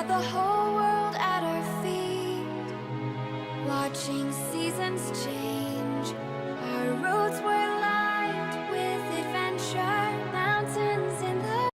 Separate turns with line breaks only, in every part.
the whole world at our feet, watching seasons change. Our roads were lined with adventure, mountains in the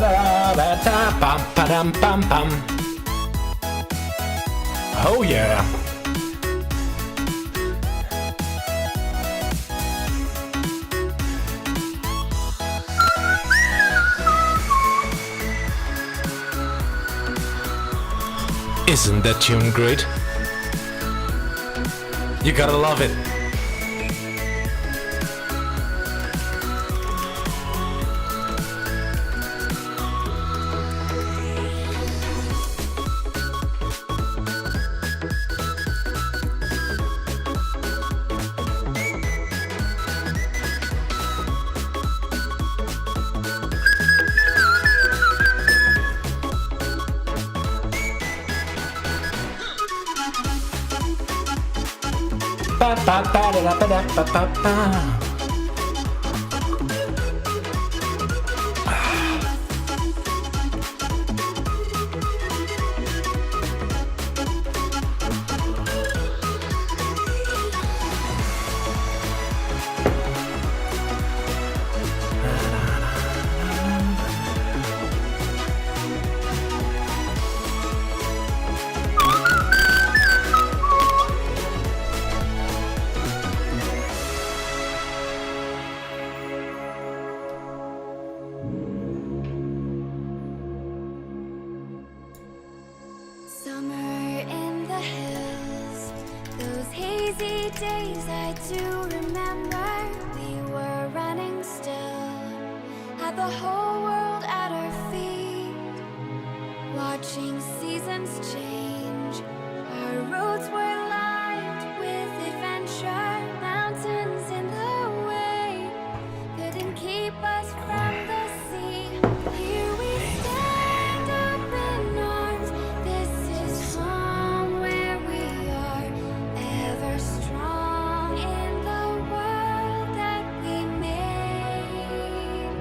Oh yeah. Isn't that tune great? You gotta love it. Ba ba ba da ba da ba ba ba.
Summer in the hills, those hazy days I do remember. We were running still, had the whole world at our feet, watching seasons change. Our roads were lined with adventure, mountains in the way couldn't keep us from the sea. Here we stand up in arms. This is home where we are, ever strong in the world that we made.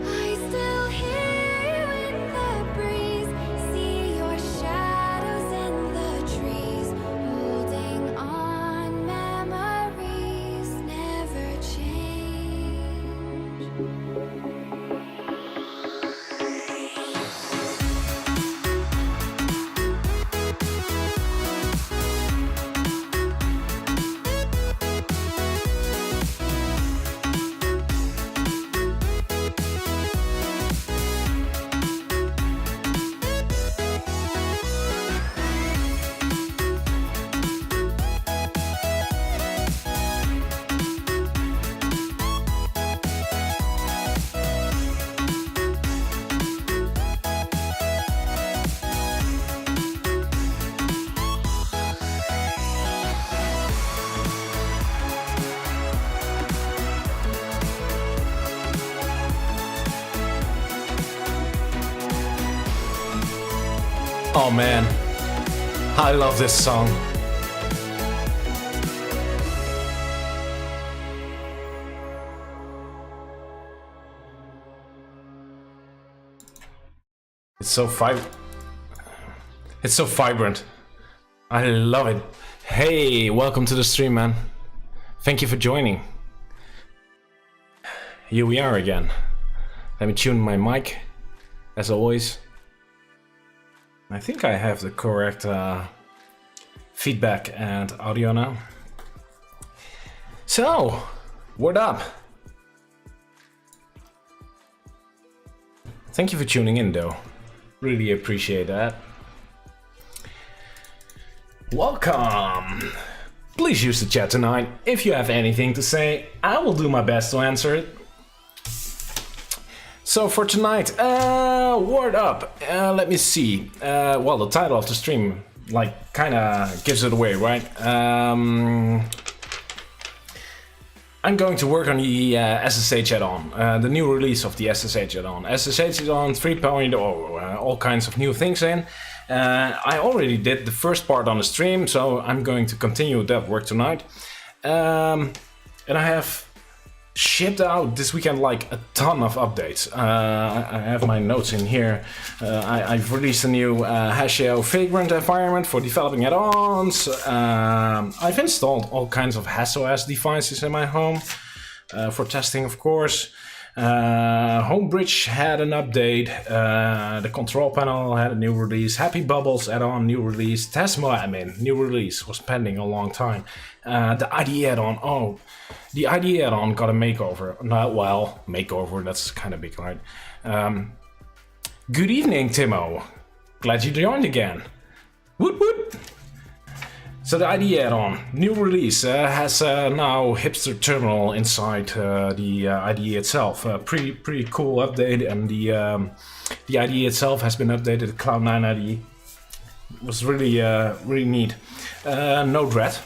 I still hear you in the breeze, see your shadows in the trees, holding on, memories never change.
Oh man, I love this song. It's so vibrant. I love it. Hey, welcome to the stream, man. Thank you for joining. Here we are again. Let me tune my mic, as always. I think I have the correct feedback and audio now. So, what up? Thank you for tuning in, though. Really appreciate that. Welcome! Please use the chat tonight. If you have anything to say, I will do my best to answer it. So for tonight, word up. Let me see. Well, the title of the stream, like, kinda gives it away, right? I'm going to work on the SSH add-on, the new release of the SSH add-on. SSH is on 3.0, all kinds of new things in. I already did the first part on the stream, so I'm going to continue that work tonight. And I have shipped out this weekend like a ton of updates. I have my notes in here. I've released a new Hashio Vagrant environment for developing add-ons. I've installed all kinds of HasOS devices in my home for testing, of course. Homebridge had an update. The control panel had a new release. Happy Bubbles add-on, new release. Tasmo admin, new release, was pending a long time. The IDE add-on, the IDE add-on got a makeover. Makeover, that's kind of big, right? Good evening, Timo. Glad you joined again. Woot woot! So the IDE add-on, new release, has now hipster terminal inside the IDE itself. Pretty cool update, and the IDE itself has been updated. The Cloud9 IDE was really neat. Node-RED,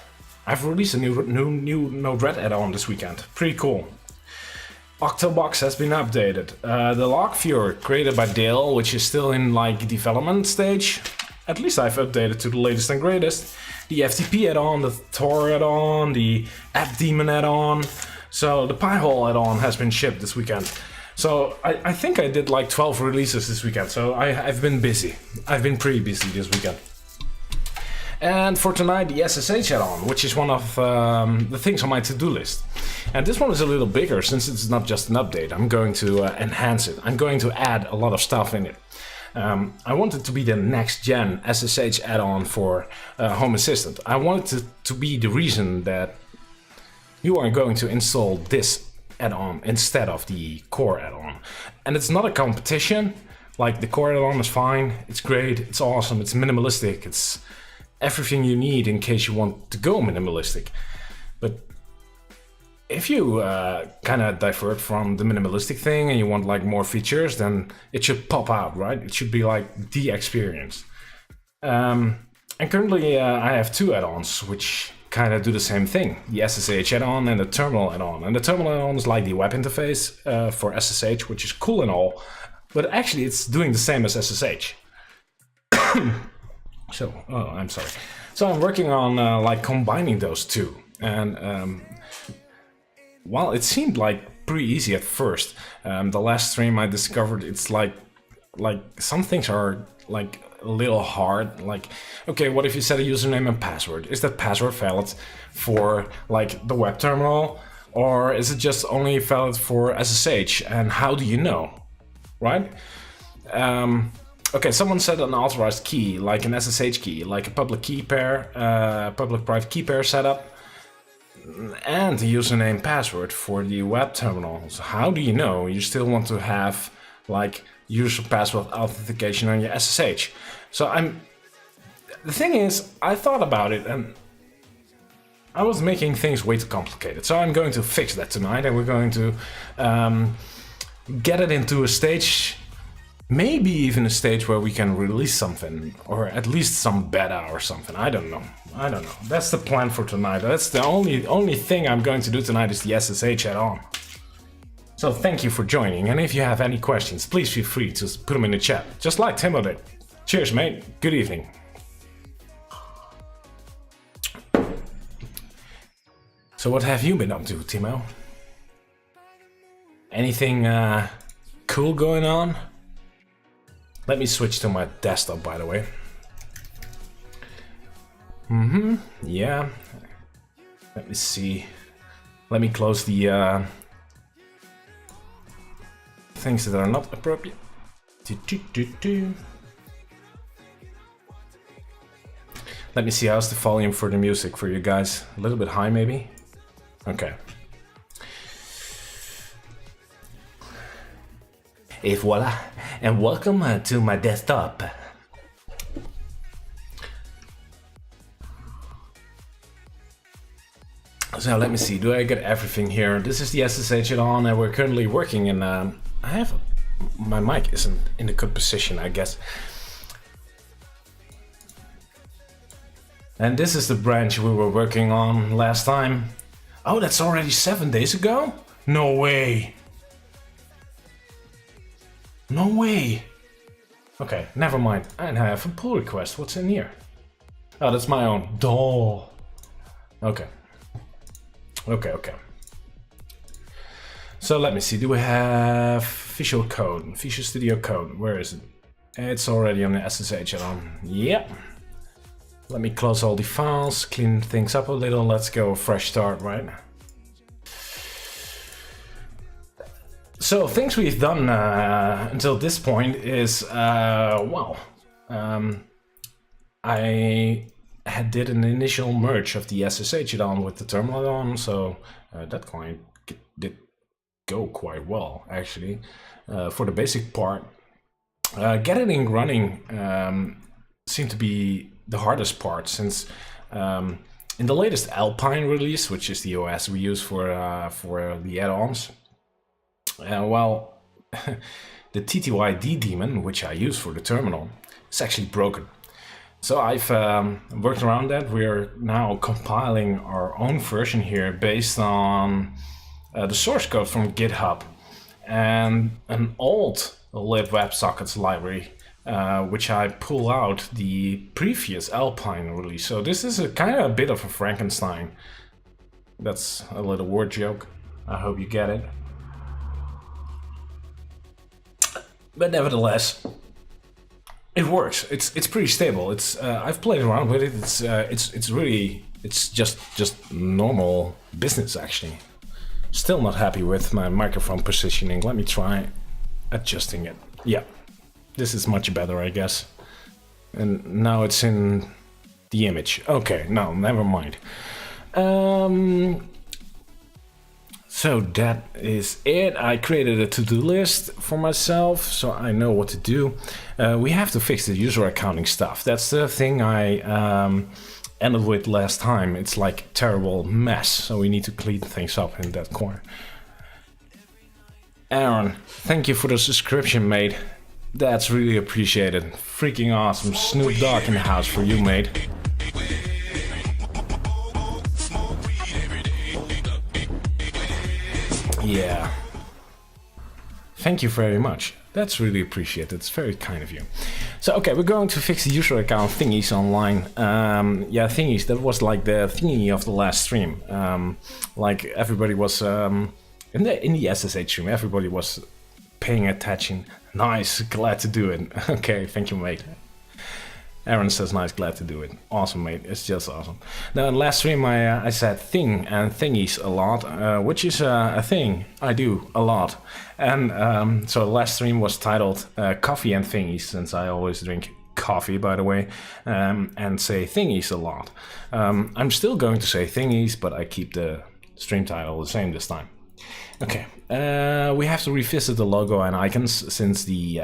I've released a new Node-RED add-on this weekend. Pretty cool. Octobox has been updated. The log viewer created by Dale, which is still in like development stage. At least I've updated to the latest and greatest. The FTP add-on, the Tor add-on, the AppDaemon add-on. So the Pi-hole add-on has been shipped this weekend. So I think I did like 12 releases this weekend. So I've been busy. I've been pretty busy this weekend. And for tonight, the SSH add-on, which is one of the things on my to-do list. And this one is a little bigger since it's not just an update. I'm going to enhance it. I'm going to add a lot of stuff in it. I want it to be the next gen SSH add-on for Home Assistant. I want it to be the reason that you are going to install this add-on instead of the core add-on. And it's not a competition. Like, the core add-on is fine, it's great, it's awesome, it's minimalistic, it's everything you need in case you want to go minimalistic. But if you kind of divert from the minimalistic thing and you want like more features, then it should pop out, right? It should be like the experience. And currently I have two add-ons which kind of do the same thing. The SSH add-on and the terminal add-on. And the terminal add-on is like the web interface for SSH, which is cool and all, but actually it's doing the same as SSH. I'm sorry. So I'm working on like combining those two. And well, it seemed like pretty easy at first. The last stream I discovered it's like some things are like a little hard. Like, okay, what if you set a username and password? Is that password valid for like the web terminal, or is it just only valid for SSH? And how do you know, right? Okay, someone said an authorized key, like an SSH key, like a public key pair, public-private key pair setup, and the username password for the web terminal. So how do you know you still want to have like user password authentication on your SSH? So the thing is, I thought about it and I was making things way too complicated. So I'm going to fix that tonight, and we're going to get it into a stage, maybe even a stage where we can release something, or at least some beta or something. I don't know. That's the plan for tonight. That's the only thing I'm going to do tonight is the SSH add-on. So thank you for joining, and if you have any questions, please feel free to put them in the chat, just like Timo did. Cheers, mate. Good evening. So what have you been up to, Timo? Anything cool going on? Let me switch to my desktop, by the way. Yeah. Let me see. Let me close the things that are not appropriate. Let me see, how's the volume for the music for you guys? A little bit high, maybe? Okay. Et voila, and welcome to my desktop. So let me see, do I get everything here? This is the SSH add-on, and we're currently working in, my mic isn't in a good position, I guess. And this is the branch we were working on last time. Oh, that's already 7 days ago? No way. No way. Okay, never mind. And I have a pull request. What's in here? Oh, that's my own. Doll. Okay. Okay. So let me see. Do we have Visual Code? Visual Studio Code. Where is it? It's already on the SSH add-on. Yep. Let me close all the files, clean things up a little. Let's go fresh start, right? So things we've done until this point is, I did an initial merge of the SSH add-on with the terminal add-on, so that did go quite well, actually. For the basic part, getting it running seemed to be the hardest part, since in the latest Alpine release, which is the OS we use for the add-ons, the TTYD daemon, which I use for the terminal, is actually broken. So I've worked around that. We're now compiling our own version here based on the source code from GitHub and an old lib WebSockets library, which I pull out the previous Alpine release. So this is a kind of a bit of a Frankenstein. That's a little word joke. I hope you get it. But nevertheless, it works. It's pretty stable. I've played around with it. It's just normal business, actually. Still not happy with my microphone positioning. Let me try adjusting it. Yeah, this is much better, I guess. And now it's in the image. Okay, no, never mind. So that is it. I created a to-do list for myself, so I know what to do. We have to fix the user accounting stuff. That's the thing I ended with last time. It's like a terrible mess, so we need to clean things up in that corner. Aaron, thank you for the subscription, mate. That's really appreciated. Freaking awesome. Snoop Dogg in the house for you, mate. Yeah. Thank you very much. That's really appreciated. It's very kind of you. So, okay, we're going to fix the user account thingies online. Yeah, thingies, that was like the thingy of the last stream. Like everybody was, in the SSH stream, everybody was paying attention. Nice, glad to do it. Okay, thank you, mate. Aaron says nice, glad to do it. Awesome, mate. It's just awesome. Now, in the last stream, I said thing and thingies a lot, which is a thing I do a lot. And so the last stream was titled Coffee and Thingies, since I always drink coffee, by the way, and say thingies a lot. I'm still going to say thingies, but I keep the stream title the same this time. Okay, we have to revisit the logo and icons, since the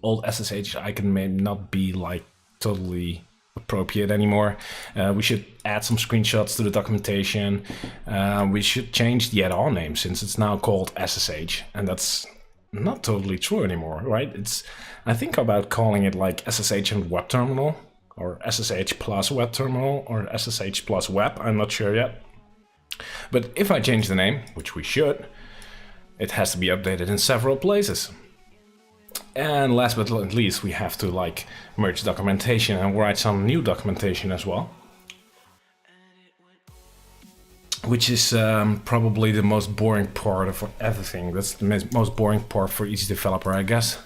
old SSH icon may not be like totally appropriate anymore. We should add some screenshots to the documentation. We should change the add-on name, since it's now called SSH, and that's not totally true anymore, right? I think about calling it like SSH and Web Terminal, or SSH plus Web Terminal, or SSH plus Web. I'm not sure yet. But if I change the name, which we should, it has to be updated in several places. And last but not least, we have to like merge documentation and write some new documentation as well, which is probably the most boring part of everything. That's the most boring part for each developer, I guess.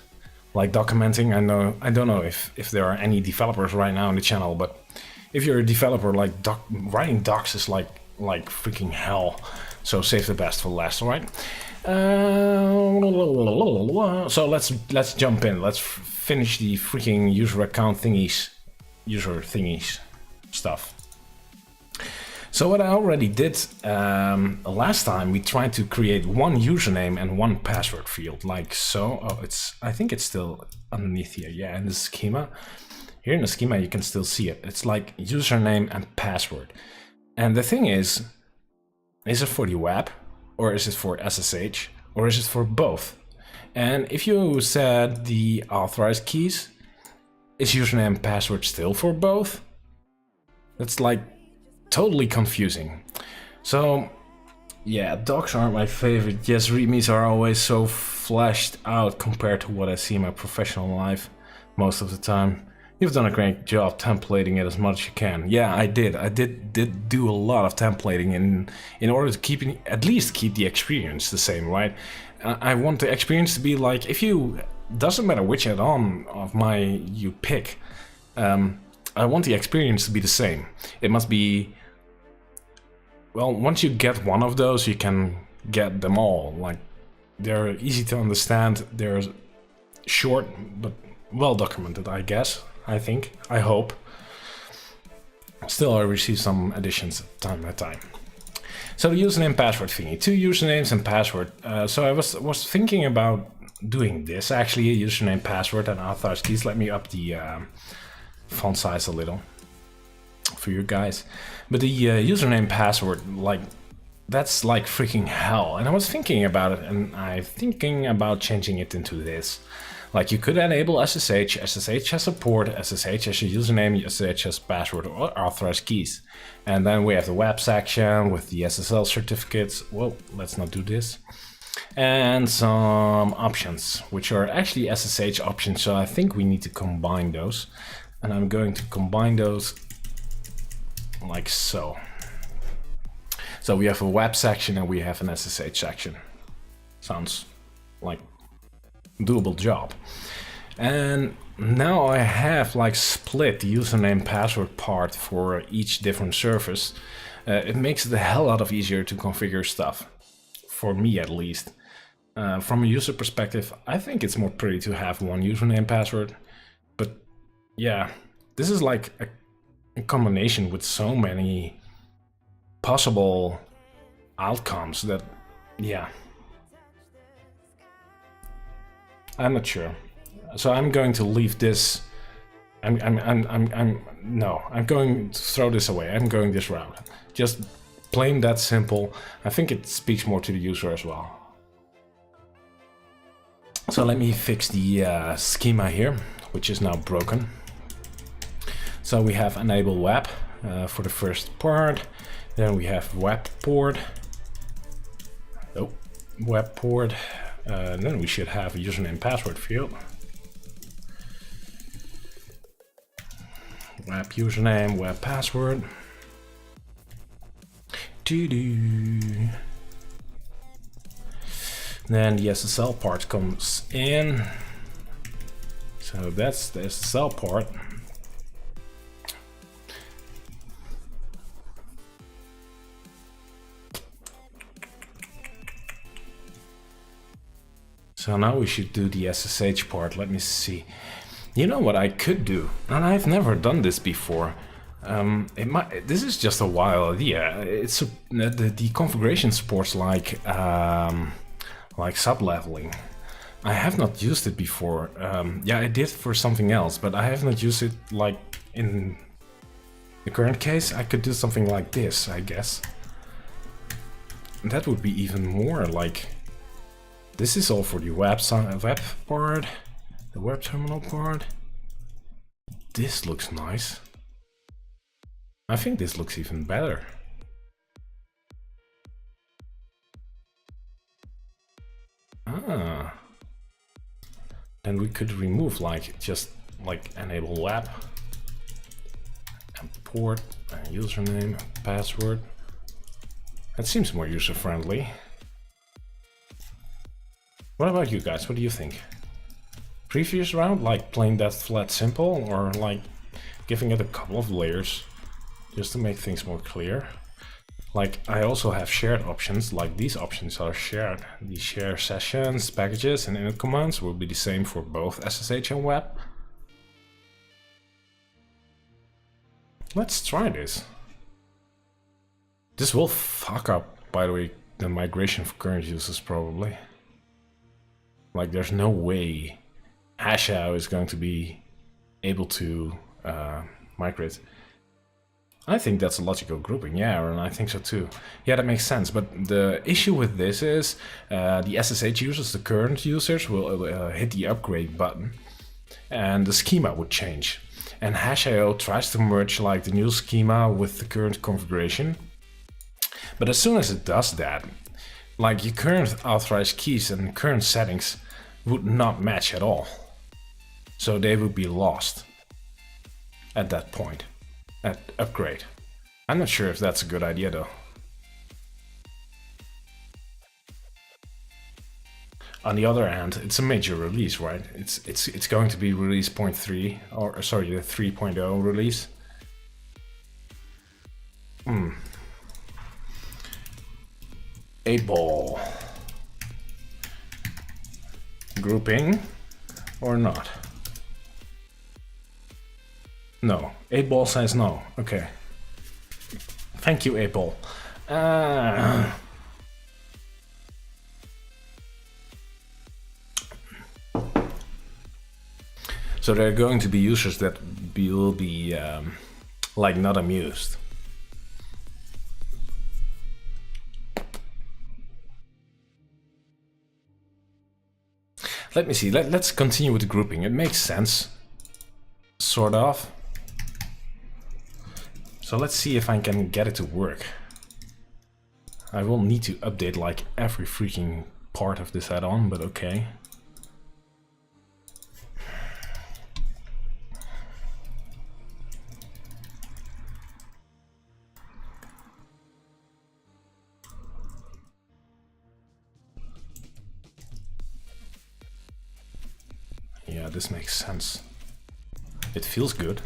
Like documenting. I don't know if there are any developers right now in the channel, but if you're a developer, like writing docs is like freaking hell. So save the best for last, all right? So let's jump in. Let's finish the freaking user account thingies, stuff. So what I already did last time, we tried to create one username and one password field, like so. Oh, I think it's still underneath here. Yeah, in the schema. Here in the schema, you can still see it. It's like username and password. And the thing is it for the web? Or is it for SSH? Or is it for both? And if you set the authorized keys, is username and password still for both? That's like totally confusing. So yeah, docs aren't my favorite. Yes, readmes are always so fleshed out compared to what I see in my professional life most of the time. You've done a great job templating it as much as you can. Yeah, I did do a lot of templating in order to at least keep the experience the same, right? I want the experience to be like, doesn't matter which add-on of you pick, I want the experience to be the same. It must be, well, once you get one of those, you can get them all. Like, they're easy to understand. They're short but well documented, I guess. I think. I hope. Still, I receive some additions time at time. So the username password thingy. 2 usernames and password. So I was thinking about doing this actually, a username, password, and authorized keys. Let me up the font size a little for you guys. But the username password, like, that's like freaking hell. And I was thinking about it, and I'm thinking about changing it into this. Like, you could enable SSH, SSH as support, SSH as your username, SSH as password or authorized keys. And then we have the web section with the SSL certificates. Well, let's not do this. And some options, which are actually SSH options. So I think we need to combine those. And I'm going to combine those like so. So we have a web section and we have an SSH section. Sounds like doable job. And now I have like split the username password part for each different service. It makes it a hell lot of easier to configure stuff, for me at least. From a user perspective, I think it's more pretty to have one username password. But yeah, this is like a combination with so many possible outcomes that, yeah, I'm not sure. So I'm going to leave this. I'm going to throw this away. I'm going this route. Just plain that simple. I think it speaks more to the user as well. So let me fix the schema here, which is now broken. So we have enable web for the first part. Then we have web port. Oh, web port. Then we should have a username password field. Web username, web password. Doo-doo. Then the SSL part comes in. So that's the SSL part. So now we should do the SSH part. Let me see. You know what I could do, and I've never done this before. This is just a wild idea. It's the configuration supports like sub-leveling. I have not used it before. Yeah, I did for something else, but I have not used it like in the current case. I could do something like this, I guess. That would be even more like. This is all for the web part, the web terminal part. This looks nice. I think this looks even better. Ah. Then we could remove just enable web and port and username, password. That seems more user friendly. What about you guys? What do you think? Previous round, like plain that flat simple, or like giving it a couple of layers just to make things more clear? Like, I also have shared options, like these options are shared. The share sessions, packages, and init commands will be the same for both SSH and web. Let's try this. This will fuck up, by the way, the migration for current users probably. Like, there's no way Hashow is going to be able to migrate. I think that's a logical grouping, yeah, and I think so too. Yeah, that makes sense, but the issue with this is the SSH users, the current users, will hit the upgrade button, and the schema would change. And Hashow tries to merge like the new schema with the current configuration. But as soon as it does that, like your current authorized keys and current settings would not match at all. So they would be lost at that point, at upgrade. I'm not sure if that's a good idea though. On the other hand, it's a major release, right? It's going to be release 0.3, or sorry, the 3.0 release. 8-ball. grouping or not? No. 8-ball says no. Okay. Thank you, 8-ball. So there are going to be users that will be like not amused. Let me see. Let's continue with the grouping. It makes sense, sort of. So let's see if I can get it to work. I will need to update like every freaking part of this add-on, but okay. Yeah, this makes sense. It feels good.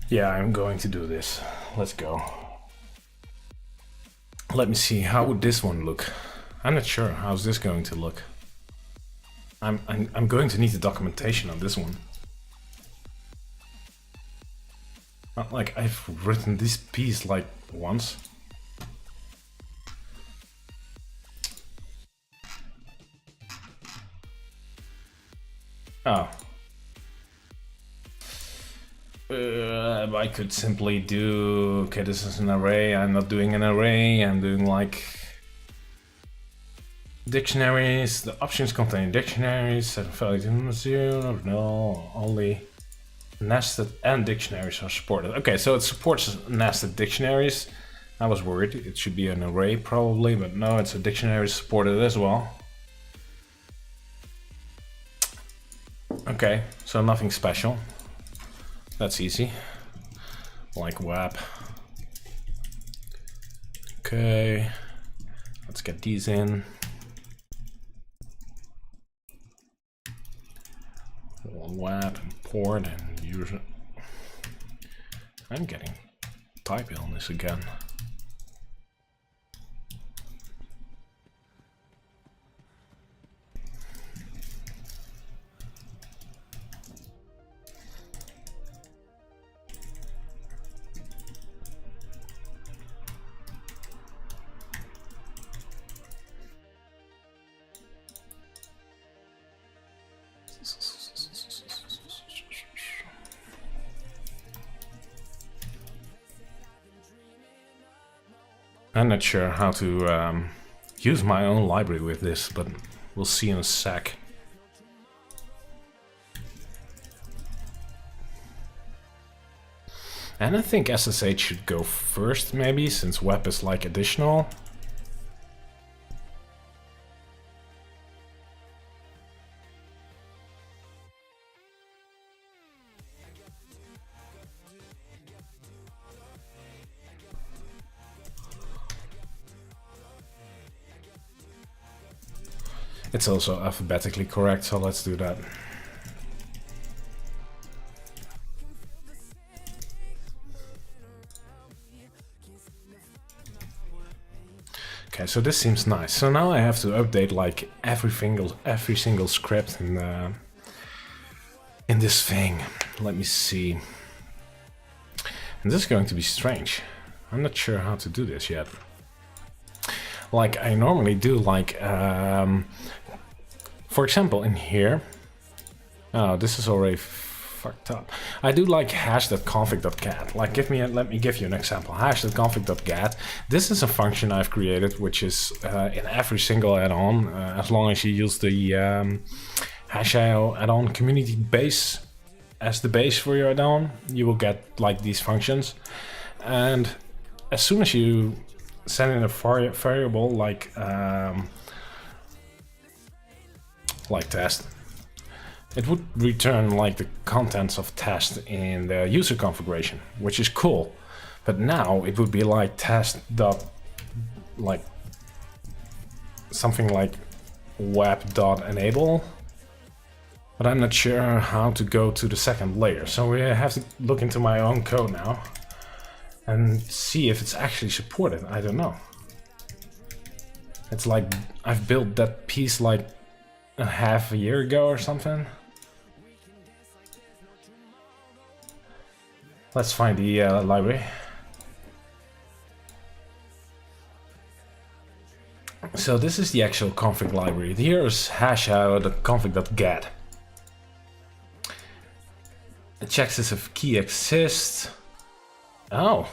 Yeah, I'm going to do this. Let's go. Let me see, how would this one look? I'm not sure. How's this going to look? I'm going to need the documentation on this one. Not like I've written this piece like once. Oh. I could simply do, okay, this is an array, I'm not doing an array, I'm doing like dictionaries, the options contain dictionaries, set value to 0, no, only nested and dictionaries are supported. Okay, so it supports nested dictionaries. I was worried it should be an array probably, but no, it's a dictionary supported as well. Okay, so nothing special. That's easy. Like WAP. Okay, let's get these in. WAP, import, and user. I'm getting type illness again. I'm not sure how to use my own library with this, but we'll see in a sec. And I think SSH should go first, maybe, since web is like additional. It's also alphabetically correct, so let's do that. Okay, so this seems nice. So now I have to update like every single script in this thing. Let me see. And this is going to be strange. I'm not sure how to do this yet. Like I normally do, like for example in here. Oh, this is already fucked up. I do like hash.config.get. Like let me give you an example. Hash.config.get. This is a function I've created, which is in every single add-on, as long as you use the hash.io add-on community base as the base for your add-on, you will get like these functions. And as soon as you send in a variable like test, it would return like the contents of test in the user configuration, which is cool. But now it would be like test dot like something like web.enable. But I'm not sure how to go to the second layer, so we have to look into my own code now and see if it's actually supported. I don't know. It's like I've built that piece like a half a year ago or something. Let's find the library. So this is the actual config library. Here is hash.config.get. It checks if a key exists. Oh.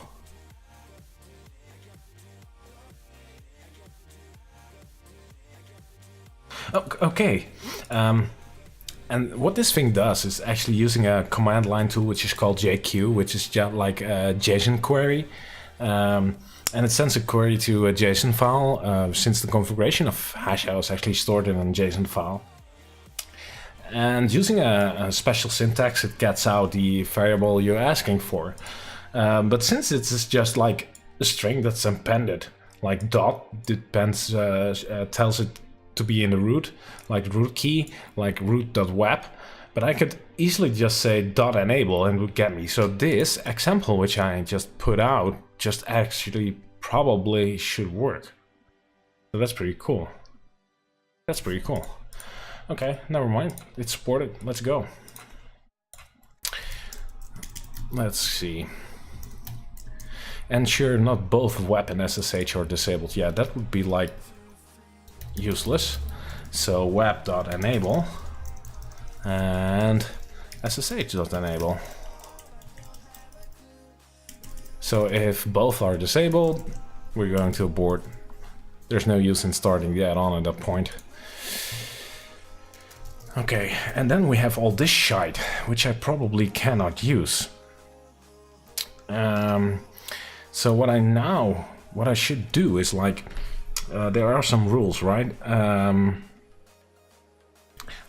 Okay. And what this thing does is actually using a command line tool which is called JQ, which is just like a JSON query. And it sends a query to a JSON file, since the configuration of hash.io is actually stored in a JSON file. And using a special syntax, it gets out the variable you're asking for. But since it is just like a string that's appended, like dot depends, tells it to be in the root, like root key, like root.web. But I could easily just say .enable and it would get me. So this example which I just put out just actually probably should work. So that's pretty cool. That's pretty cool. Okay, never mind. It's supported. Let's go. Let's see. Ensure not both web and SSH are disabled. Yeah, that would be like useless. So web.enable and ssh.enable. So if both are disabled, we're going to abort. There's no use in starting that on at that point. Okay, and then we have all this shite, which I probably cannot use. So what I should do is like, there are some rules, right?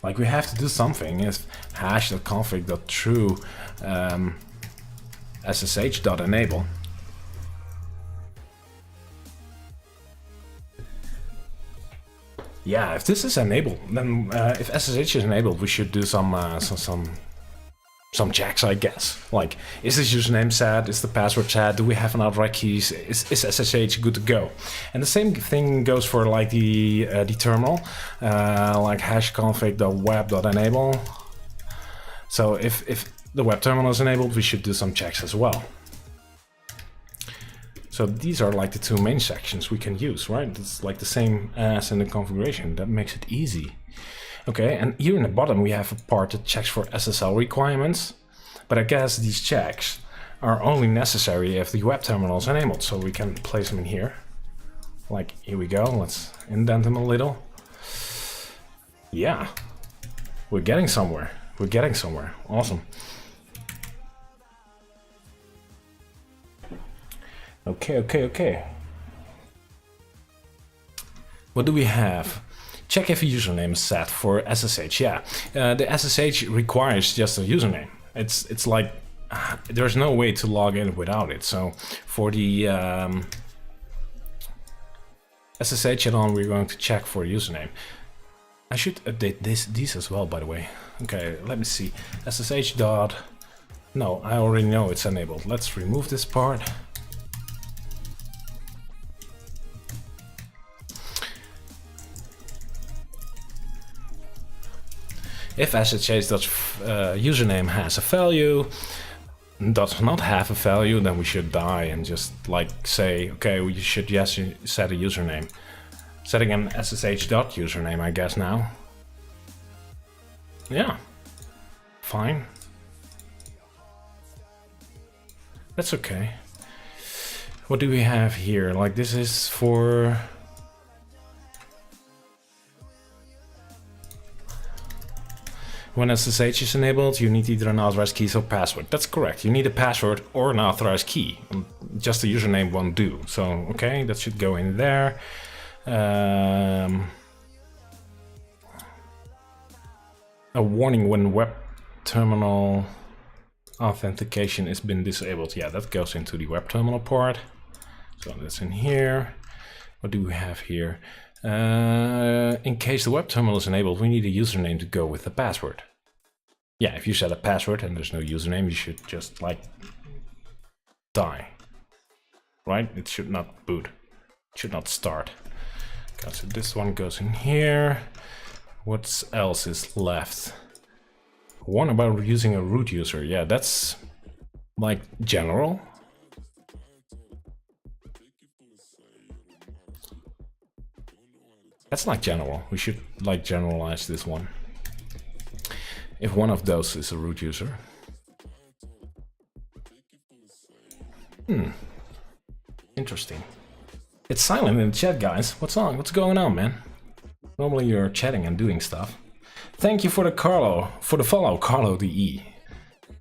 Like we have to do something if hash.config.true ssh.enable. Yeah, if this is enabled, then if SSH is enabled, we should do some checks, I guess. Like, is this username set? Is the password set? Do we have an outright keys? Is SSH good to go? And the same thing goes for like the terminal, like hashconfig.web.enable. So if the web terminal is enabled, we should do some checks as well. So these are like the two main sections we can use, right? It's like the same as in the configuration. That makes it easy. Okay, and here in the bottom we have a part that checks for SSL requirements. But I guess these checks are only necessary if the web terminal is enabled. So we can place them in here. Like, here we go. Let's indent them a little. Yeah, we're getting somewhere. We're getting somewhere. Awesome. Okay. What do we have? Check if a username is set for SSH. Yeah, the SSH requires just a username. It's like there's no way to log in without it. So for the SSH add-on, we're going to check for a username. I should update these as well, by the way. Okay, let me see. SSH dot. No, I already know it's enabled. Let's remove this part. If SSH.username has a value, does not have a value, then we should die and just like say, okay, we should yes set a username. Setting an SSH.username, I guess now. Yeah, fine. That's okay. What do we have here? Like this is for... When SSH is enabled, you need either an authorized key or password. That's correct. You need a password or an authorized key. Just the username won't do. So, okay, that should go in there. A warning when web terminal authentication has been disabled. Yeah, that goes into the web terminal part. So that's in here. What do we have here? In case the web terminal is enabled, we need a username to go with the password. Yeah, if you set a password and there's no username, you should just like die. Right? It should not boot. It should not start. Okay, so this one goes in here. What else is left? One about using a root user. Yeah, that's like general. That's not general. We should like generalize this one. If one of those is a root user. Interesting. It's silent in the chat, guys. What's on? What's going on, man? Normally you're chatting and doing stuff. Thank you for the follow, Carlo DE.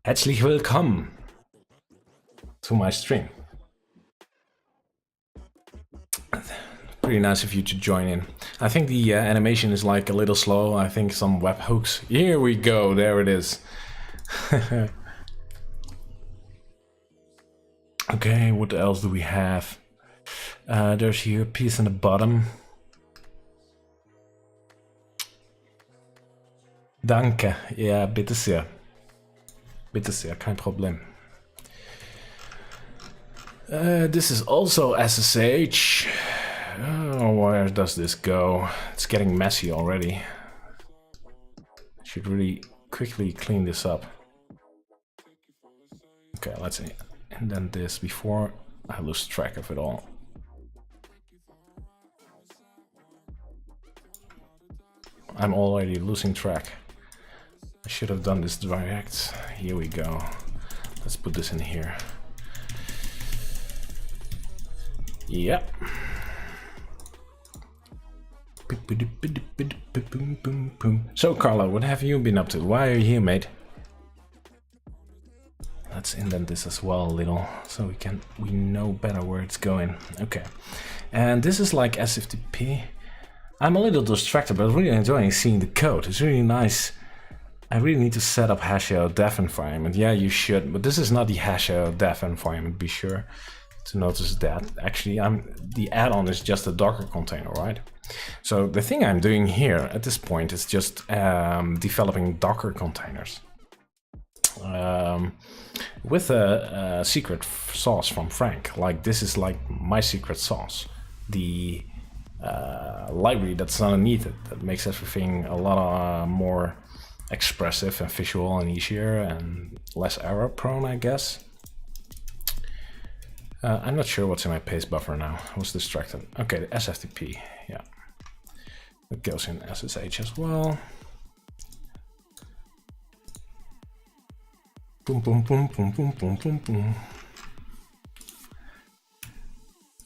Herzlich willkommen to my stream. Pretty nice of you to join in. I think the animation is like a little slow. I think some webhooks. Here we go. There it is. Okay, what else do we have? There's here a piece in the bottom. Danke. Ja, bitte sehr. Bitte sehr, kein Problem. This is also SSH. Oh, where does this go? It's getting messy already. Should really quickly clean this up. Okay, let's indent this before I lose track of it all. I'm already losing track. I should have done this direct. Here we go. Let's put this in here. Yep. So Carlo, what have you been up to? Why are you here, mate? Let's indent this as well a little, so we know better where it's going. Okay, and this is like SFTP. I'm a little distracted, but really enjoying seeing the code. It's really nice. I really need to set up hash.dev environment. Yeah, you should, but this is not the hash.dev environment. Be sure to notice that. Actually, the add-on is just a Docker container, right? So the thing I'm doing here at this point is just developing Docker containers with a secret sauce from Frank. Like this is like my secret sauce, the library that's underneath it that makes everything a lot more expressive and visual and easier and less error prone, I guess. I'm not sure what's in my paste buffer now. I was distracted. Okay, the SFTP, yeah. It goes in SSH as well. Boom, boom, boom, boom, boom, boom, boom, boom.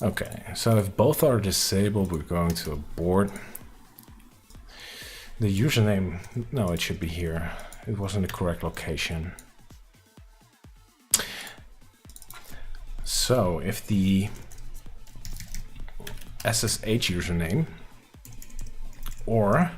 Okay, so if both are disabled, we're going to abort. The username, no, it should be here. It wasn't the correct location. So if the SSH username or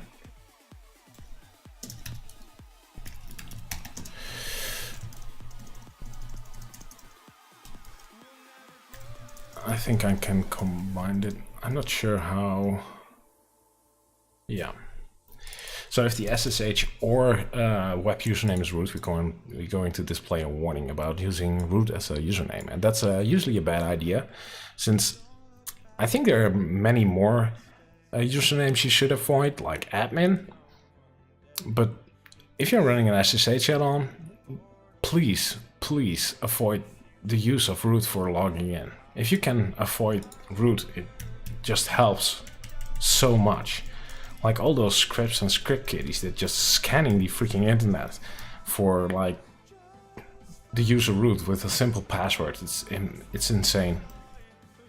I think I can combine it. I'm not sure how. Yeah. So if the SSH or web username is root, we're going to display a warning about using root as a username. And that's usually a bad idea, since I think there are many more usernames you should avoid, like admin. But if you're running an SSH add-on, please avoid the use of root for logging in. If you can avoid root, it just helps so much. Like all those scripts and script kiddies that just scanning the freaking internet for like the user root with a simple password. It's insane.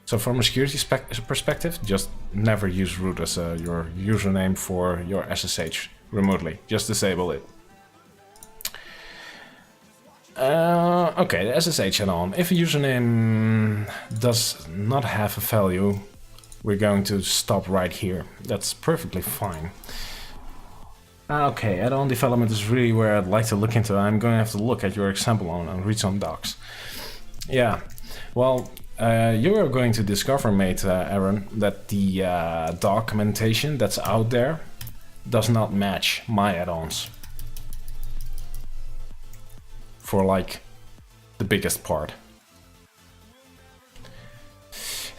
So from a security perspective, just never use root as your username for your SSH remotely. Just disable it. Okay, the SSH add-on. If a username does not have a value, we're going to stop right here. That's perfectly fine. Okay, add-on development is really where I'd like to look into. I'm going to have to look at your example and read some docs. Yeah, well, you are going to discover, mate, Aaron, that the documentation that's out there does not match my add-ons. For like the biggest part.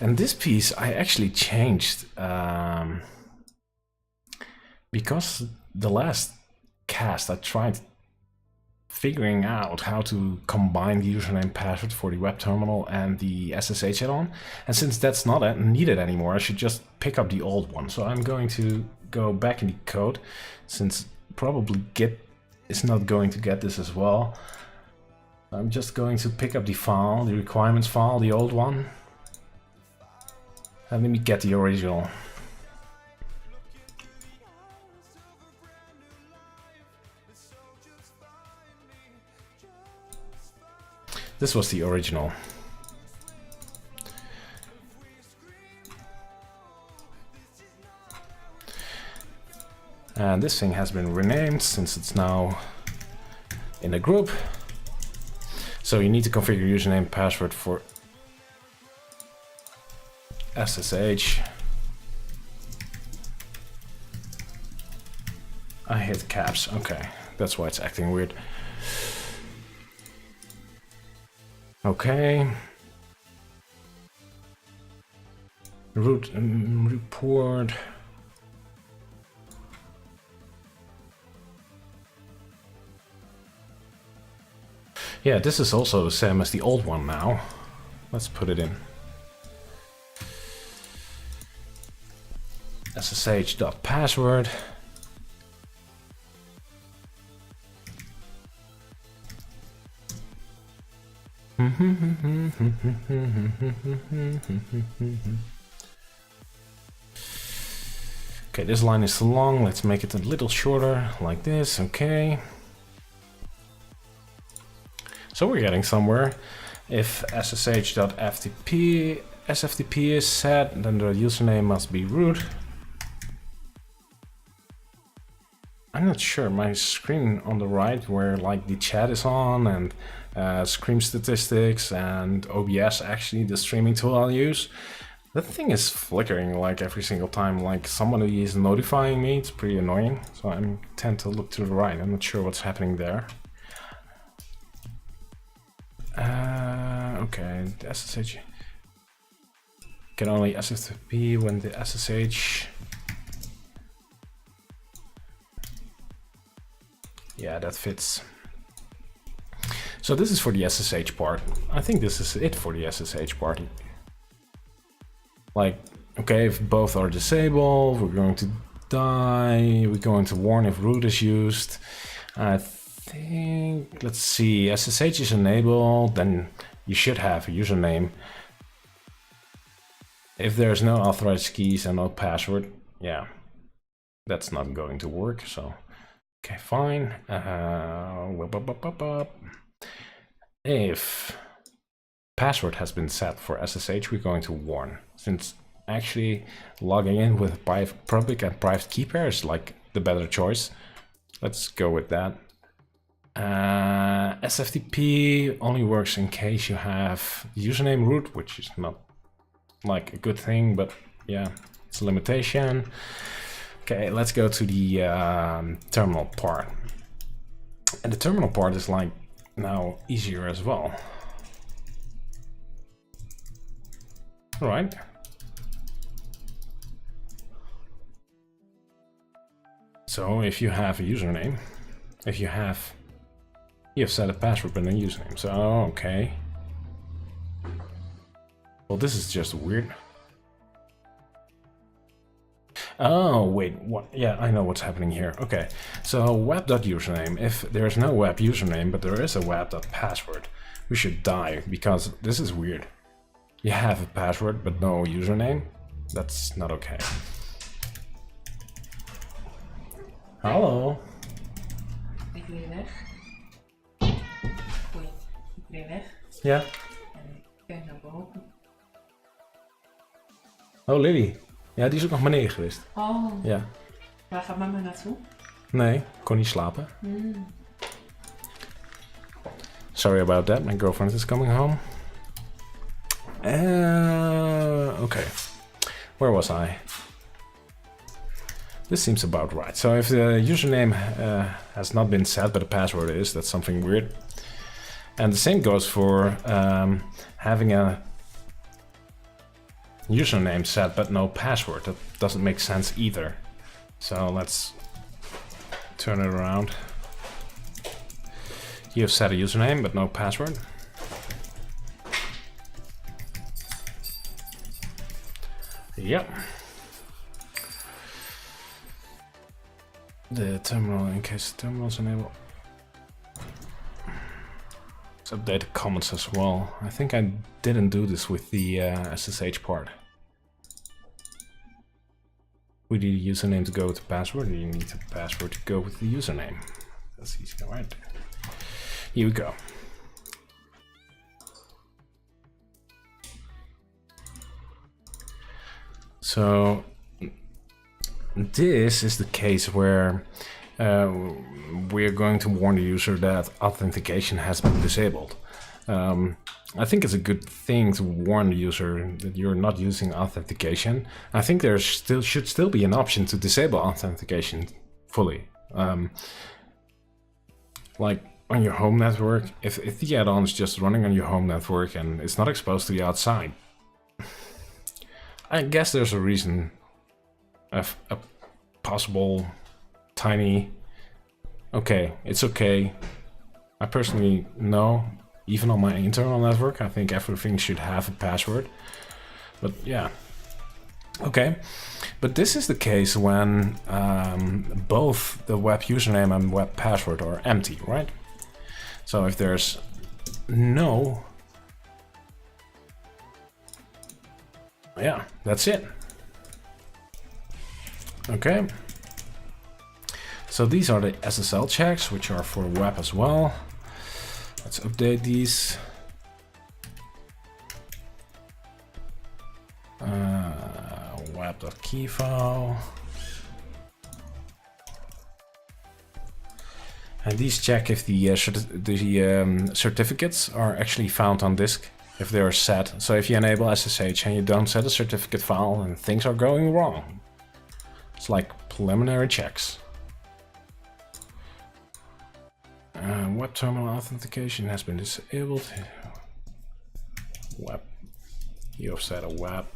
And this piece I actually changed because the last cast I tried figuring out how to combine the username password for the web terminal and the SSH add-on. And since that's not needed anymore, I should just pick up the old one. So I'm going to go back in the code, since probably Git is not going to get this as well. I'm just going to pick up the file, the requirements file, the old one. And let me get the original. This was the original. And this thing has been renamed since it's now in a group. So you need to configure username password for SSH. I hit caps. Okay, that's why it's acting weird. Okay. Root report. Yeah, this is also the same as the old one now. Let's put it in. SSH.password. Okay, this line is too long. Let's make it a little shorter, like this. Okay. So we're getting somewhere. If ssh.ftp SFTP is set, then the username must be root. I'm not sure. My screen on the right, where like the chat is on and screen statistics and OBS, actually the streaming tool I'll use, the thing is flickering like every single time like somebody is notifying me. It's pretty annoying. So I tend to look to the right. I'm not sure what's happening there. Okay, the SSH can only SFTP when the SSH. Yeah, that fits. So this is for the SSH part. I think this is it for the SSH part. Like, okay, if both are disabled, we're going to die. We're going to warn if root is used. I think, let's see, SSH is enabled, then you should have a username. If there's no authorized keys and no password, yeah, that's not going to work. So, okay, fine. If password has been set for SSH, we're going to warn. Since actually logging in with public and private key pair is like the better choice. Let's go with that. SFTP only works in case you have username root, which is not like a good thing, but yeah, it's a limitation. Okay, let's go to the terminal part. And the terminal part is like now easier as well. All right. So if you have a username, you have set a password and a username. So okay. Well, this is just weird. Oh wait, what? Yeah, I know what's happening here. Okay, so web.username. If there is no web username, but there is a web.password, we should die, because this is weird. You have a password but no username. That's not okay. Hallo.
Ik weer weg. Goed, ik weer weg.
Ja.
En ik kijk naar boven.
Oh, Lily. Ja, die is ook nog beneden geweest.
Oh.
Ja.
Waar gaat mama naartoe?
Nee, kon niet slapen. Sorry about that. My girlfriend is coming home. Okay. Where was I? This seems about right. So if the username has not been set, but the password is, that's something weird. And the same goes for having a username set but no password. That doesn't make sense either. So let's turn it around. You have set a username but no password. Yep. The terminal, in case the terminal is enabled. Let's update the comments as well. I think I didn't do this with the SSH part. We need a username to go with the password, and you need the password to go with the username. That's easy, right? Here we go. So this is the case where we're going to warn the user that authentication has been disabled. I think it's a good thing to warn the user that you're not using authentication. I think there should still be an option to disable authentication fully. Like on your home network, if the add-on is just running on your home network and it's not exposed to the outside, I guess there's a reason, a possible tiny, okay, it's okay. I personally know, even on my internal network, I think everything should have a password. But yeah, okay. But this is the case when both the web username and web password are empty, right? So if there's no, yeah, that's it. Okay. So these are the SSL checks, which are for web as well. Let's update these. Web.key file. And these check if the certificates are actually found on disk, if they are set. So if you enable SSH and you don't set a certificate file, then things are going wrong. It's like preliminary checks. Web terminal authentication has been disabled. Web. You have set a web.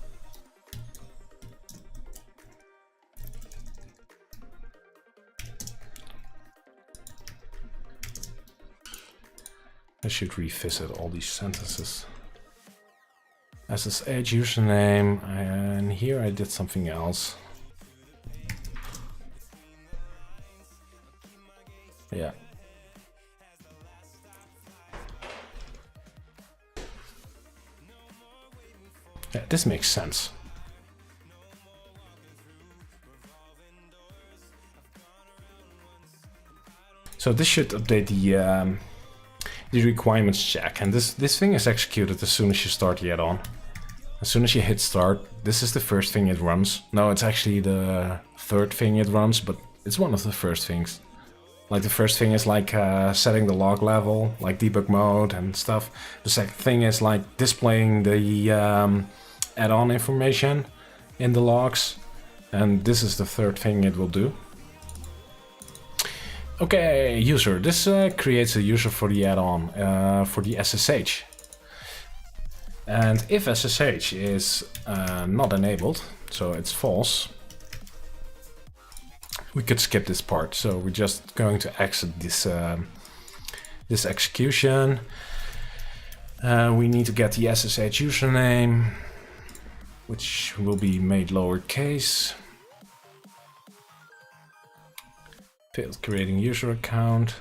I should revisit all these sentences. SSH username, and here I did something else. Yeah. Yeah, this makes sense. So this should update the requirements check, and this thing is executed as soon as you start the add-on. As soon as you hit start, this is the first thing it runs. No, it's actually the third thing it runs, but it's one of the first things. Like the first thing is like setting the log level, like debug mode and stuff. The second thing is like displaying the add-on information in the logs, and this is the third thing it will do. Okay, user. This creates a user for the add-on, for the SSH. And if SSH is not enabled, so it's false, we could skip this part. So we're just going to exit this this execution. We need to get the SSH username, which will be made lowercase. Failed creating user account.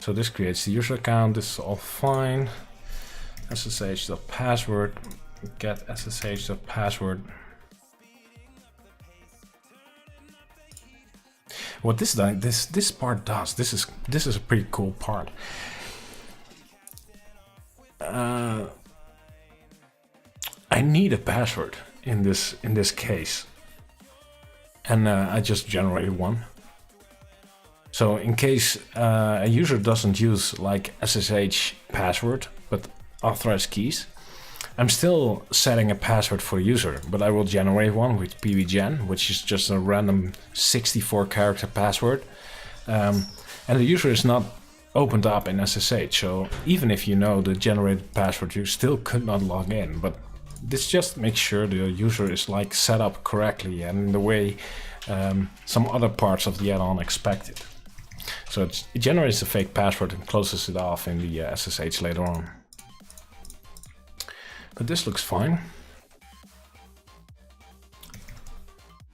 So this creates the user account. This is all fine. SSH.password. Get SSH.password. What this part does, this is a pretty cool part. I need a password in this case, and I just generated one. So in case a user doesn't use like SSH password but authorized keys, I'm still setting a password for a user, but I will generate one with pvgen, which is just a random 64 character password, and the user is not opened up in SSH. So even if you know the generated password, you still could not log in. But this just makes sure the user is like set up correctly and in the way some other parts of the add-on expect it. So it generates a fake password and closes it off in the SSH later on. But this looks fine.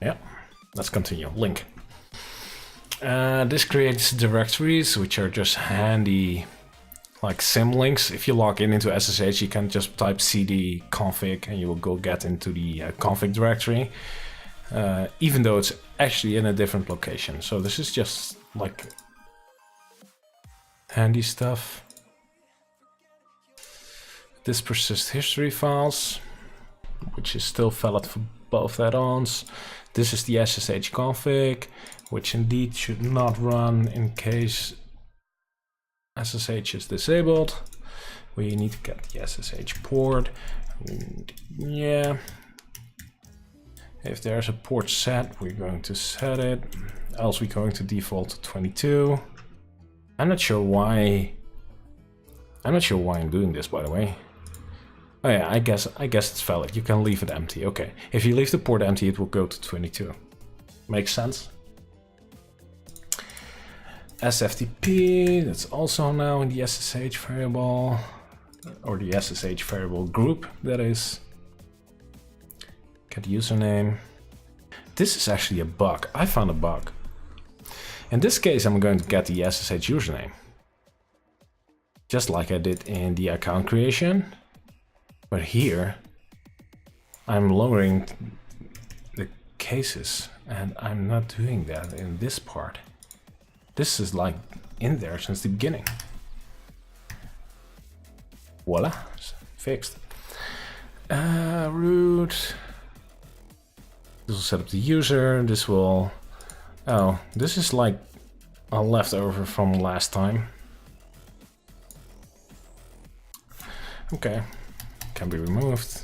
Yeah, let's continue. Link. This creates directories, which are just handy, like symlinks. If you log in into SSH, you can just type cd config and you will go get into the config directory, even though it's actually in a different location. So this is just like handy stuff. This persists history files, which is still valid for both add-ons. This is the SSH config, which indeed should not run in case SSH is disabled. We need to get the SSH port. And yeah, if there's a port set, we're going to set it. Else we're going to default to 22. I'm not sure why I'm doing this, by the way. Oh yeah, I guess it's valid. You can leave it empty. Okay, if you leave the port empty, it will go to 22. Makes sense. SFTP, that's also now in the SSH variable, or the SSH variable group, that is. Get username. This is actually a bug. I found a bug. In this case, I'm going to get the SSH username, just like I did in the account creation. But here, I'm lowering the cases, and I'm not doing that in this part. This is like in there since the beginning. Voila, fixed. Root. This will set up the user. This will... Oh, this is like a leftover from last time. Okay, can be removed.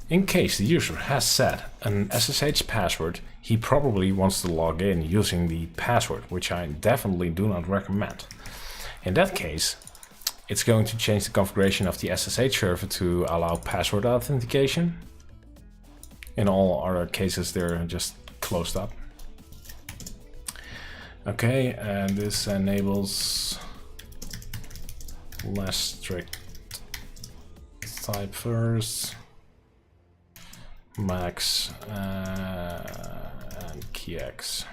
In case the user has set an SSH password, he probably wants to log in using the password, which I definitely do not recommend. In that case, it's going to change the configuration of the SSH server to allow password authentication. In all other cases, they're just closed up. Okay, and this enables less strict ciphers, max, and keyx.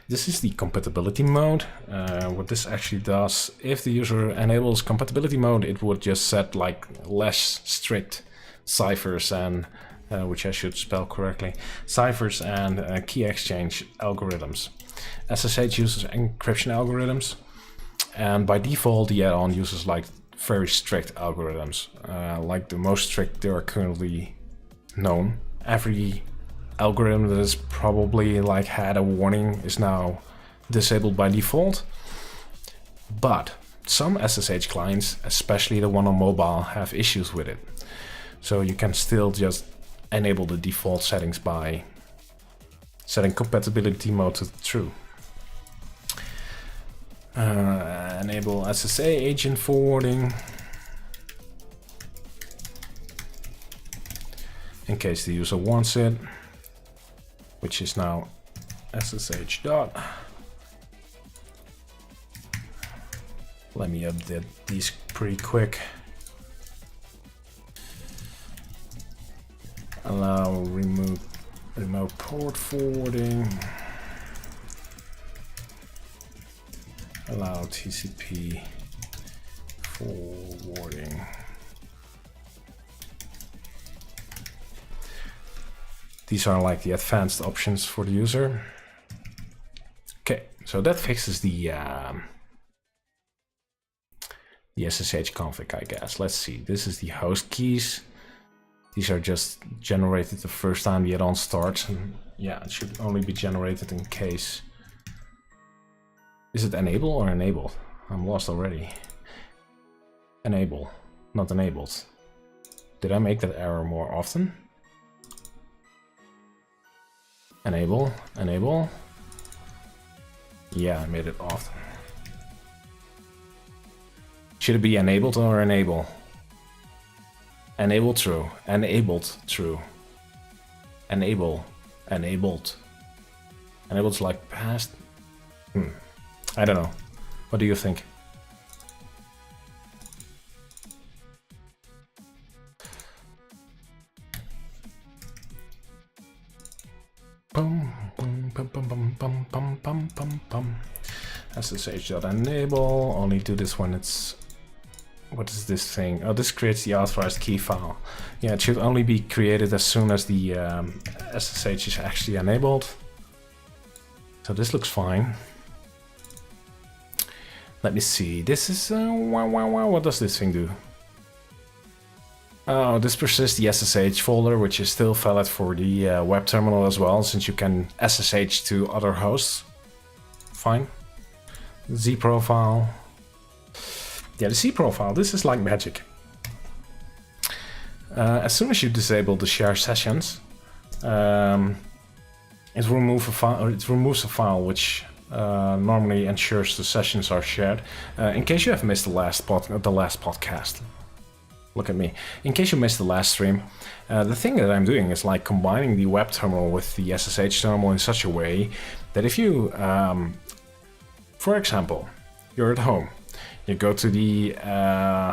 This is the compatibility mode. What this actually does, if the user enables compatibility mode, it would just set like less strict ciphers and which I should spell correctly, ciphers and key exchange algorithms. SSH uses encryption algorithms, and by default the add-on uses like very strict algorithms, like the most strict there are currently known. Every algorithm that is probably like had a warning is now disabled by default. But some SSH clients, especially the one on mobile, have issues with it. So you can still just enable the default settings by setting compatibility mode to true. Enable SSA agent forwarding in case the user wants it, which is now SSH dot. Let me update these pretty quick. Allow remote port forwarding. Allow TCP forwarding. These are like the advanced options for the user. Okay, so that fixes the SSH config, I guess. Let's see. This is the host keys. These are just generated the first time the add-on starts, and yeah, it should only be generated in case. Is it enable or enabled? I'm lost already. Enable, not enabled. Did I make that error more often? Enable, enable. Yeah, I made it off. Should it be enabled or enable? Enable true. Enabled true. Enable. Enabled. Enabled's like past. I don't know. What do you think? Bum, bum, bum, bum, bum, bum, bum, bum, bum, bum. SSH.enable. Only do this when it's. What is this thing? Oh, this creates the authorized key file. Yeah, it should only be created as soon as the SSH is actually enabled. So this looks fine. Let me see. This is what does this thing do? Oh, this persists the SSH folder, which is still valid for the web terminal as well, since you can SSH to other hosts. Fine. Z profile. Yeah, the C profile. This is like magic. As soon as you disable the share sessions, it removes a file which normally ensures the sessions are shared. In case you have missed the last podcast, look at me. In case you missed the last stream, the thing that I'm doing is like combining the web terminal with the SSH terminal in such a way that if you, for example, you're at home. You go to the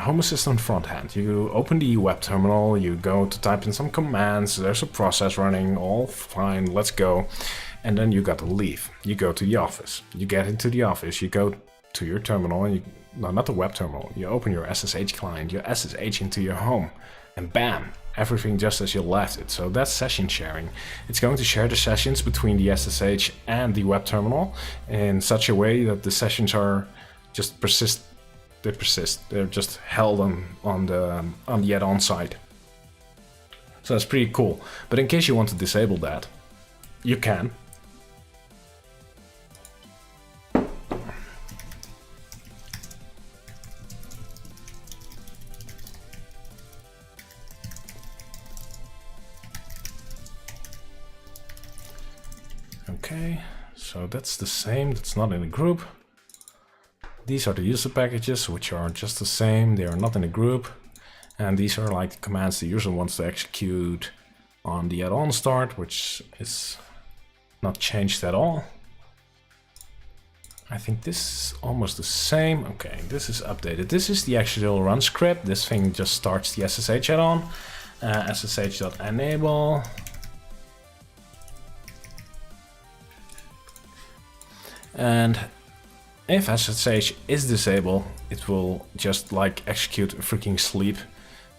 Home Assistant fronthand, you open the web terminal, you go to type in some commands, there's a process running, all fine, let's go. And then you got to leave. You go to the office, you get into the office, you go to your terminal, and no, not the web terminal, you open your SSH client, you SSH into your home, and bam, everything just as you left it. So that's session sharing. It's going to share the sessions between the SSH and the web terminal in such a way that the sessions are just persist. They persist. They're just held on the add-on side. So that's pretty cool. But in case you want to disable that, you can. Okay, so that's the same. That's not in a group. These are the user packages, which are just the same. They are not in a group. And these are like the commands the user wants to execute on the add-on start, which is not changed at all. I think this is almost the same. Okay, this is updated. This is the actual run script. This thing just starts the SSH add-on. SSH.enable. And if SSH is disabled, it will just like execute a freaking sleep.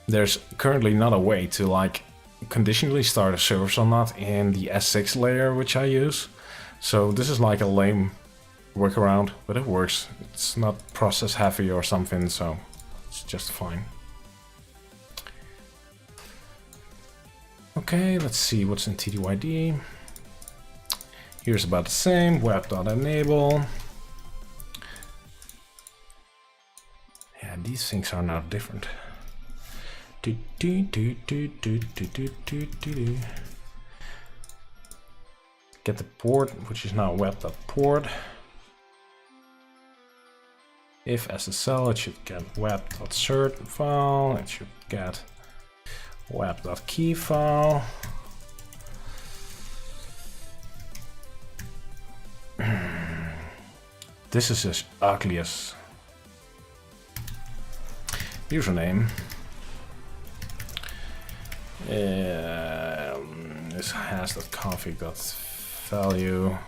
There's currently not a way to like conditionally start a service or not in the S6 layer which I use. So this is like a lame workaround, but it works. It's not process heavy or something, so it's just fine. Okay, let's see what's in TTYD. Here's about the same, web.enable. Yeah, these things are now different. Get the port, which is now web.port. If SSL, it should get web.cert file. It should get web.key file. This is as ugly as username. This has.config.value.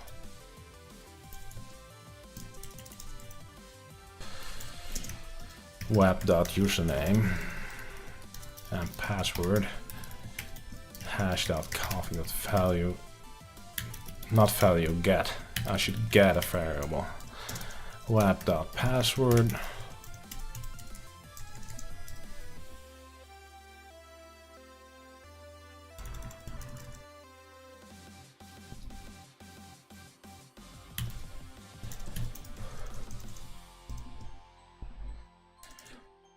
Web.username and password. Hash.config.value. Not value, get. I should get a variable. Web.password.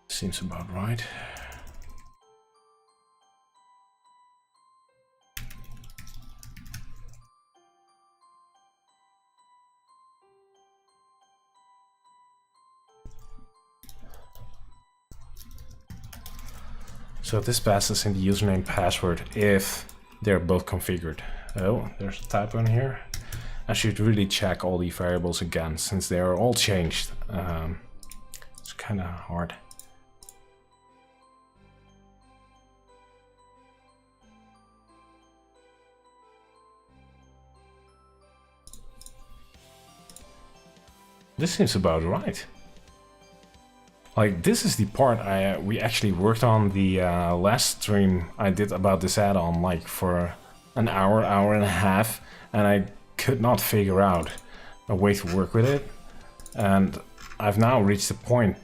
Seems about right. So this passes in the username password if they're both configured. Oh, there's a typo in here. I should really check all the variables again since they are all changed. It's kind of hard. This seems about right. Like, this is the part we actually worked on the last stream I did about this add-on, like for an hour, hour and a half, and I could not figure out a way to work with it. And I've now reached a point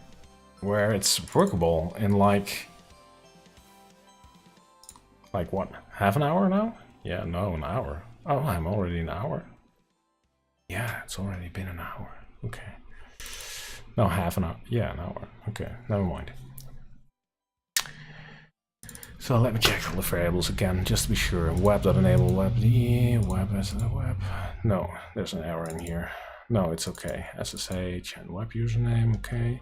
where it's workable in like what, half an hour now? Yeah, no, an hour. Oh, I'm already an hour. Yeah, it's already been an hour. Okay. No, half an hour. Yeah, an hour. Okay, never mind. So let me check all the variables again, just to be sure. Web.enable web web as a web. No, there's an error in here. No, it's okay. SSH and web username, okay.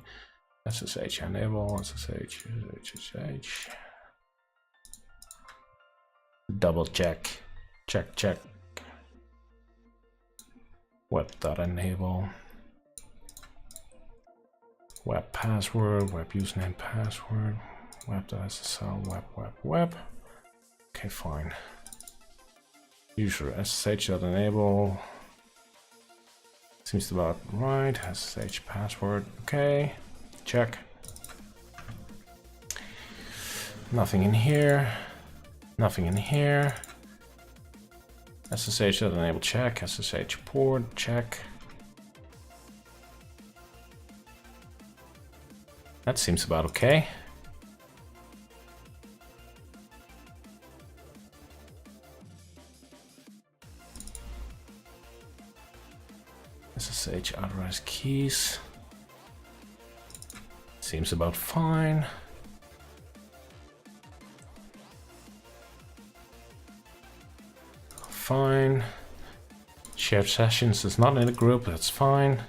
SSH enable, SSH. Double check. Check. Web.enable. Web password, web username password, web.ssl, web. Okay, fine. User SSH.enable. Seems about right. SSH password, okay. Check. Nothing in here. Nothing in here. SSH.enable check. SSH port check. That seems about okay. SSH authorized keys. Seems about fine. Fine. Shared sessions is not in a group, that's fine.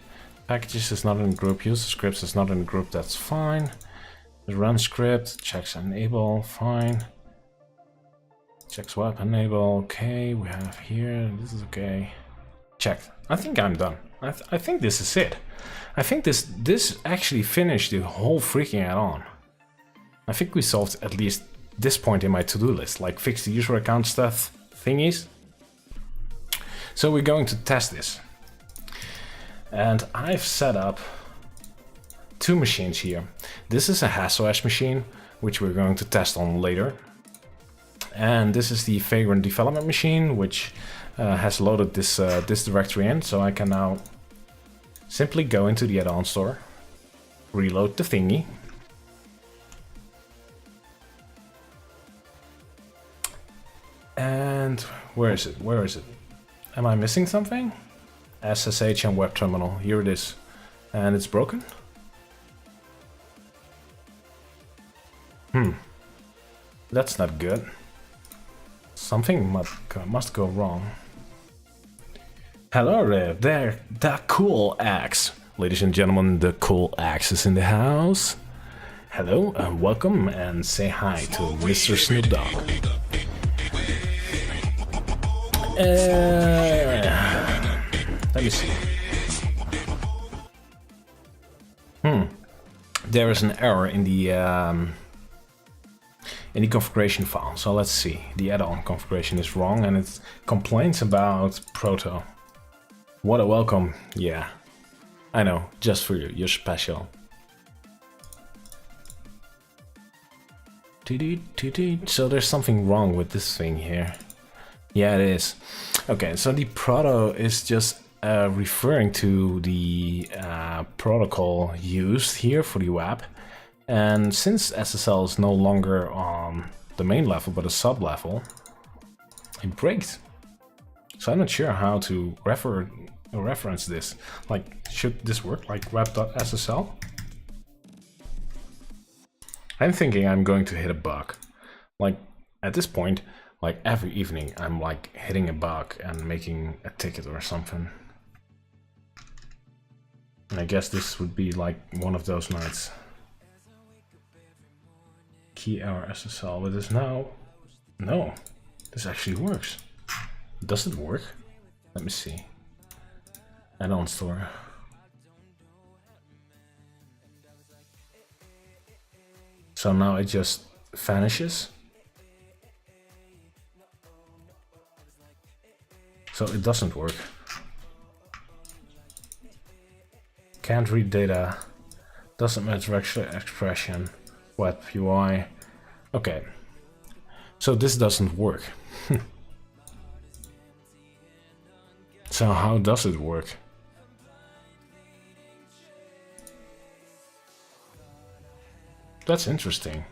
Packages is not in a group, user scripts is not in a group, that's fine. The run script, checks enable, fine. Checks web enable, okay, we have here, this is okay. Checked. I think I'm done. I think this is it. I think this actually finished the whole freaking add-on. I think we solved at least this point in my to-do list, like fix the user account stuff thingies. So we're going to test this. And I've set up two machines here. This is a SSH machine, which we're going to test on later. And this is the Vagrant development machine, which has loaded this directory in. So I can now simply go into the add-on store, reload the thingy. And where is it? Where is it? Am I missing something? SSH and web terminal. Here it is. And it's broken? That's not good. Something must go wrong. Hello there, the cool axe. Ladies and gentlemen, the cool axe is in the house. Hello and welcome, and say hi to Mr. Snoop Dogg. Let me see. There is an error in the configuration file. So let's see. The add-on configuration is wrong, and it complains about Proto. What a welcome! Yeah, I know. Just for you. You're special. So there's something wrong with this thing here. Yeah, it is. Okay, so the proto is just referring to the protocol used here for the web. And since SSL is no longer on the main level but a sub-level, it breaks. So I'm not sure how to reference this. Like, should this work like web.ssl? I'm thinking I'm going to hit a bug. Like, at this point, like every evening, I'm like hitting a bug and making a ticket or something. And I guess this would be like one of those nights. key error SSL, but this now... No, this actually works. Does it work? Let me see. Add-on store. So now it just vanishes. So it doesn't work. Can't read data. Doesn't match regular expression. Web UI. Okay. So this doesn't work. So how does it work? That's interesting.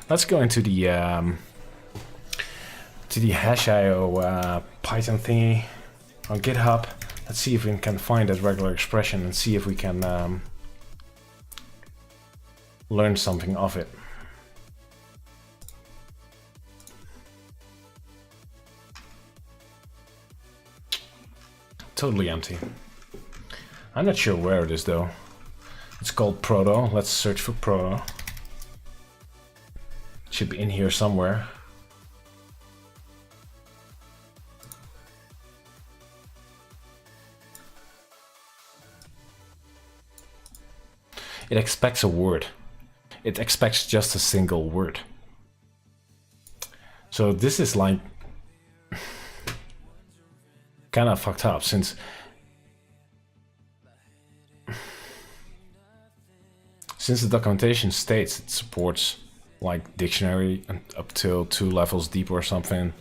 Let's go into the hash.io Python thingy on GitHub. Let's see if we can find that regular expression and see if we can learn something of it. Totally empty. I'm not sure where it is though. It's called Proto. Let's search for Proto. It should be in here somewhere. It expects a word. It expects just a single word. So this is like kind of fucked up since the documentation states it supports like dictionary and up till 2 levels deep or something,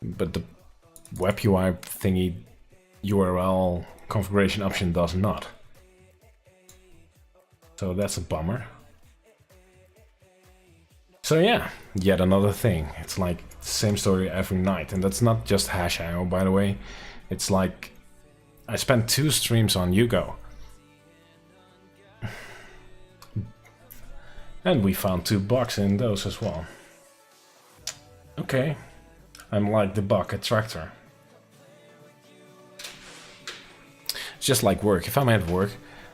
but the web UI thingy URL configuration option does not. So that's a bummer. So yeah, yet another thing. It's like the same story every night, and that's not just hash.io, by the way. It's like I spent 2 streams on Yugo. And we found 2 bugs in those as well. Okay, I'm like the bug attractor. It's just like work. If I'm at work,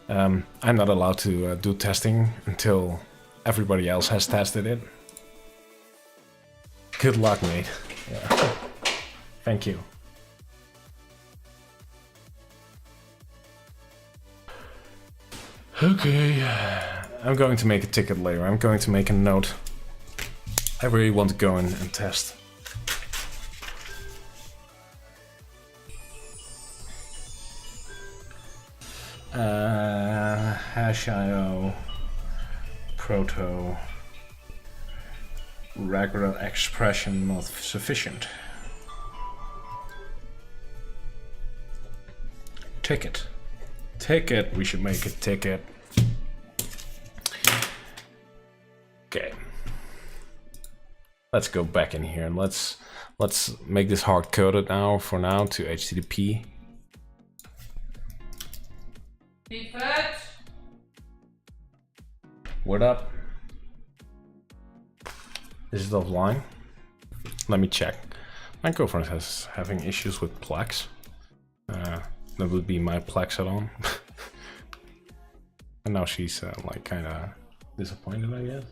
I'm not allowed to do testing until everybody else has tested it. Good luck, mate. Yeah. Thank you. Okay. I'm going to make a ticket later. I'm going to make a note. I really want to go in and test. Hash.io Proto regular expression not sufficient. Ticket. Ticket. We should make a ticket. Okay, let's go back in here and let's make this hard coded now for now to HTTP. What up? Is it offline? Let me check. My girlfriend is having issues with Plex. That would be my Plex add-on. And now she's like kind of disappointed, I guess.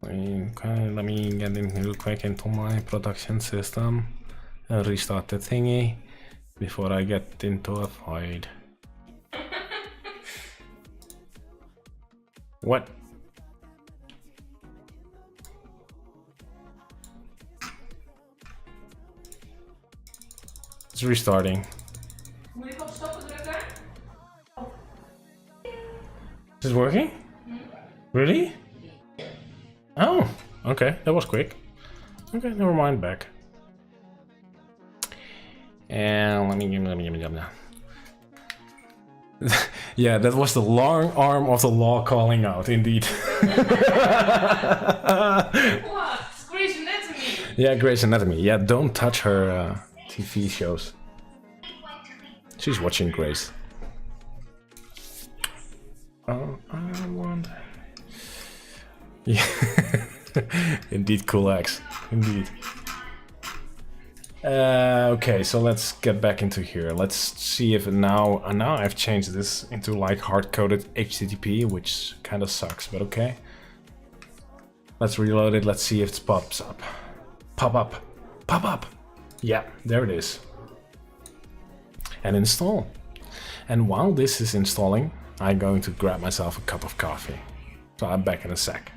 Okay, let me get in real quick into my production system and restart the thingy before I get into a fight. What? It's restarting.
Moet ik op stoppen drukken?
Is it working? Really? Oh, okay, that was quick. Okay, never mind, back. And let me yeah, that was the long arm of the law calling out, indeed.
What? It's Grey's Anatomy.
Yeah, Grey's Anatomy. Yeah, don't touch her TV shows. She's watching Grey's. Oh, I want... Yeah. Indeed, cool axe. Indeed. Okay, so let's get back into here. Let's see if now I've changed this into like hard-coded HTTP, which kind of sucks, but okay. Let's reload it. Let's see if it pops up. Pop up. Pop up. Yeah, there it is. And install. And while this is installing, I'm going to grab myself a cup of coffee. So I'm back in a sec.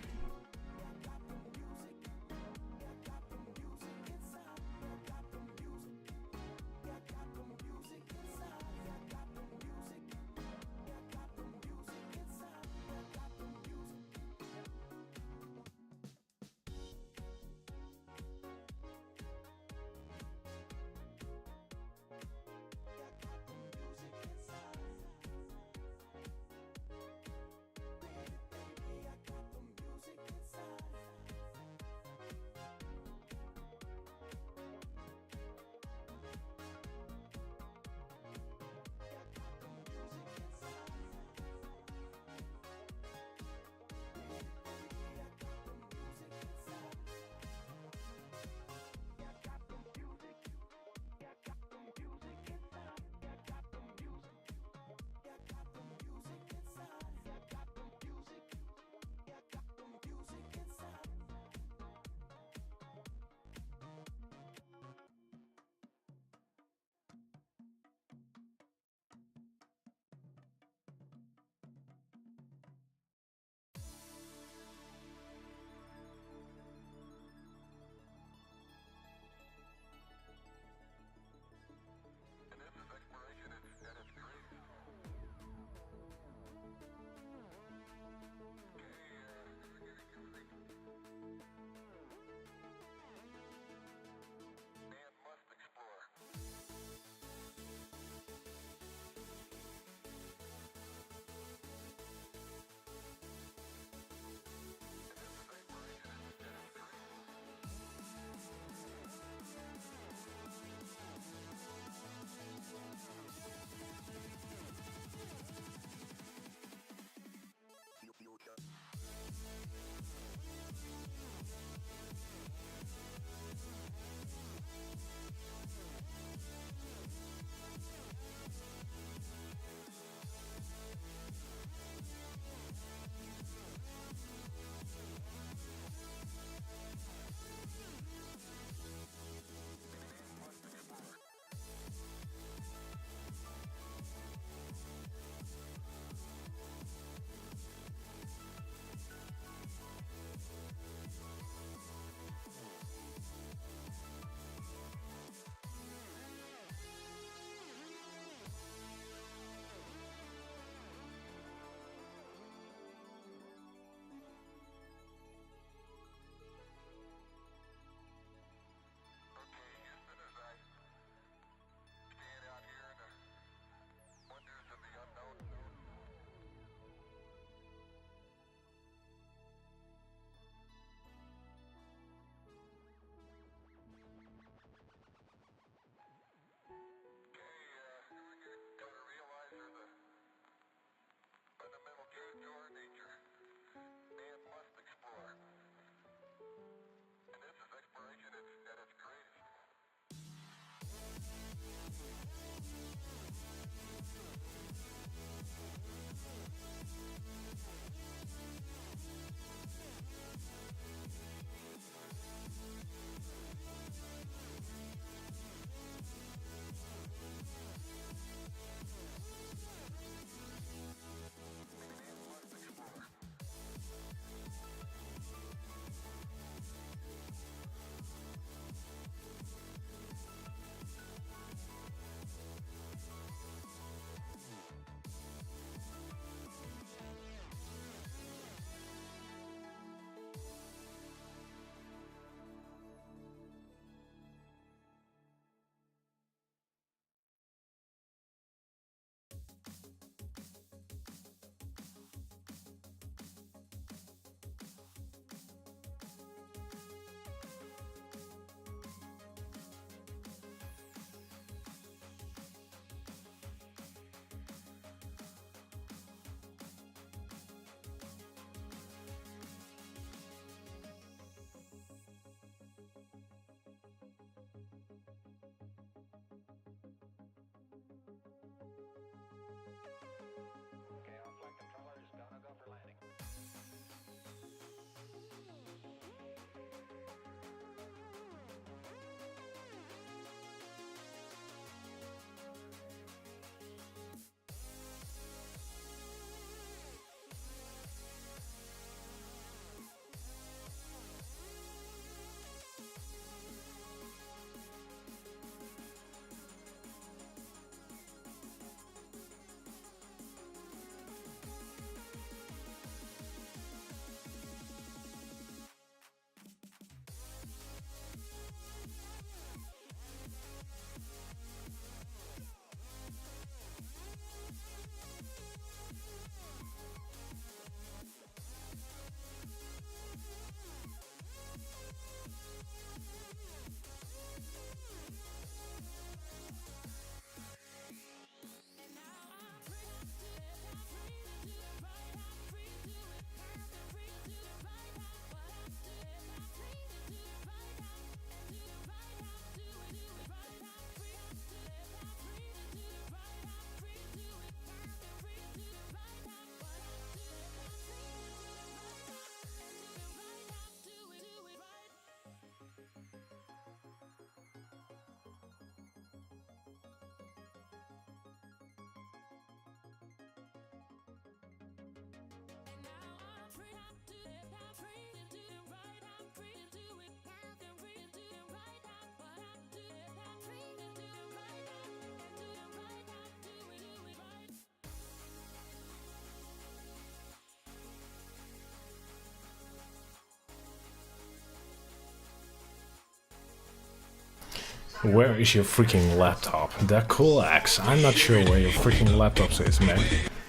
Where is your freaking laptop? That cool axe. I'm not sure where your freaking laptop is, man.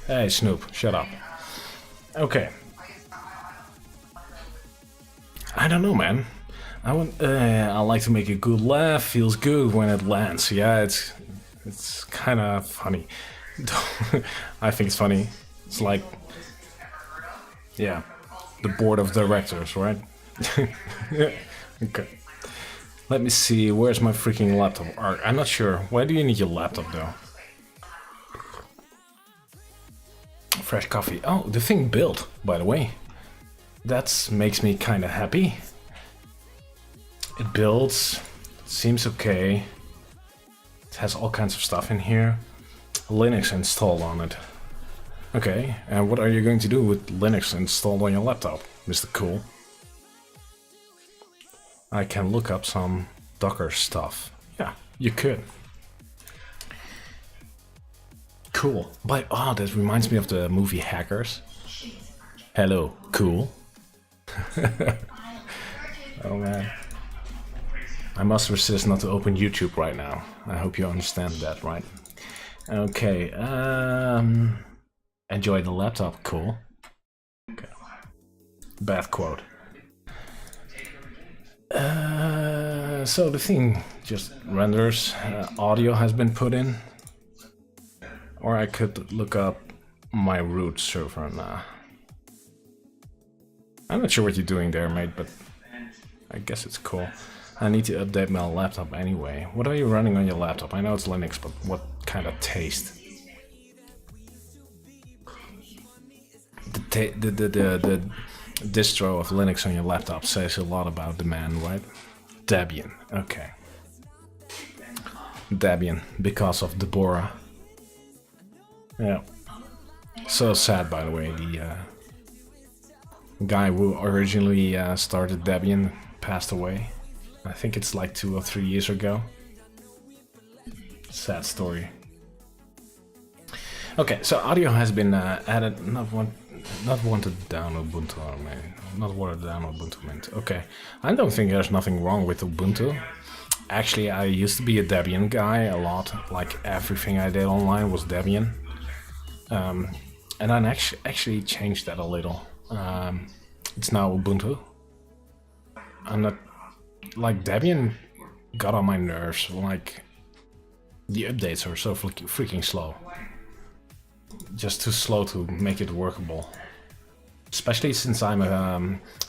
Hey, Snoop, shut up. Okay. I don't know, man. I like to make a good laugh. Feels good when it lands. Yeah, it's kind of funny. I think it's funny. It's like, yeah, the board of directors, right? Okay. Let me see. Where's my freaking laptop? I'm not sure. Why do you need your laptop though? Fresh coffee. Oh, the thing built, by the way. That makes me kind of happy. It builds. Seems okay. It has all kinds of stuff in here. Linux installed on it. Okay, and what are you going to do with Linux installed on your laptop, Mr. Cool? I can look up some Docker stuff. Yeah, you could. Cool. That reminds me of the movie Hackers. Hello, cool. Oh man. I must resist not to open YouTube right now. I hope you understand that, right? Okay, enjoy the laptop, cool. Okay. Bad quote. So the thing just renders, audio has been put in. Or I could look up my root server now. I'm not sure what you're doing there, mate, but I guess it's cool. I need to update my laptop anyway. What are you running on your laptop? I know it's Linux, but what kind of taste? The distro of Linux on your laptop says a lot about the man, right? Debian, okay. Debian, because of Deborah. Yeah. So sad, by the way. The guy who originally started Debian passed away. I think it's like 2 or 3 years ago. Sad story. Okay, so audio has been added. Not wanted down Ubuntu, man. Not watered down Ubuntu, man. Okay, I don't think there's nothing wrong with Ubuntu. Actually, I used to be a Debian guy a lot. Like everything I did online was Debian. And I actually changed that a little. It's now Ubuntu. I'm not like Debian got on my nerves. Like the updates are so freaking slow. Just too slow to make it workable. Especially since I'm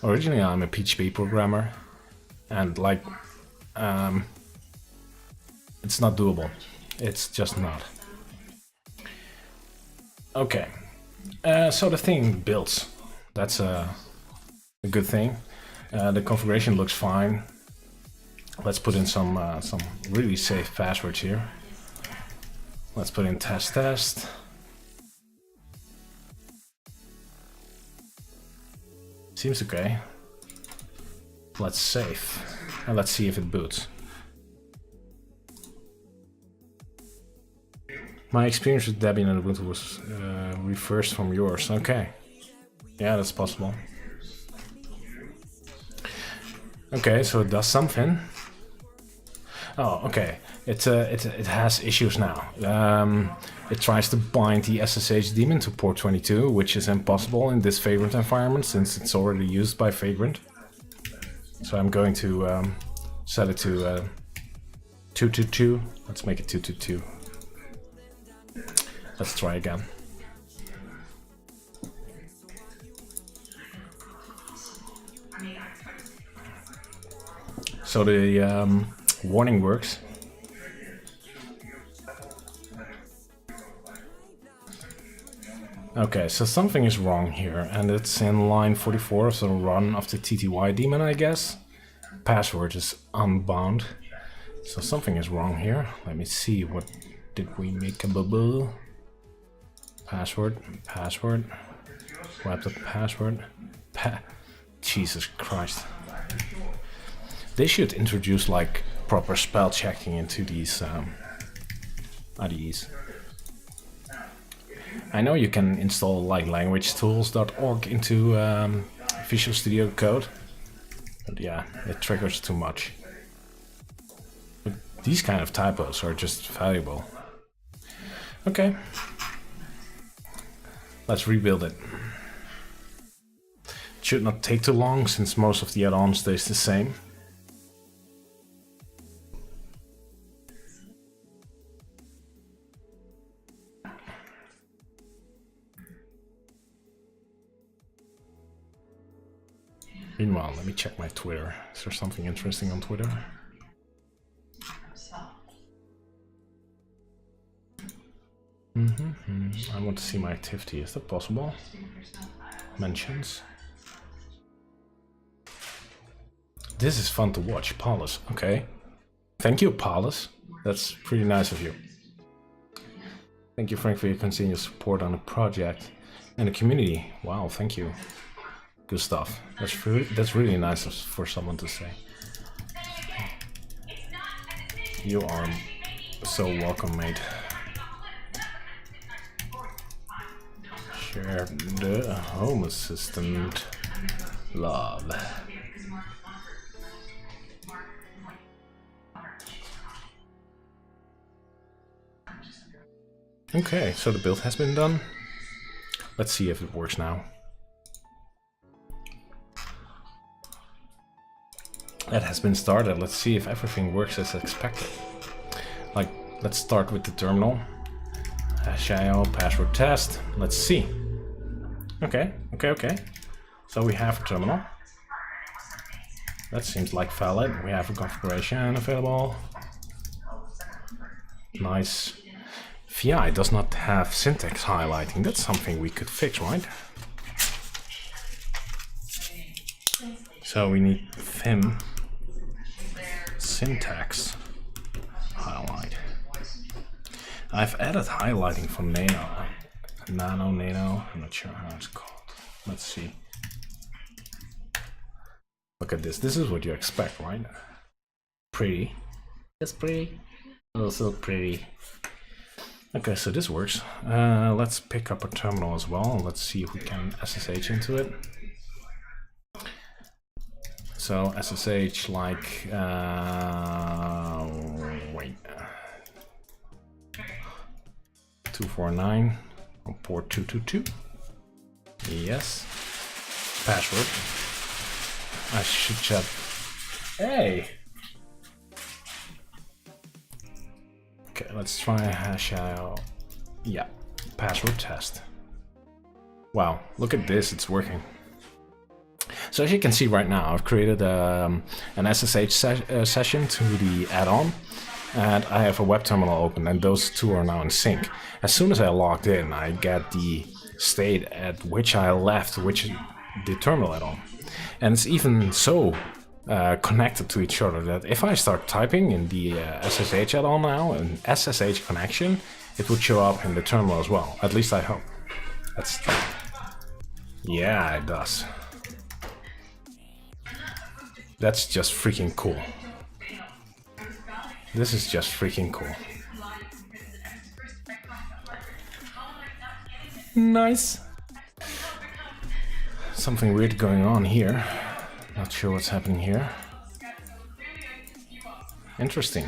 originally I'm a PHP programmer, and like it's not doable. It's just not. Okay, so the thing builds. That's a good thing. The configuration looks fine. Let's put in some really safe passwords here. Let's put in test. Seems okay. Let's save and let's see if it boots. My experience with Debian and Ubuntu was reversed from yours. Okay, yeah, that's possible. Okay, so it does something. Oh, okay. It has issues now. It tries to bind the SSH daemon to port 22, which is impossible in this Vagrant environment since it's already used by Vagrant. So I'm going to set it to 222. Let's make it 222. Let's try again. So the warning works. Okay, so something is wrong here, and it's in line 44 of the run of the TTY daemon, I guess. Password is unbound. So something is wrong here. Let me see, what did we make a bubble? Password. Laptop password. Jesus Christ. They should introduce like proper spell checking into these IDEs. I know you can install like languagetools.org into Visual Studio Code, but yeah, it triggers too much. But These kind of typos are just valuable. Okay. Let's rebuild it. It should not take too long since most of the add-on stays the same. Meanwhile, let me check my Twitter. Is there something interesting on Twitter? I want to see my activity. Is that possible? Mentions. This is fun to watch. Paulus. Okay. Thank you, Paulus. That's pretty nice of you. Thank you, Frank, for your continued support on the project and the community. Wow, thank you. Good stuff. That's really nice for someone to say. You are so welcome, mate. Share the Home Assistant. Love. Okay, so the build has been done. Let's see if it works now. That has been started. Let's see if everything works as expected. Like, let's start with the terminal. .io password test. Let's see. Okay. So we have a terminal. That seems like valid. We have a configuration available. Nice. VI does not have syntax highlighting. That's something we could fix, right? So we need Vim syntax highlight. I've added highlighting for nano. I'm not sure how it's called. Let's see. Look at this. This is what you expect, right? Pretty. That's pretty. Also pretty. Okay, so this works. Let's pick up a terminal as well. Let's see if we can SSH into it. So SSH like wait, 249 on port 222. Yes. Password. I should check. Hey. Okay, let's try .io. Yeah, password test. Wow, look at this, it's working. So as you can see right now, I've created an SSH session to the add-on, and I have a web terminal open, and those two are now in sync. As soon as I logged in, I get the state at which I left the terminal add-on. And it's even so connected to each other that if I start typing in the SSH add-on now, an SSH connection, it would show up in the terminal as well. At least I hope. Let's try. Yeah, it does. That's just freaking cool. This is just freaking cool. Nice. Something weird going on here. Not sure what's happening here. Interesting.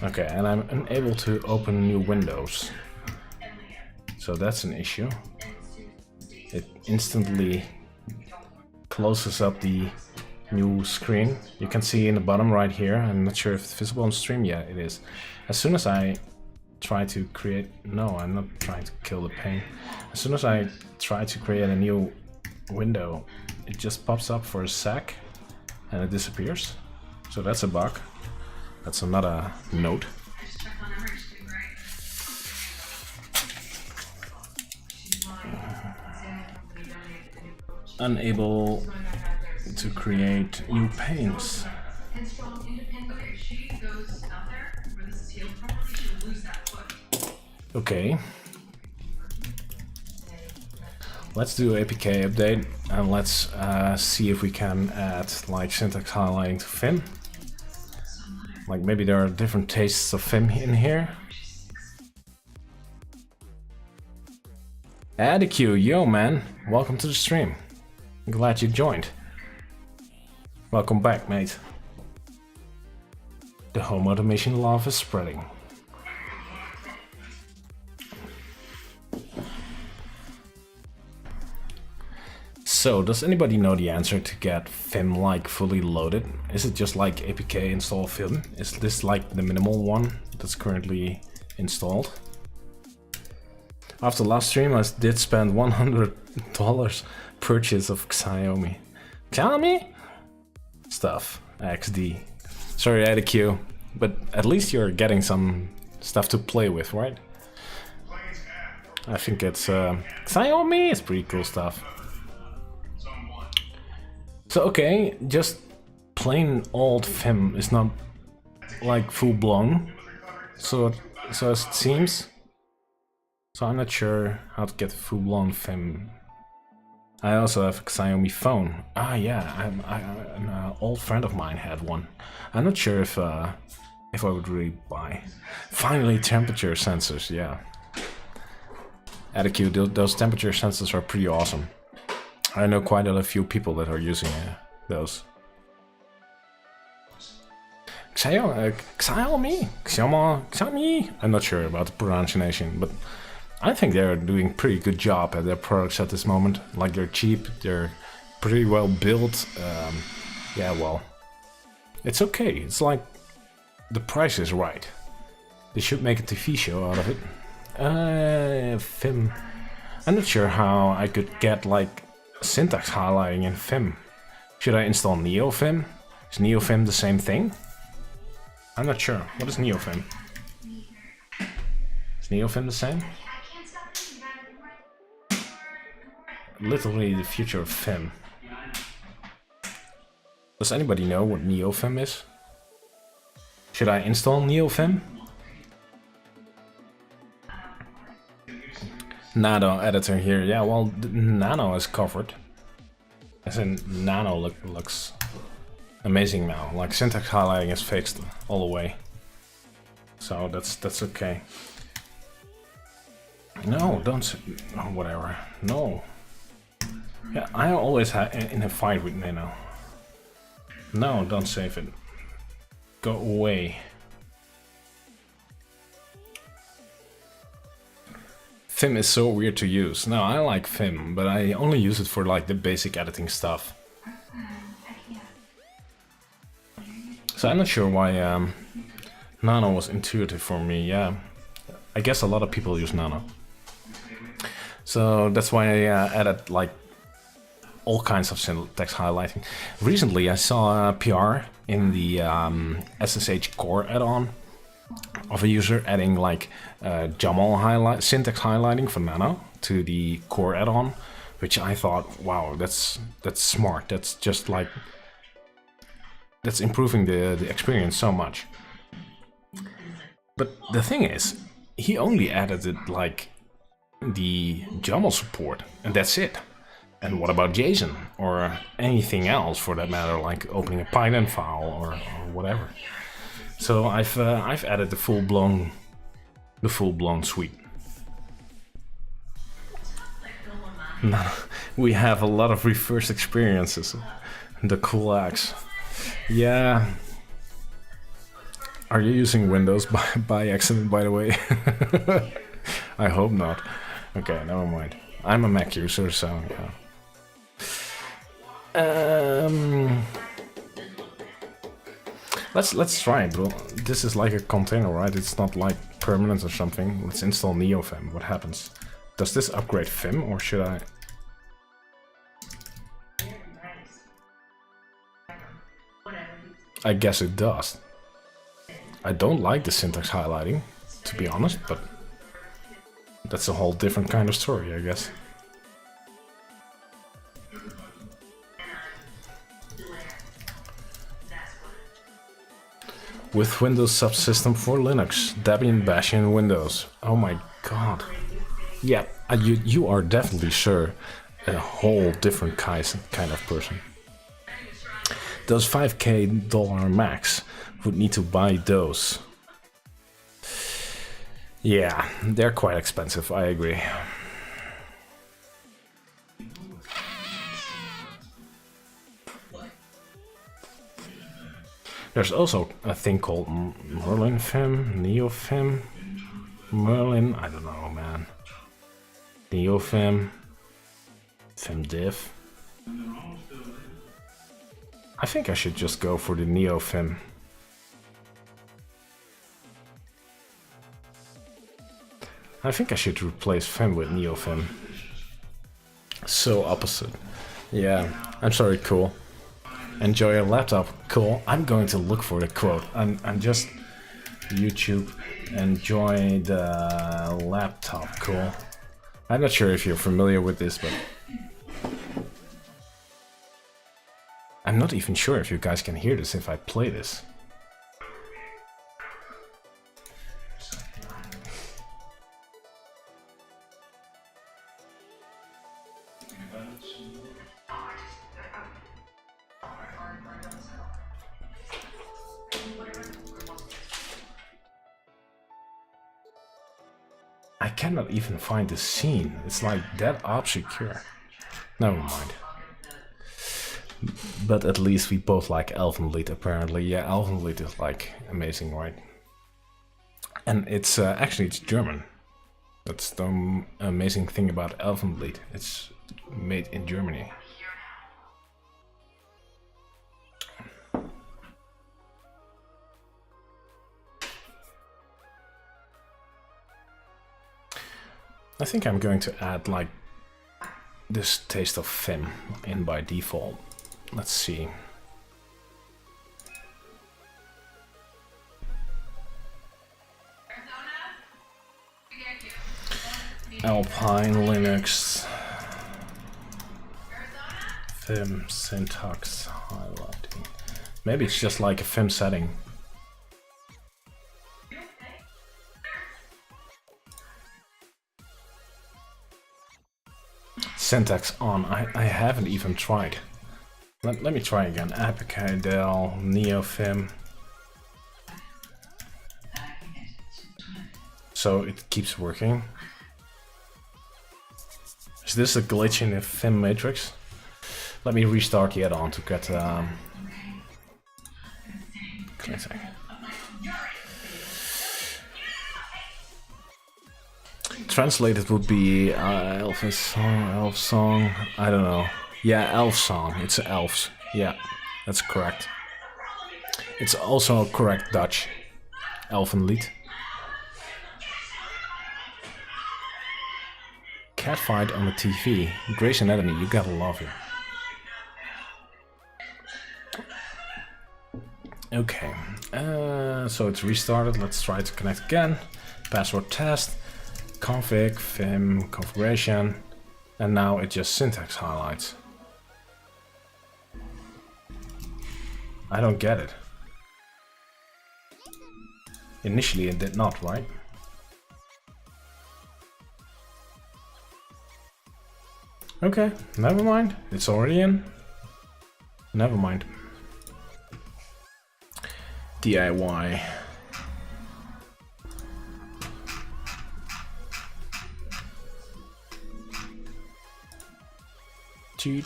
Okay, and I'm unable to open new windows. So that's an issue. It instantly closes up the new screen. You can see in the bottom right here. I'm not sure if it's visible on stream. Yeah, it is. As soon as I try to create... No, I'm not trying to kill the pane. As soon as I try to create a new window, it just pops up for a sec and it disappears. So that's a bug. That's another note. Unable to create new panes. Okay. Let's do APK update and let's see if we can add like syntax highlighting to Vim. Like maybe there are different tastes of Vim in here. Addiq, yo man, welcome to the stream. Glad you joined. Welcome back, mate. The home automation love is spreading. So, does anybody know the answer to get Vim like fully loaded? Is it just like APK install Vim? Is this like the minimal one that's currently installed? After last stream, I did spend $100 purchase of Xiaomi. Xiaomi? Stuff. XD. Sorry, Addiq, but at least you're getting some stuff to play with, right? I think it's Xiaomi. It's pretty cool stuff. So okay, just plain old Vim is not like full blown. So as it seems. So I'm not sure how to get full blown Vim. I also have a Xiaomi phone. Ah yeah, an old friend of mine had one. I'm not sure if I would really buy. Finally, temperature sensors, yeah. Addiq, those temperature sensors are pretty awesome. I know quite a few people that are using those. Xiaomi? I'm not sure about the pronunciation, but I think they're doing a pretty good job at their products at this moment. Like they're cheap, they're pretty well built. Yeah, well, it's okay. It's like the price is right. They should make a TV show out of it. Vim. I'm not sure how I could get like syntax highlighting in Vim. Should I install NeoVim? Is NeoVim the same thing? I'm not sure. What is NeoVim? Is NeoVim the same? Literally the future of Vim. Does anybody know what NeoVim is? Should I install NeoVim? Nano editor here. Yeah, well, Nano is covered. As in, Nano looks amazing now. Like syntax highlighting is fixed all the way. So that's okay. No, don't say, oh, whatever. No. Yeah, I always in a fight with Nano. No, don't save it. Go away. Vim is so weird to use. No, I like Vim, but I only use it for like the basic editing stuff. So I'm not sure why Nano was intuitive for me. Yeah, I guess a lot of people use Nano. So that's why I added like all kinds of syntax highlighting. Recently I saw a PR in the SSH core add-on of a user adding like YAML syntax highlighting for Nano to the core add-on, which I thought, wow, that's smart. That's just like, that's improving the experience so much. But the thing is, he only added it like the YAML support, and that's it. And what about JSON or anything else for that matter, like opening a Python file or whatever. So I've added the full blown suite. Now, we have a lot of reverse experiences. The cool axe. Yeah. Are you using Windows by accident, by the way? I hope not. Okay, never mind. I'm a Mac user, so yeah. Let's try it, bro. This is like a container, right? It's not like permanent or something. Let's install NeoVim. What happens? Does this upgrade Vim, or should I? I guess it does. I don't like the syntax highlighting, to be honest, but that's a whole different kind of story, I guess. With Windows subsystem for Linux, Debian, Bash in Windows. Oh my god. Yeah, you are definitely sure a whole different kind of person. Those $5K max would need to buy those. Yeah, they're quite expensive, I agree. There's also a thing called Merlin Fem, Neofem, Merlin, I don't know, man. Neofem, FemDiv. I think I should just go for the Neofem. I think I should replace Fem with Neofem. So opposite. Yeah, I'm sorry, cool. Enjoy your laptop, cool. I'm going to look for the quote. I'm just YouTube. Enjoy the laptop, cool. I'm not sure if you're familiar with this, but I'm not even sure if you guys can hear this if I play this. I cannot even find the scene. It's like that obscure. Never mind. But at least we both like Elfenlied, apparently. Yeah, Elfenlied is like amazing, right? And it's actually it's German. That's the amazing thing about Elfenlied. It's made in Germany. I think I'm going to add like this taste of Fem in by default. Let's see. Alpine Linux Fem syntax highlighting. Maybe it's just like a Fem setting. Syntax on. I haven't even tried. Let me try again. Apicadel, Neofem. So it keeps working. Is this a glitch in the Fem matrix? Let me restart the add-on to get cleansing. Translated would be elf song, I don't know. Yeah, elf song, it's elves. Yeah, that's correct. It's also correct Dutch. Elfenlied. Catfight on the TV. Grey's Anatomy, you gotta love it. Okay, so it's restarted. Let's try to connect again. Password test. Config, Fem, configuration, and now it just syntax highlights. I don't get it. Initially it did not, right? Okay, never mind. It's already in. Never mind. DIY. Two.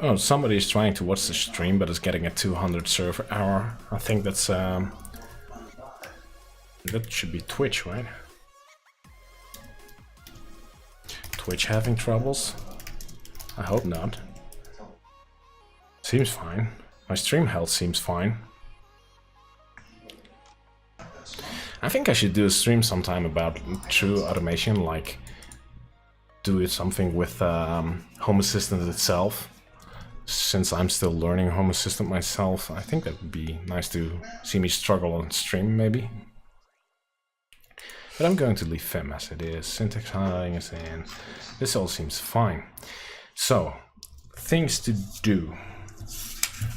Oh, somebody is trying to watch the stream, but is getting a 200 server error. I think that's that should be Twitch, right? Twitch having troubles? I hope not. Seems fine. My stream health seems fine. I think I should do a stream sometime about true automation, like do something with Home Assistant itself. Since I'm still learning Home Assistant myself, I think that would be nice to see me struggle on stream, maybe. But I'm going to leave Fem as it is. Syntax highlighting is in. This all seems fine. So, things to do.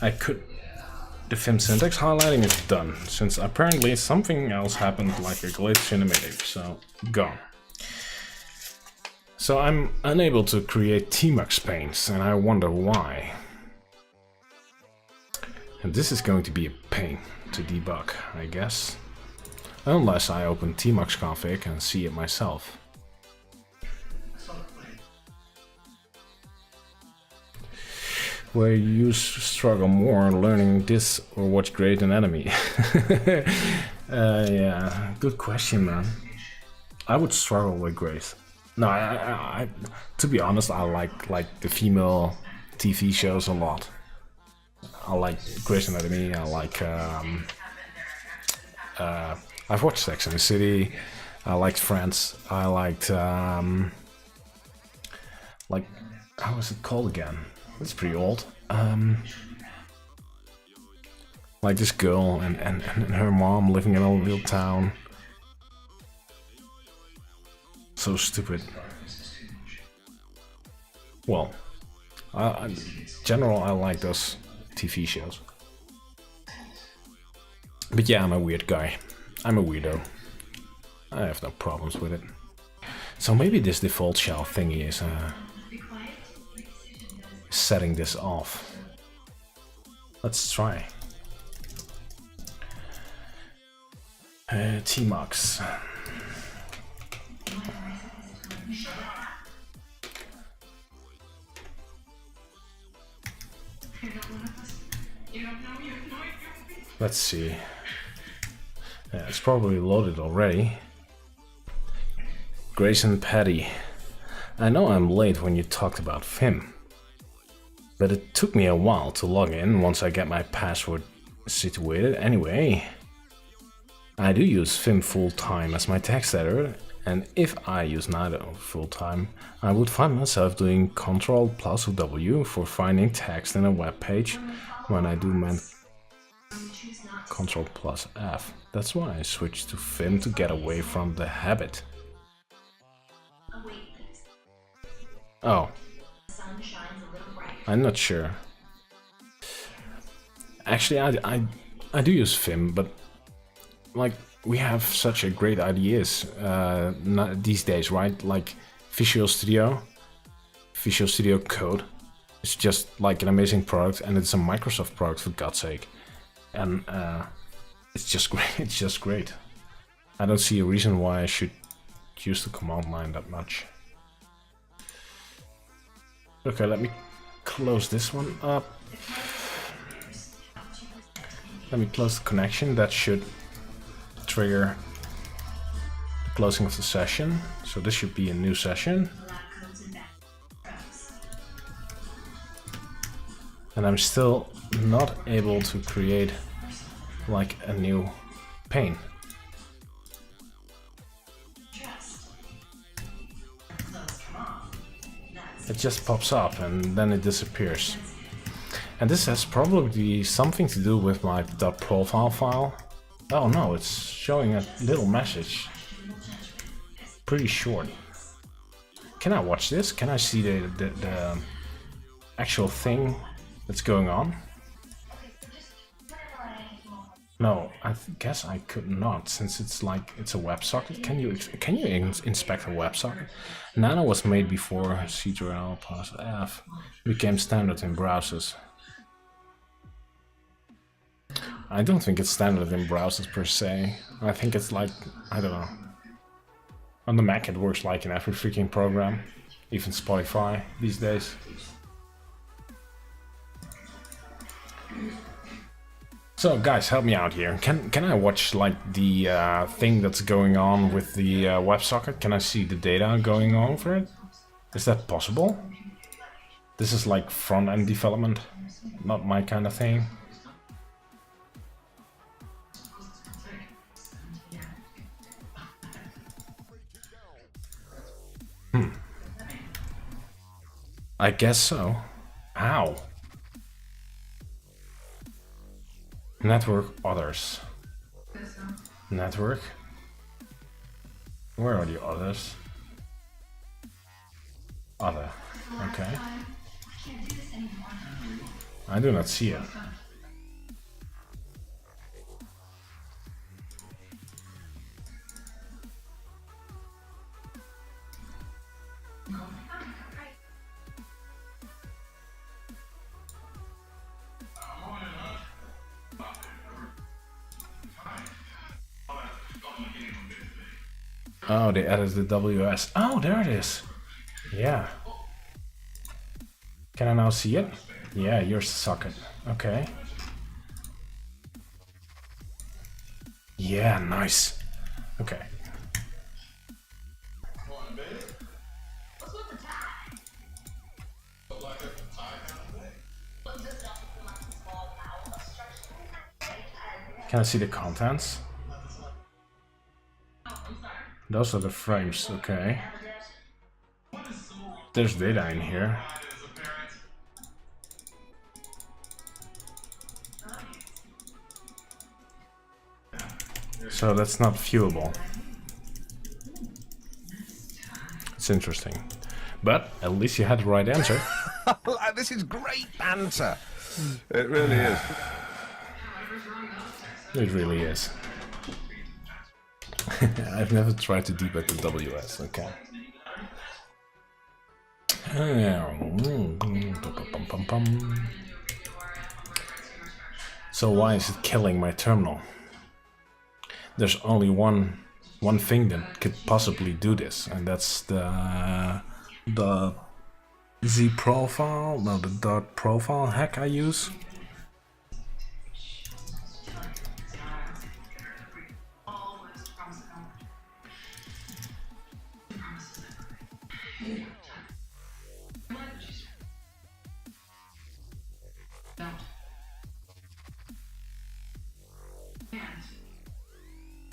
I could... The Vim syntax highlighting is done, since apparently something else happened, like a glitch in the MIDI, so gone. So I'm unable to create Tmux panes, and I wonder why. And this is going to be a pain to debug, I guess. Unless I open Tmux config and see it myself. Where you struggle more learning this or watch Great Anatomy? Yeah, good question, man. I would struggle with Grace. No, I to be honest, I like the female TV shows a lot. I like Grey's Anatomy. I like. I've watched Sex and the City. I liked Friends. I liked like, how was it called again? It's pretty old. Like this girl and her mom living in a little town. So stupid. Well, in general, I like those TV shows. But yeah, I'm a weird guy. I'm a weirdo. I have no problems with it. So maybe this default shell thingy is setting this off. Let's try. Tmux. Let's see. Yeah, it's probably loaded already. Grayson Patty. I know I'm late when you talked about Vim, but it took me a while to log in once I get my password situated. Anyway, I do use Vim full-time as my text editor, and if I use neither full-time, I would find myself doing Ctrl+W for finding text in a web page when I do Ctrl+F. That's why I switched to Vim to get away from the habit. Oh. I'm not sure. Actually, I do use Vim, but like we have such a great ideas these days, right? Like Visual Studio Code. It's just like an amazing product, and it's a Microsoft product, for God's sake. And it's just great. It's just great. I don't see a reason why I should use the command line that much. Okay, let me close this one up. Let me close the connection. That should trigger the closing of the session. So this should be a new session. And I'm still not able to create like a new pane. It just pops up and then it disappears. And this has probably something to do with my .profile file. Oh no, it's showing a little message. Pretty short. Can I watch this? Can I see the actual thing that's going on? No, I guess I could not, since it's like it's a WebSocket. Can you inspect a WebSocket? Nano was made before Ctrl+F became standard in browsers. I don't think it's standard in browsers per se. I think it's like, I don't know. On the Mac it works like in every freaking program, even Spotify these days. So guys, help me out here. Can I watch like the thing that's going on with the WebSocket? Can I see the data going on for it? Is that possible? This is like front-end development, not my kind of thing. I guess so. How? Network others. Network? Where are the others? Other. Okay. I do not see it. Oh, they added the WS. Oh, there it is. Yeah. Can I now see it? Yeah, here's the socket. Okay. Yeah, nice. Okay. Can I see the contents? Those are the frames, okay. There's data in here. So that's not viewable. It's interesting. But at least you had the right answer.
This is great banter. It really is.
It really is. I've never tried to debug the WS, okay. So why is it killing my terminal? There's only one thing that could possibly do this, and that's the Z profile, no, the dot profile hack I use.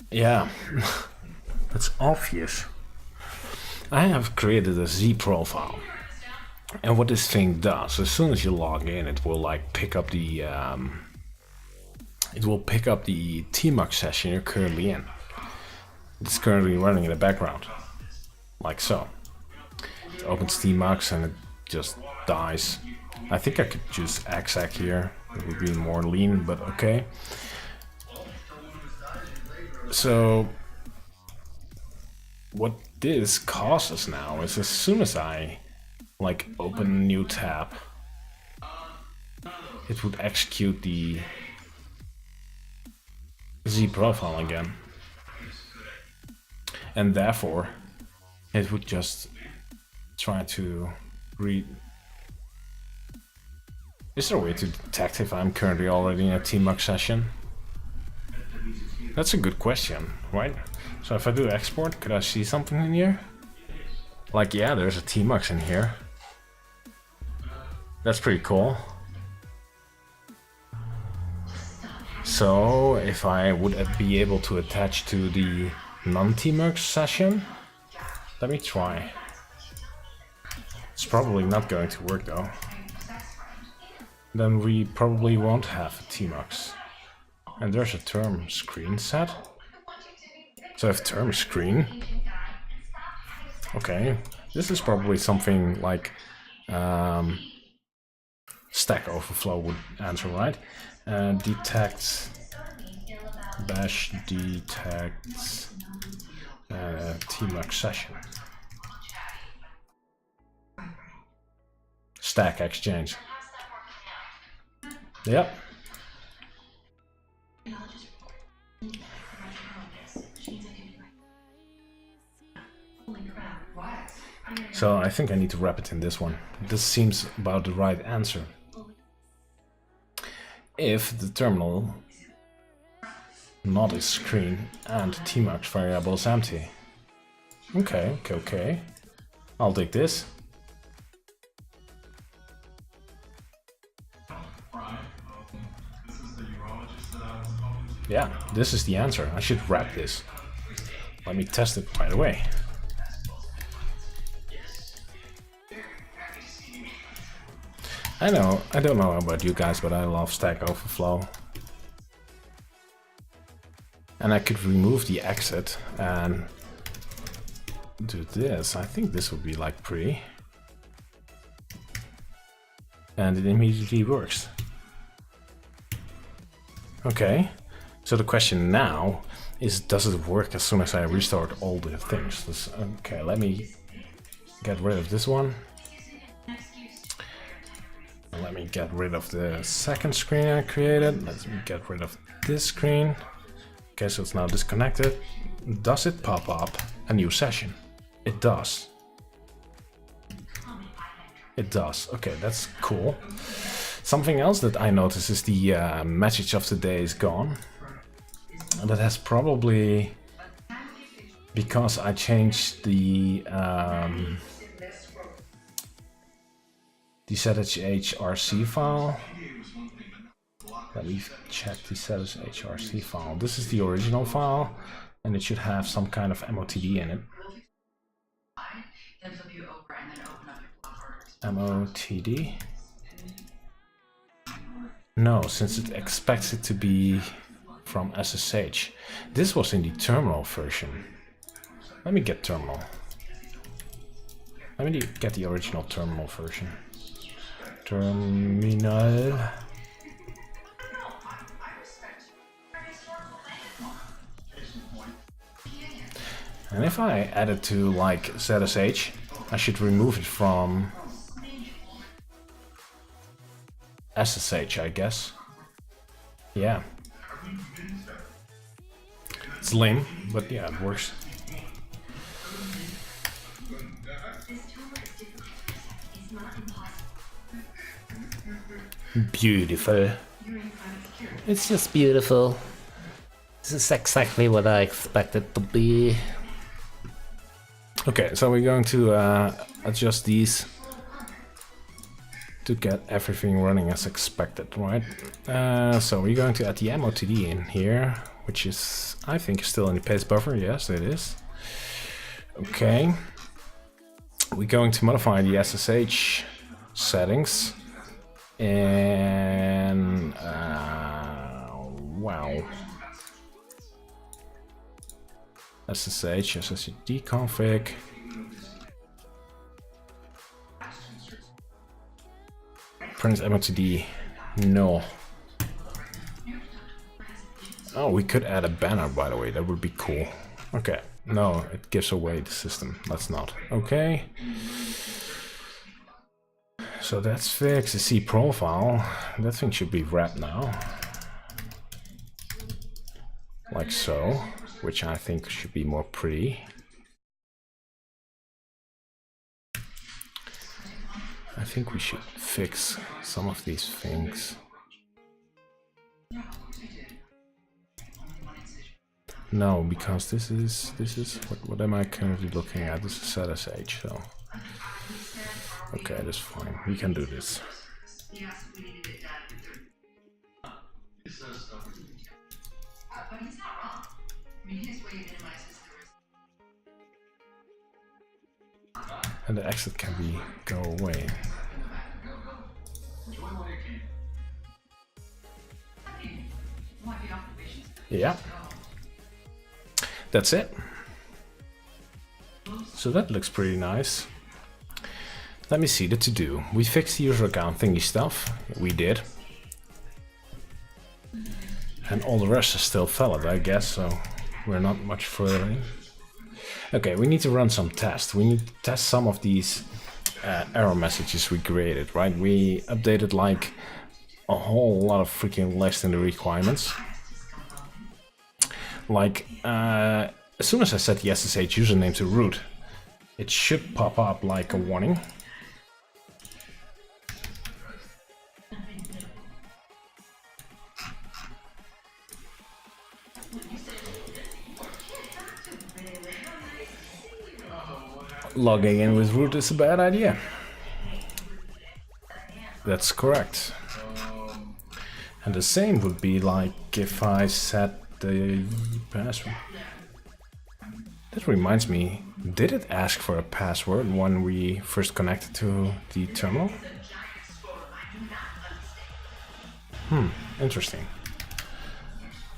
Yeah, that's obvious. I have created a Z profile, and what this thing does, as soon as you log in, it will like pick up the TMUX session you're currently in. It's currently running in the background, like so. It opens TMUX and it just dies. I think I could choose exec here. It would be more lean, but okay. So what this causes now is as soon as I like open a new tab, it would execute the Z profile again. And therefore it would just try to read. Is there a way to detect if I'm currently already in a TMUX session? That's a good question, right? So if I do export, could I see something in here? Like, yeah, there's a TMUX in here. That's pretty cool. So if I would be able to attach to the non-TMUX session, let me try. It's probably not going to work though. Then we probably won't have a TMUX. And there's a term screen set. So I have term screen. Okay, this is probably something like Stack Overflow would answer, right? Detect bash detect TMUX session. Stack Exchange. Yep. So I think I need to wrap it in this one. This seems about the right answer. If the terminal not is screen and TMUX variable is empty. Okay. I'll take this. Yeah, this is the answer. I should wrap this. Let me test it right away. I don't know about you guys, but I love Stack Overflow. And I could remove the exit and do this. I think this would be like pretty. And it immediately works. Okay, so the question now is, does it work as soon as I restart all the things? Okay, let me get rid of this one. Let me get rid of the second screen I created. Let me get rid of this screen. Okay, so it's now disconnected. Does it pop up a new session? It does. It does. Okay, that's cool. Something else that I noticed is the message of the day is gone. And that has probably because I changed the SSH RC file. Let me check the SSH RC file. This is the original file, and it should have some kind of MOTD in it. MOTD? No, since it expects it to be from SSH. This was in the terminal version. Let me get terminal. Let me get the original terminal version. Terminal. And if I add it to like SSH, I should remove it from SSH, I guess. Yeah. It's lame, but yeah, it works. Beautiful.
It's just beautiful. This is exactly what I expected to be.
Okay, so we're going to adjust these to get everything running as expected, right? So we're going to add the MOTD in here, which is, I think, still in the paste buffer. Yes, it is. Okay. We're going to modify the SSH settings. And wow. SSH config. Print MOTD. No. Oh, we could add a banner, by the way. That would be cool. Okay. No, it gives away the system. Let's not. Okay. So that's fixed. The C profile. That thing should be wrapped now. Like so. Which I think should be more pretty. I think we should fix some of these things. No, because this is what am I currently looking at? This is SSH, so okay, that's fine. We can do this. And the exit can go away. Yeah. That's it. So that looks pretty nice. Let me see the to-do. We fixed the user account thingy stuff. We did. And all the rest is still valid, I guess, so we're not much further in. Okay, we need to run some tests. We need to test some of these error messages we created, right? We updated like a whole lot of freaking lists in the requirements. Like, as soon as I set the SSH username to root, it should pop up like a warning. Logging in with root is a bad idea. That's correct. And the same would be like if I set the password. That reminds me, did it ask for a password when we first connected to the terminal? Interesting.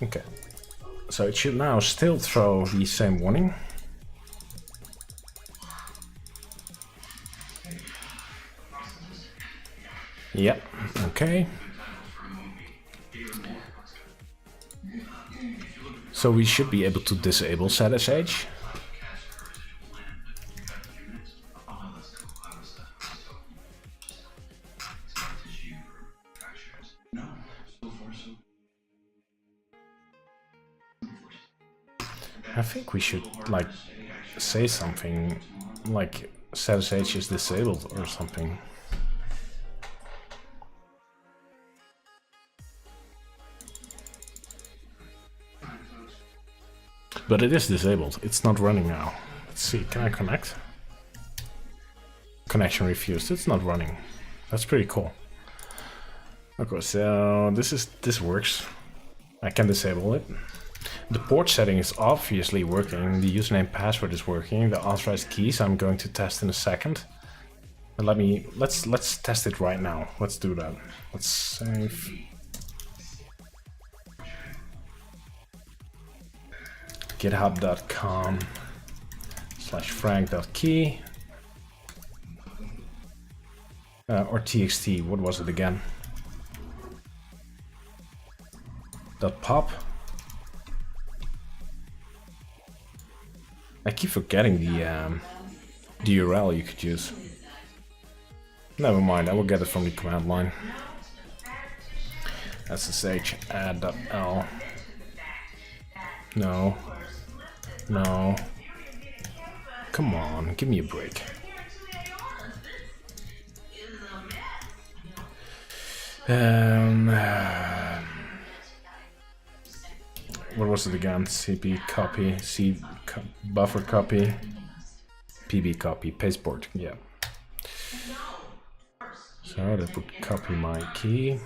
Okay. So it should now still throw the same warning. Yep, okay. So we should be able to disable SSH. I think we should like say something like SSH is disabled or something. But it is disabled. It's not running now. Let's see. Can I connect? Connection refused. It's not running. That's pretty cool. Okay, so this works. I can disable it. The port setting is obviously working. The username password is working. The authorized keys I'm going to test in a second. But let's test it right now. Let's do that. Let's save. github.com/frank.key or txt. What was it again? .pop. I keep forgetting the URL you could use. Never mind, I will get it from the command line. SSH add.l. No. No. Come on, give me a break. What was it again? CP copy, buffer copy, PB copy, pasteboard, yeah. So that would copy my key.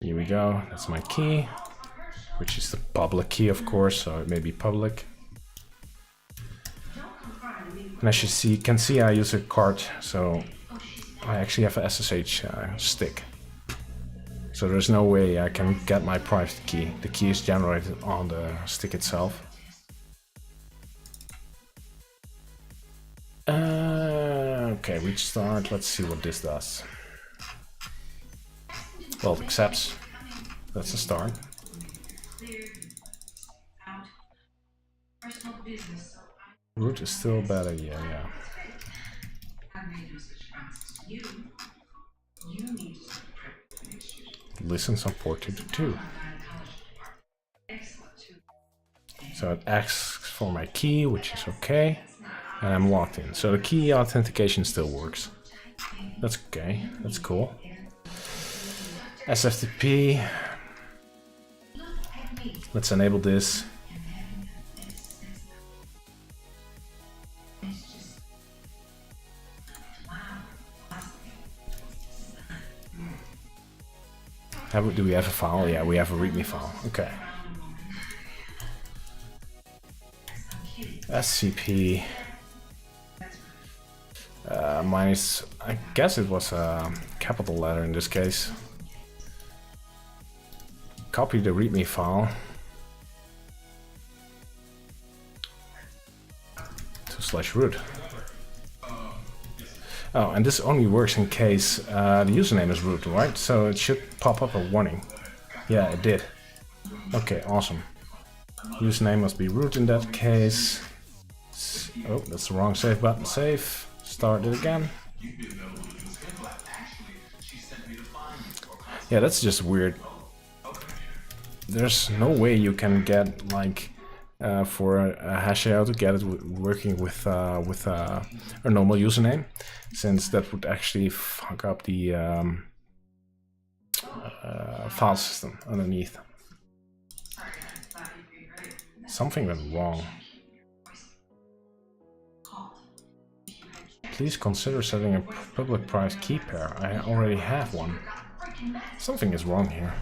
Here we go, that's my key, which is the public key, of course, so it may be public. And as you can see, I use a card, so I actually have a SSH stick. So there's no way I can get my private key. The key is generated on the stick itself. Okay, restart. Let's see what this does. Well, it accepts. That's a start. Root is still better, yeah. Listens on port 222. So it asks for my key, which is okay, and I'm logged in. So the key authentication still works. That's okay, that's cool. SFTP. Let's enable this. Do we have a file? Yeah, we have a README file. Okay. SCP. Mine is, I guess it was a capital letter in this case. Copy the README file. /root. Oh, and this only works in case the username is root, right? So it should pop up a warning. Yeah, it did. Okay, awesome. Username must be root in that case. Oh, that's the wrong save button. Save. Start it again. Yeah, that's just weird. There's no way you can get like for a hash out to get it working with a normal username, since that would actually fuck up the file system underneath. Something went wrong. Please consider setting a public-private key pair. I already have one. Something is wrong here.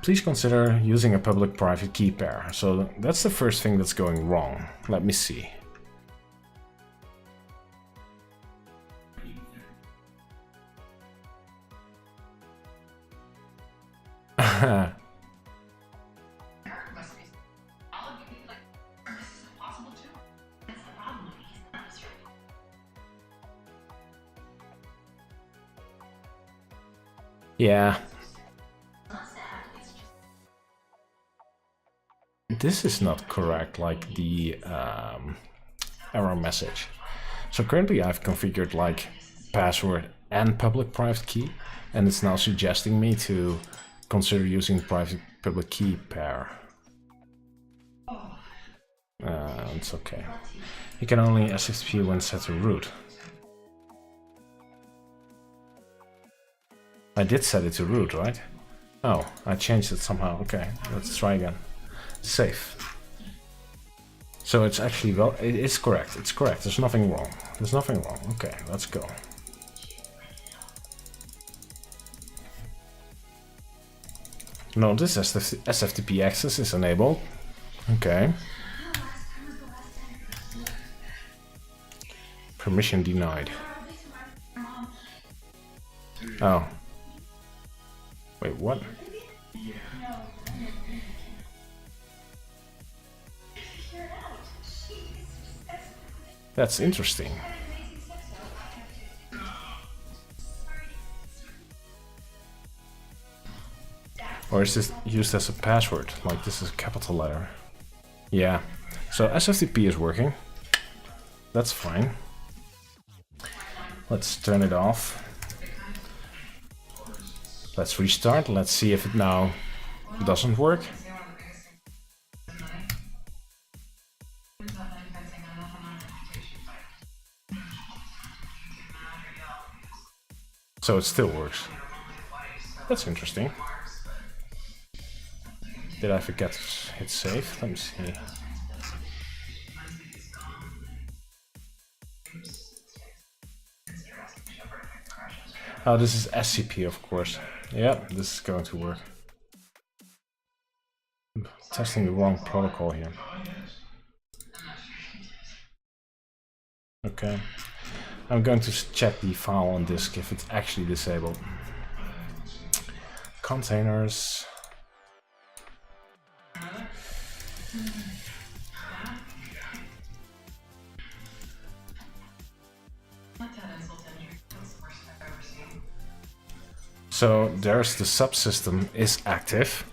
Please consider using a public-private key pair. So that's the first thing that's going wrong. Let me see. Yeah. This is not correct, like the error message. So currently I've configured like password and public private key, and it's now suggesting me to consider using private public key pair. It's okay. You can only SFTP when set to root. I did set it to root, right? Oh, I changed it somehow. Okay, let's try again. Safe. So it's actually, well, it's correct. It's correct. There's nothing wrong. There's nothing wrong. Okay, let's go. Notice SFTP access is enabled. Okay. Permission denied. Oh. Wait, what? That's interesting. Or is this used as a password? Like this is a capital letter? Yeah. So SFTP is working. That's fine. Let's turn it off. Let's restart. Let's see if it now doesn't work. So it still works. That's interesting. Did I forget to hit save? Let me see. Oh, this is SCP, of course. Yeah, this is going to work. I'm testing the wrong protocol here. Okay. I'm going to check the file on disk if it's actually disabled. Containers. So there's the subsystem is active.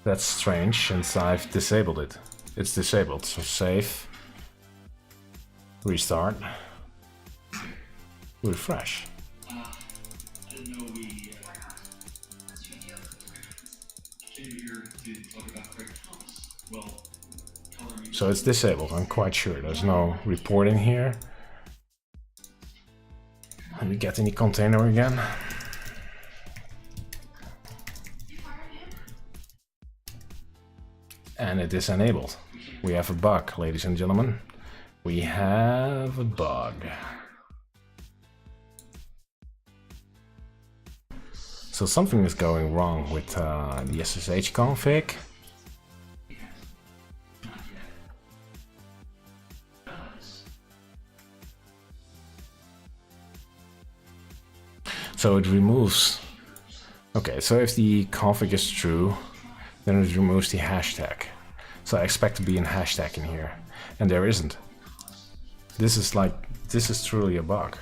That's strange since I've disabled it. It's disabled, so save. Restart. Refresh. So it's disabled, I'm quite sure. There's no reporting here. Let me get in the container again. And it is enabled. We have a bug, ladies and gentlemen. We have a bug. So something is going wrong with the SSH config. So it removes. Okay, so if the config is true, then it removes the hashtag. So I expect to be in hashtag in here, and there isn't. This is truly a bug.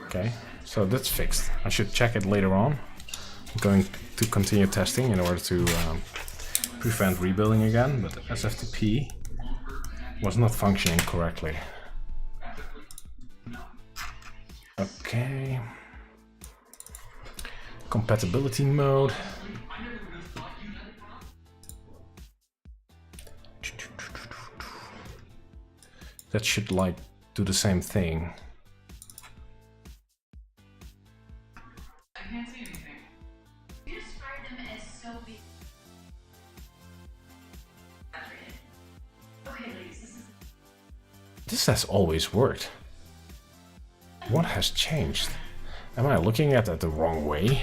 Okay, so that's fixed. I should check it later on. I'm going to continue testing in order to prevent rebuilding again, but SFTP was not functioning correctly. Okay. Compatibility mode. That should like do the same thing.
I can't see anything. You describe them as so big. Okay, ladies,
This has always worked. What has changed? Am I looking at it the wrong way?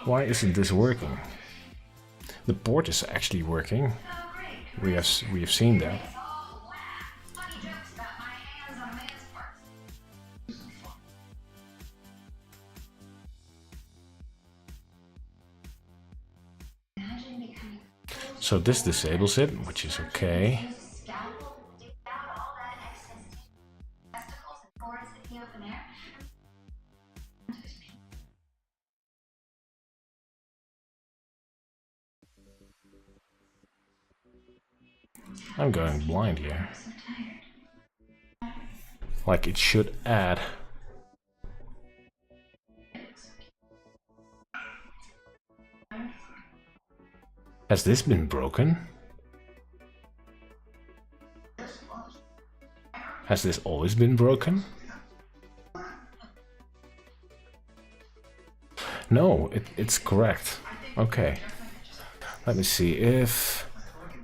Why isn't this working? The port is actually working. We have seen that. So this disables it, which is okay. I'm going blind here. Like it should add. Has this been broken? Has this always been broken? No, it's correct. Okay. Let me see. If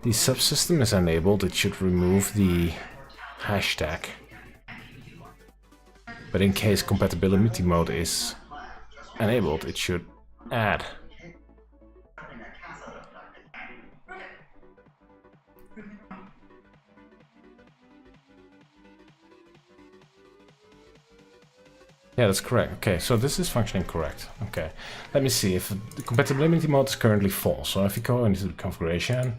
the subsystem is enabled, it should remove the hashtag. But in case compatibility mode is enabled, it should add. Yeah, that's correct. Okay, so this is functioning correct. Okay, let me see if the compatibility mode is currently false. So if you go into the configuration,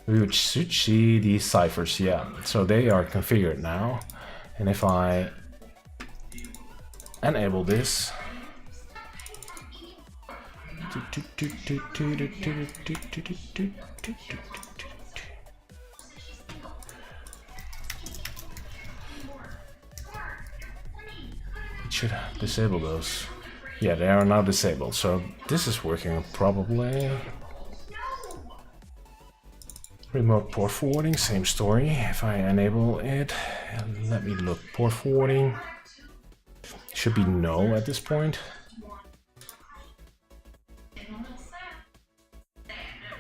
we should see the ciphers. Yeah, so they are configured now. And if I enable this, it should disable those. Yeah, they are now disabled. So this is working probably. Remote port forwarding, same story. If I enable it, let me look. Port forwarding should be no at this point.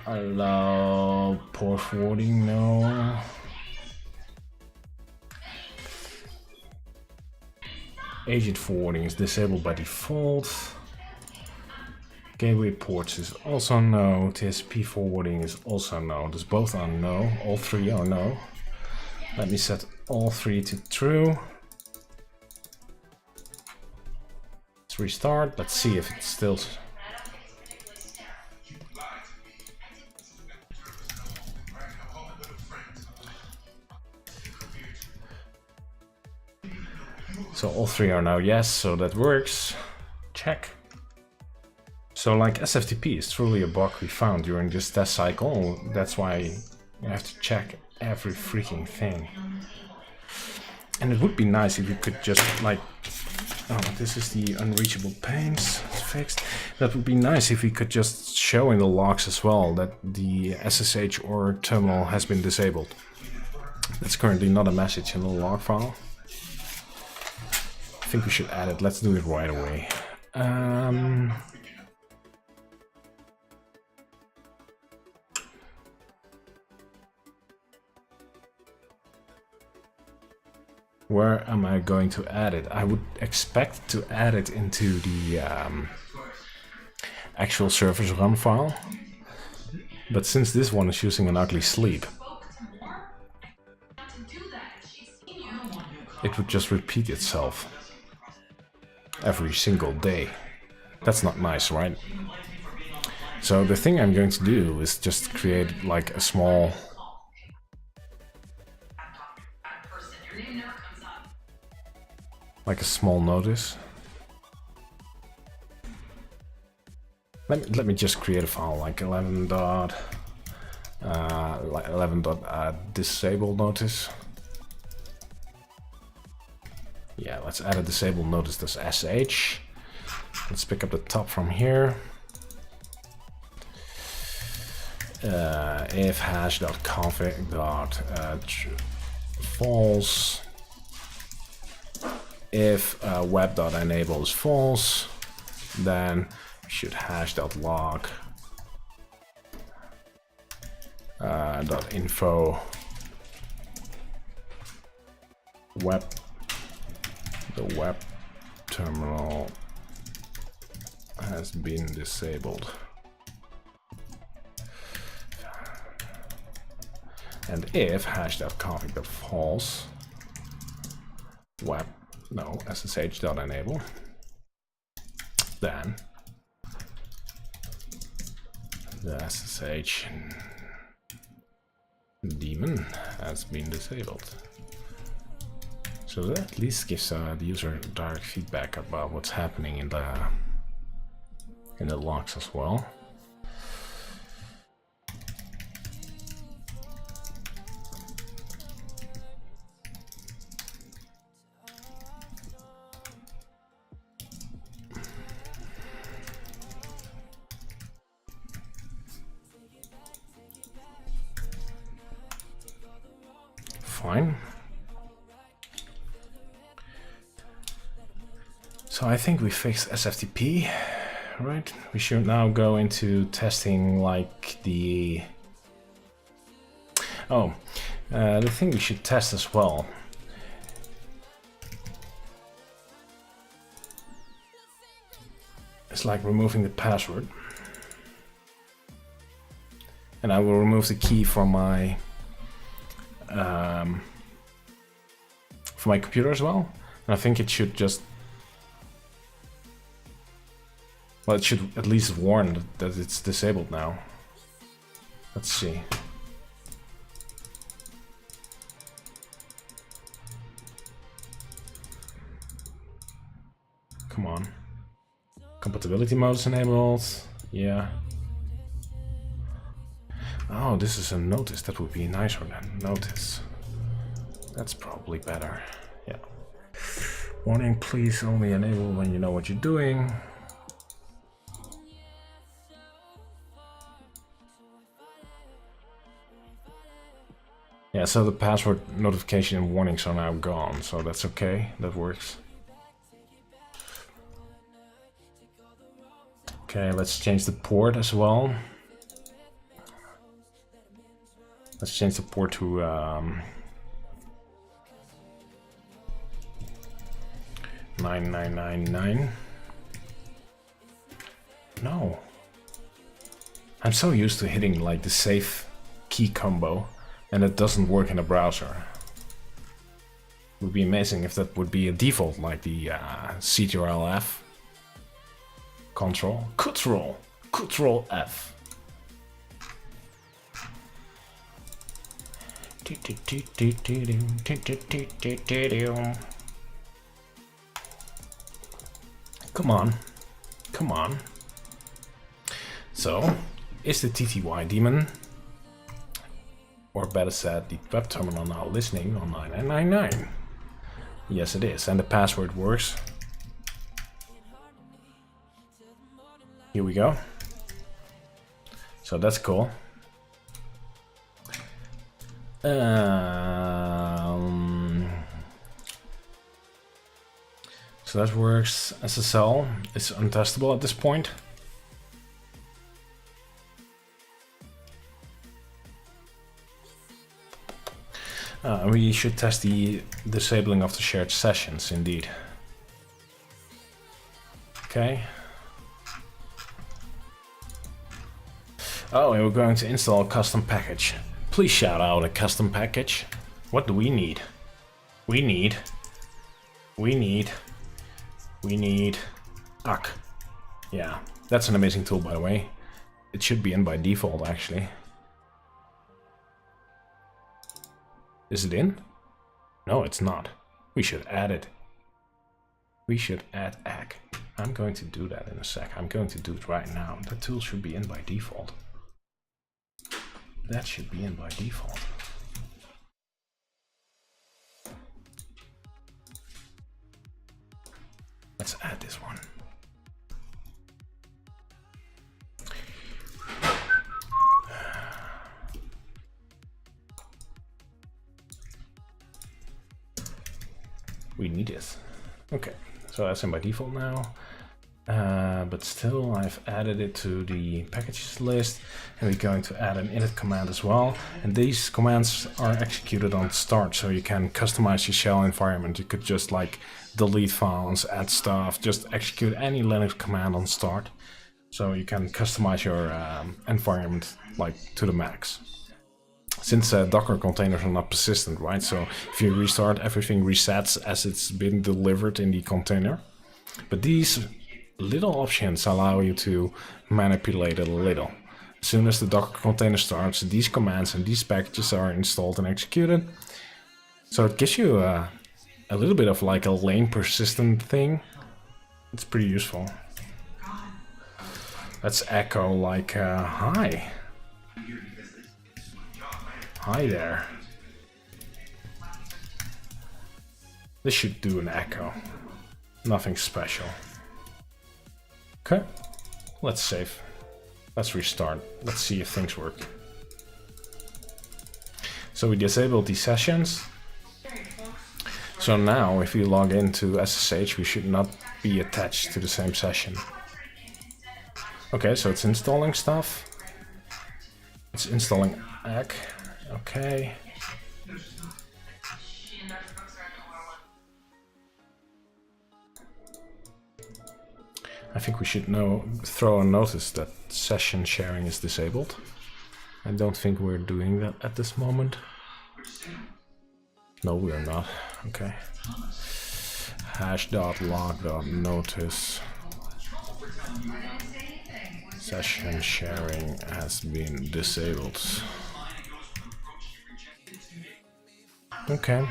Allow port forwarding, no. Agent forwarding is disabled by default. Gateway ports is also no. TSP forwarding is also no. Those both are no. All three are no. Let me set all three to true. Let's restart. Let's see if it's still. So all three are now yes, so that works. Check. So like SFTP is truly a bug we found during this test cycle. That's why you have to check every freaking thing. And it would be nice if you could just like, oh, this is the unreachable panes, it's fixed. That would be nice if we could just show in the logs as well that the SSH or terminal has been disabled. That's currently not a message in the log file. I think we should add it. Let's do it right away. Where am I going to add it? I would expect to add it into the actual service run file. But since this one is using an ugly sleep, it would just repeat itself every single day. That's not nice, right? So the thing I'm going to do is just create like a small notice. Let me just create a file like 11 disable notice. Yeah, let's add a disable notice as SH. Let's pick up the top from here. If hash.config. False. If web.enable is false, then we should hash.log .info web. The web terminal has been disabled. And if hash.config.false web ssh.enable, then the SSH daemon has been disabled. So that at least gives the user direct feedback about what's happening in the logs as well. fine. So I think we fixed SFTP, right? We should now go into testing like the... Oh, the thing we should test as well. It's like removing the password. And I will remove the key from my computer as well. And I think it should just... Well, it should at least warn that it's disabled now. Let's see. Come on. Compatibility mode is enabled. Yeah. Oh, this is a notice. That would be nicer than notice. That's probably better. Yeah. Warning, please only enable when you know what you're doing. Yeah, so the password notification and warnings are now gone, so that's okay, that works. Okay, let's change the port as well. Let's change the port to 9999. No. I'm so used to hitting like the safe key combo, and it doesn't work in a browser. It would be amazing if that would be a default, like the Ctrl-F. Ctrl-F. Come on. Come on. So, is the TTY daemon, or better said, the web terminal, now listening on 9999? Yes, it is, and the password works. Here we go. So that's cool. So that works. SSL is untestable at this point. We should test the disabling of the shared sessions, indeed. Okay. Oh, and we're going to install a custom package. Please shout out a custom package. What do we need? We need ACK. Yeah, that's an amazing tool, by the way. It should be in by default, actually. Is it in? No, it's not. We should add it. We should add ACK. I'm going to do that in a sec. I'm going to do it right now. That tool should be in by default. That should be in by default. Let's add this one. We need it. Okay, so that's in by default now. But still, I've added it to the packages list, and we're going to add an init command as well. And these commands are executed on start, so you can customize your shell environment. You could just like delete files, add stuff, just execute any Linux command on start. So you can customize your environment like to the max. Since Docker containers are not persistent, right? So if you restart, everything resets as it's been delivered in the container. But these little options allow you to manipulate it a little. As soon as the Docker container starts, these commands and these packages are installed and executed. So it gives you a little bit of like a lame persistent thing. It's pretty useful. Let's echo like, hi. Hi there. This should do an echo. Nothing special. Okay, let's save. Let's restart. Let's see if things work. So we disabled these sessions. So now if we log into SSH, we should not be attached to the same session. Okay, so it's installing stuff. It's installing ACK. Okay.
She and Dr. Brooks are in
I think we should throw a notice that session sharing is disabled. I don't think we're doing that at this moment. No, we are not. Okay. Hash.log.notice. Session sharing has been disabled. Okay.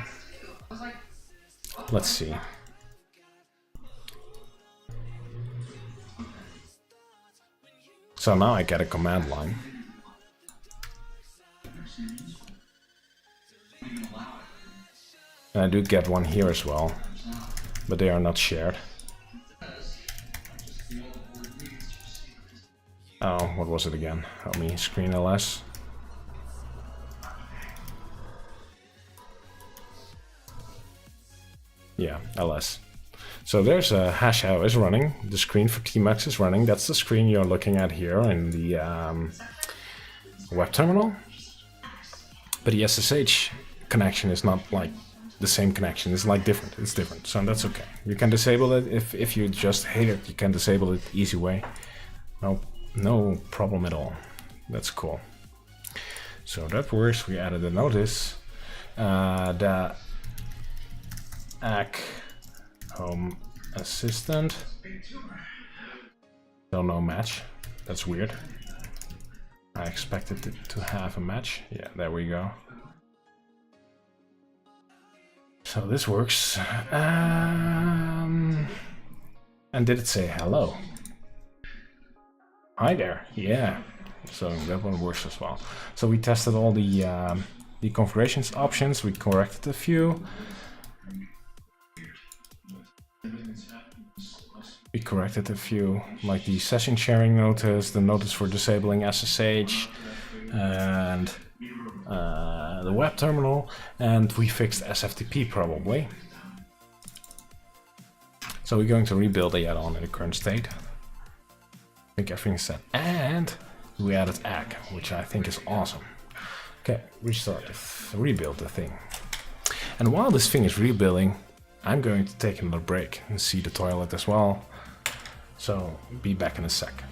Let's see. So now I get a command line. And I do get one here as well, but they are not shared. Oh, what was it again? Help me, screen ls. Yeah, ls. So there's a hash out is running. The screen for Tmux is running. That's the screen you're looking at here in the web terminal. But the SSH connection is not like the same connection. It's like different. It's different. So that's okay. You can disable it if you just hate it. You can disable it easy way. No problem at all. That's cool. So that works. We added a notice. The ACK home assistant. Don't know match. That's weird. I expected it to have a match. Yeah, there we go. So this works. And did it say hello? Hi there. Yeah. So that one works as well. So we tested all the configurations options. We corrected a few. We corrected a few, like the session sharing notice, the notice for disabling SSH, and the web terminal, and we fixed SFTP probably. So we're going to rebuild the add-on in the current state. I think everything's set. And we added ACK, which I think is awesome. Okay, restart, rebuild the thing. And while this thing is rebuilding, I'm going to take another break and see the toilet as well. So, be back in a sec.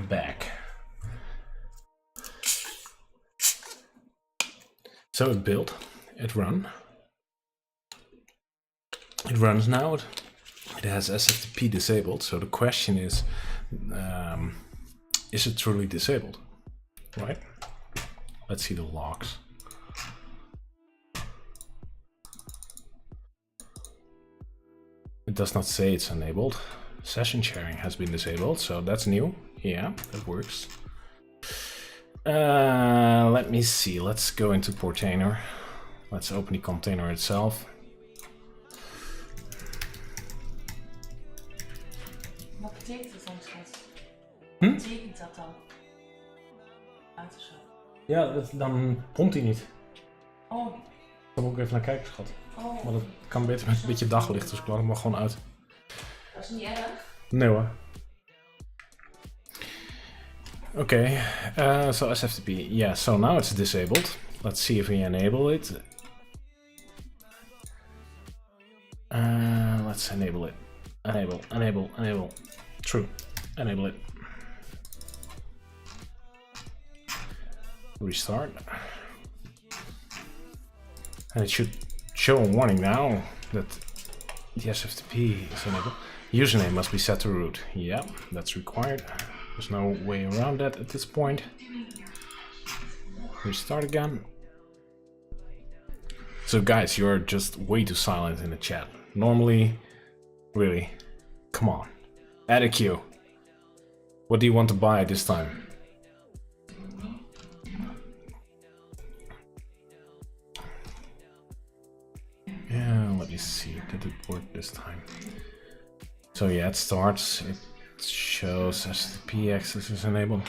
Back. So it built, it run. It runs now. It has SFTP disabled. So the question is it truly disabled? Right? Let's see the logs. It does not say it's enabled. Session sharing has been disabled, so that's new. Yeah, that works. Let me see. Let's go into Portainer. Let's open the container itself.
Wat betekent het dan, schat?
Hm?
Wat betekent dat dan? Uit of zo.
Ja, dan komt hij niet.
Oh,
Daar moet ik even naar kijken, schat.
oh.
Maar dat kan beter met een beetje daglicht, dus ik laat hem maar gewoon uit.
Dat is niet erg.
Nee hoor. Okay, so SFTP. Yeah, so now it's disabled. Let's see if we enable it. Let's enable it. Enable. True. Enable it. Restart. And it should show a warning now that the SFTP is enabled. Username must be set to root. Yeah, that's required. There's no way around that at this point. Restart again. So guys, you're just way too silent in the chat. Normally, really, come on. Add a queue. What do you want to buy this time? Yeah, let me see. Did it work this time? So yeah, it starts. It shows STP access is enabled.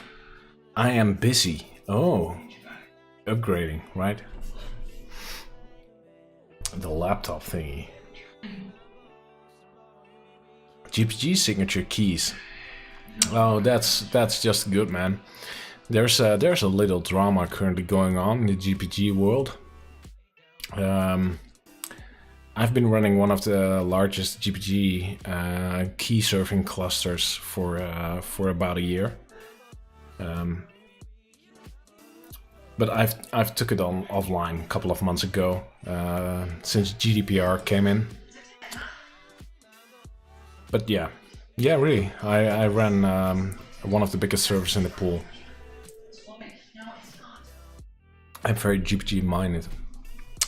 I am busy. Oh, upgrading, right? The laptop thingy. GPG signature keys. Oh, that's just good, man. There's a little drama currently going on in the GPG world. I've been running one of the largest GPG key serving clusters for about a year, but I've took it on offline a couple of months ago since GDPR came in. But yeah, really, I ran one of the biggest servers in the pool. I'm very GPG minded.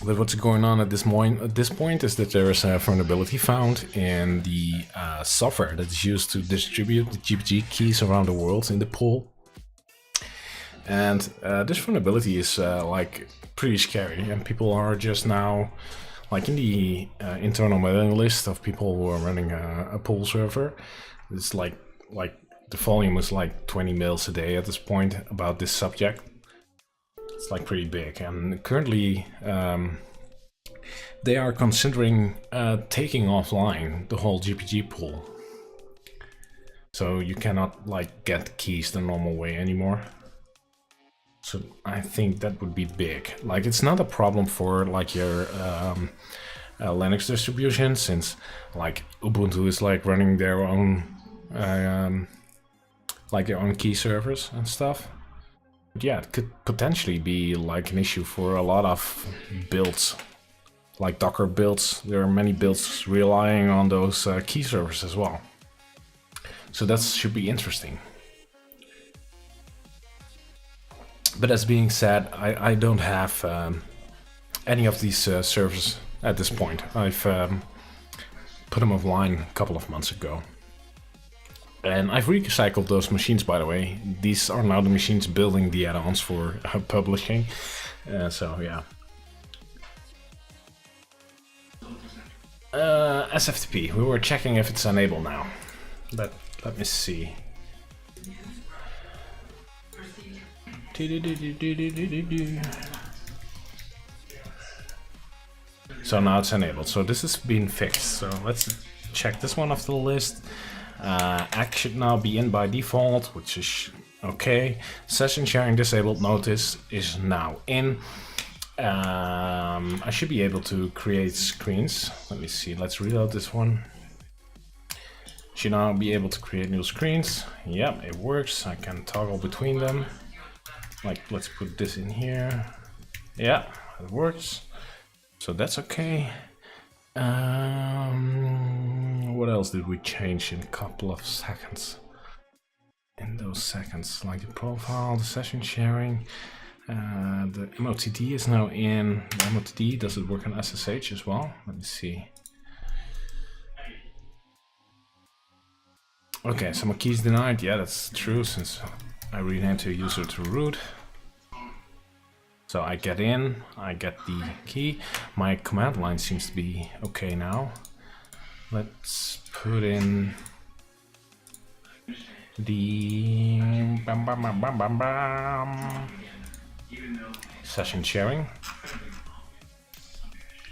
But what's going on at this point is that there is a vulnerability found in the software that is used to distribute the GPG keys around the world in the pool. And this vulnerability is like pretty scary, and people are just now like in the internal mailing list of people who are running a pool server. It's like the volume is like 20 mails a day at this point about this subject. It's like pretty big, and currently they are considering taking offline the whole GPG pool. So you cannot like get keys the normal way anymore. So I think that would be big. Like, it's not a problem for like your Linux distribution, since like Ubuntu is like running their own like their own key servers and stuff. But yeah, it could potentially be like an issue for a lot of builds, like Docker builds. There are many builds relying on those key servers as well. So that should be interesting. But as being said, I don't have any of these servers at this point. I've put them offline a couple of months ago. And I've recycled those machines, by the way. These are now the machines building the add-ons for publishing. So yeah. SFTP, we were checking if it's enabled now. Let me see. So now it's enabled. So this has been fixed. So let's check this one off the list. Act should now be in by default, which is okay. Session sharing disabled notice is now in. I should be able to create screens. Let me see. Let's reload this one. Should now be able to create new screens. Yep, it works. I can toggle between them. Like, let's put this in here. Yeah, it works. So that's okay. What else did we change in a couple of seconds? In those seconds, like the profile, the session sharing, the MOTD is now in. The MOTD, does it work on SSH as well? Let me see. Okay, so my key's denied. Yeah, that's true since I renamed to user to root. So I get in, I get the key. My command line seems to be okay now. Let's put in the session sharing.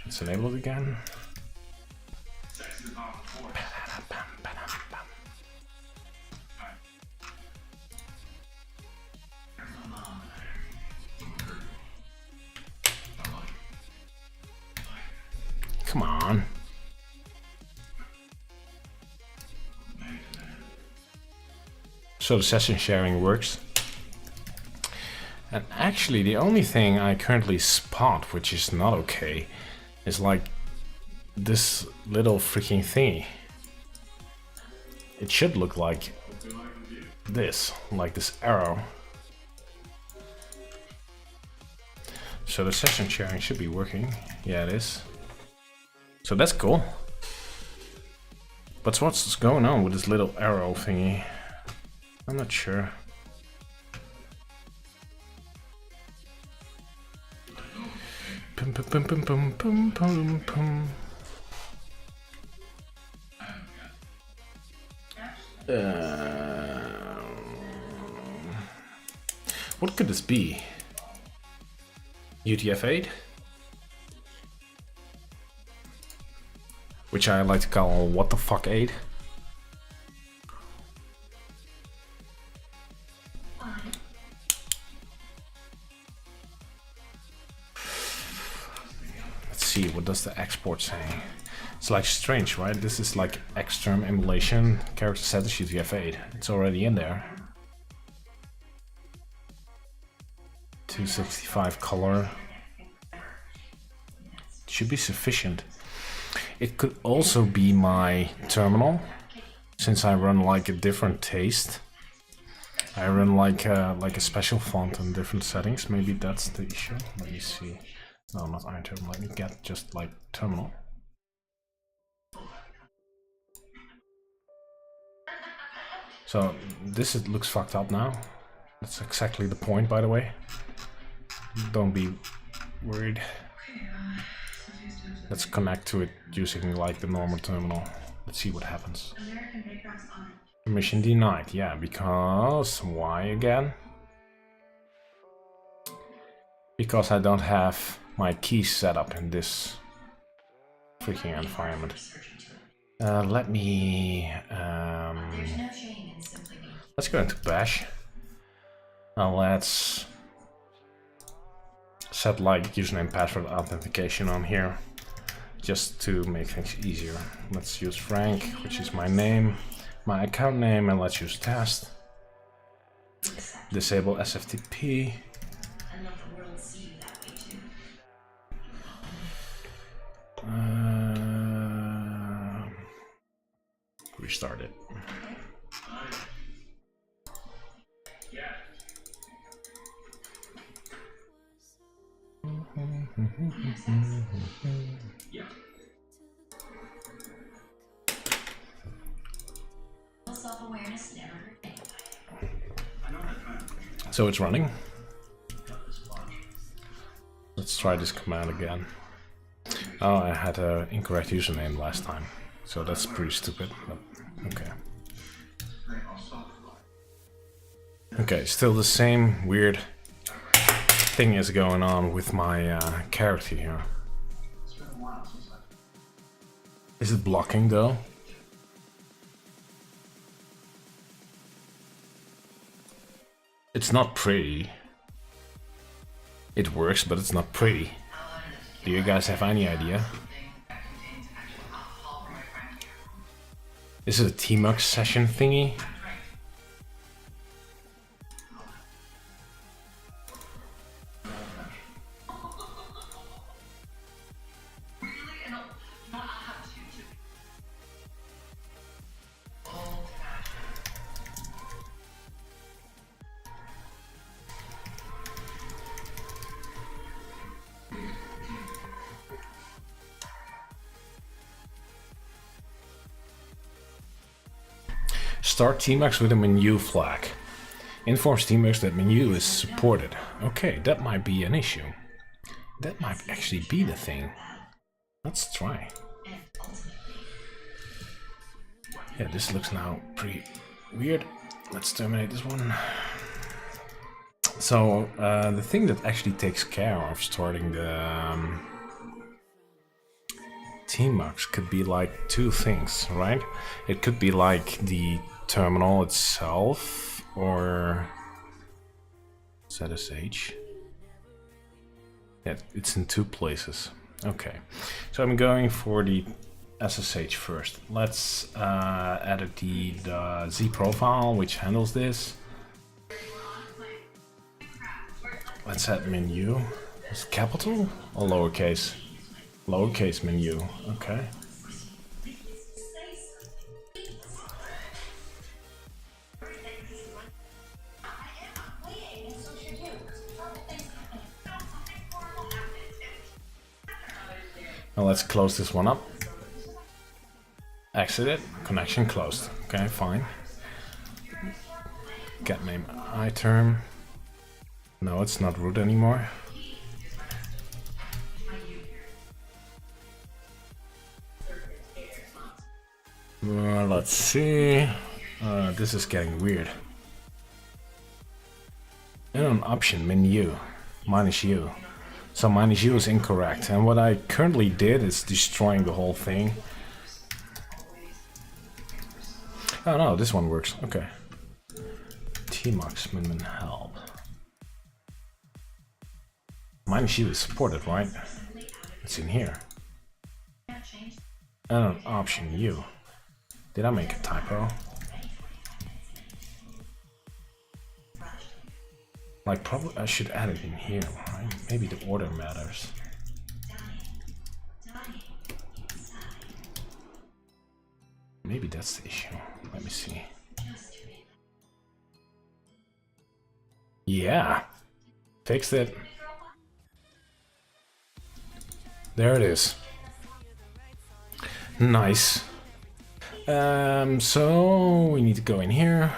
Let's enable it again. Come on. So the session sharing works. And actually the only thing I currently spot, which is not okay, is like this little freaking thingy. It should look like this arrow. So the session sharing should be working. Yeah, it is. So that's cool. But what's going on with this little arrow thingy? I'm not sure. Pum, pum, pum, pum, pum, pum, pum, pum. What could this be? UTF-8? Which I like to call what the fuck 8. Let's see, what does the export say? It's like strange, right? This is like Xterm emulation, character set is UTF-8. It's already in there. 265 color. Should be sufficient. It could also be my terminal, since I run like a different taste. I run like a special font in different settings. Maybe that's the issue. Let me see. No, not iTerm. Let me get just like terminal. So this looks fucked up now. That's exactly the point, by the way. Don't be worried. Let's connect to it using like the normal terminal. Let's see what happens. Permission denied. Yeah, because why again? Because I don't have my keys set up in this freaking environment. Let me let's go into Bash. Now let's set like username password authentication on here, just to make things easier. Let's use Frank, which is my name, my account name, and let's use test. Disable SFTP. Restart it. So it's running. Let's try this command again. Oh, I had an incorrect username last time, so that's pretty stupid, but okay. Okay, still the same weird thing is going on with my character here. Is it blocking though? It's not pretty. It works, but it's not pretty. Do you guys have any idea? This is a Tmux session thingy. Start Tmux with a menu flag. Informs Tmux that menu is supported. Okay, that might be an issue. That might actually be the thing. Let's try. Yeah, this looks now pretty weird. Let's terminate this one. So, the thing that actually takes care of starting the Tmux could be like two things, right? It could be like the terminal itself or SSH. Yeah, it's in two places. Okay, so I'm going for the SSH first. Let's edit the Z profile, which handles this. Let's add menu. Is it capital or lowercase? Lowercase menu. Okay. Now let's close this one up. Exit it. Connection closed. Okay, fine. Get name iTerm. No, it's not root anymore. Let's see. This is getting weird. And an option menu -u. So -u is incorrect, and what I currently did is destroying the whole thing. Oh no, this one works. Okay. Tmux min help. -u is supported, right? It's in here. And an option u. Did I make a typo? Like, probably I should add it in here, right? Maybe the order matters. Maybe that's the issue. Let me see. Yeah. Fixed it. There it is. Nice. So we need to go in here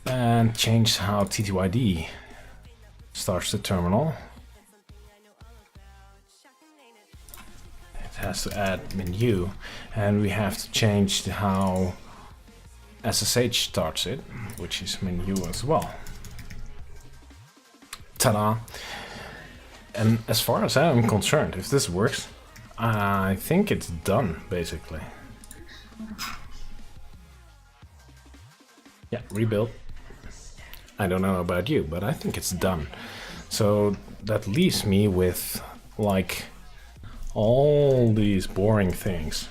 and change how TTYD starts the terminal. It has to add menu, and we have to change how SSH starts it, which is menu as well. Ta-da! And as far as I'm concerned, if this works, I think it's done, basically. Yeah, rebuild. I don't know about you, but I think it's done. So that leaves me with, like, all these boring things.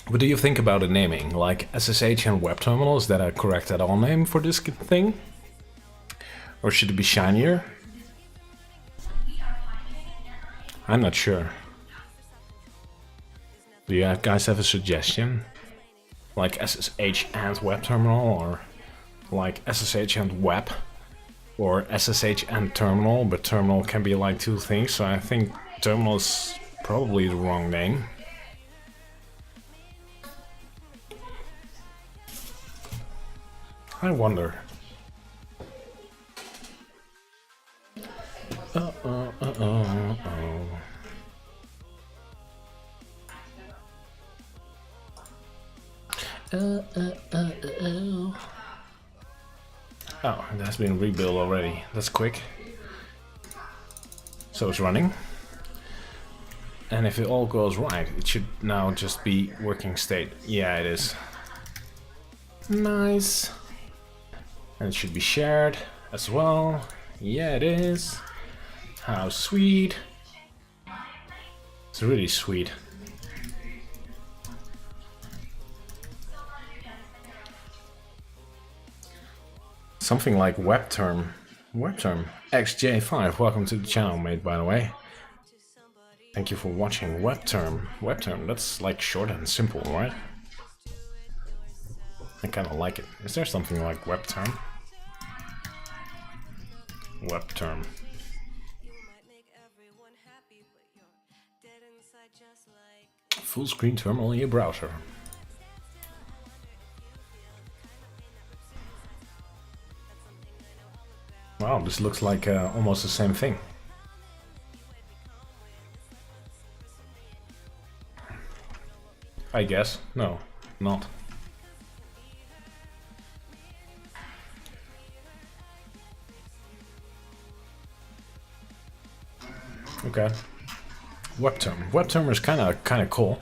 What do you think about the naming? Like SSH and web terminal, is that a correct at-all name for this thing? Or should it be shinier? I'm not sure. Do you guys have a suggestion? Like SSH and web terminal, or like SSH and web, or SSH and terminal, but terminal can be like two things, so I think terminal is probably the wrong name. I wonder. Oh, it has been rebuilt already. That's quick. So it's running. And if it all goes right, it should now just be working state. Yeah, it is. Nice. And it should be shared as well. Yeah, it is. How sweet. It's really sweet. Something like WebTerm. WebTerm XJ5. Welcome to the channel, mate, by the way. Thank you for watching. WebTerm. WebTerm, that's like short and simple, right? I kind of like it. Is there something like WebTerm? WebTerm. Full screen terminal in your browser. Wow, this looks like almost the same thing. I guess. No, not. Okay. WebTerm. WebTerm is kind of cool.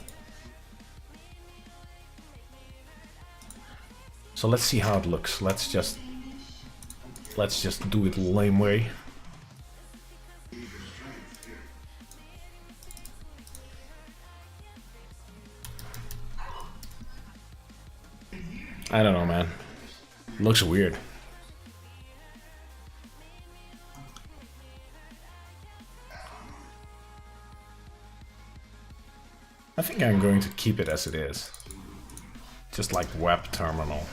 So let's see how it looks. Let's just do it lame way. I don't know, man. Looks weird. I think I'm going to keep it as it is. Just like web terminal.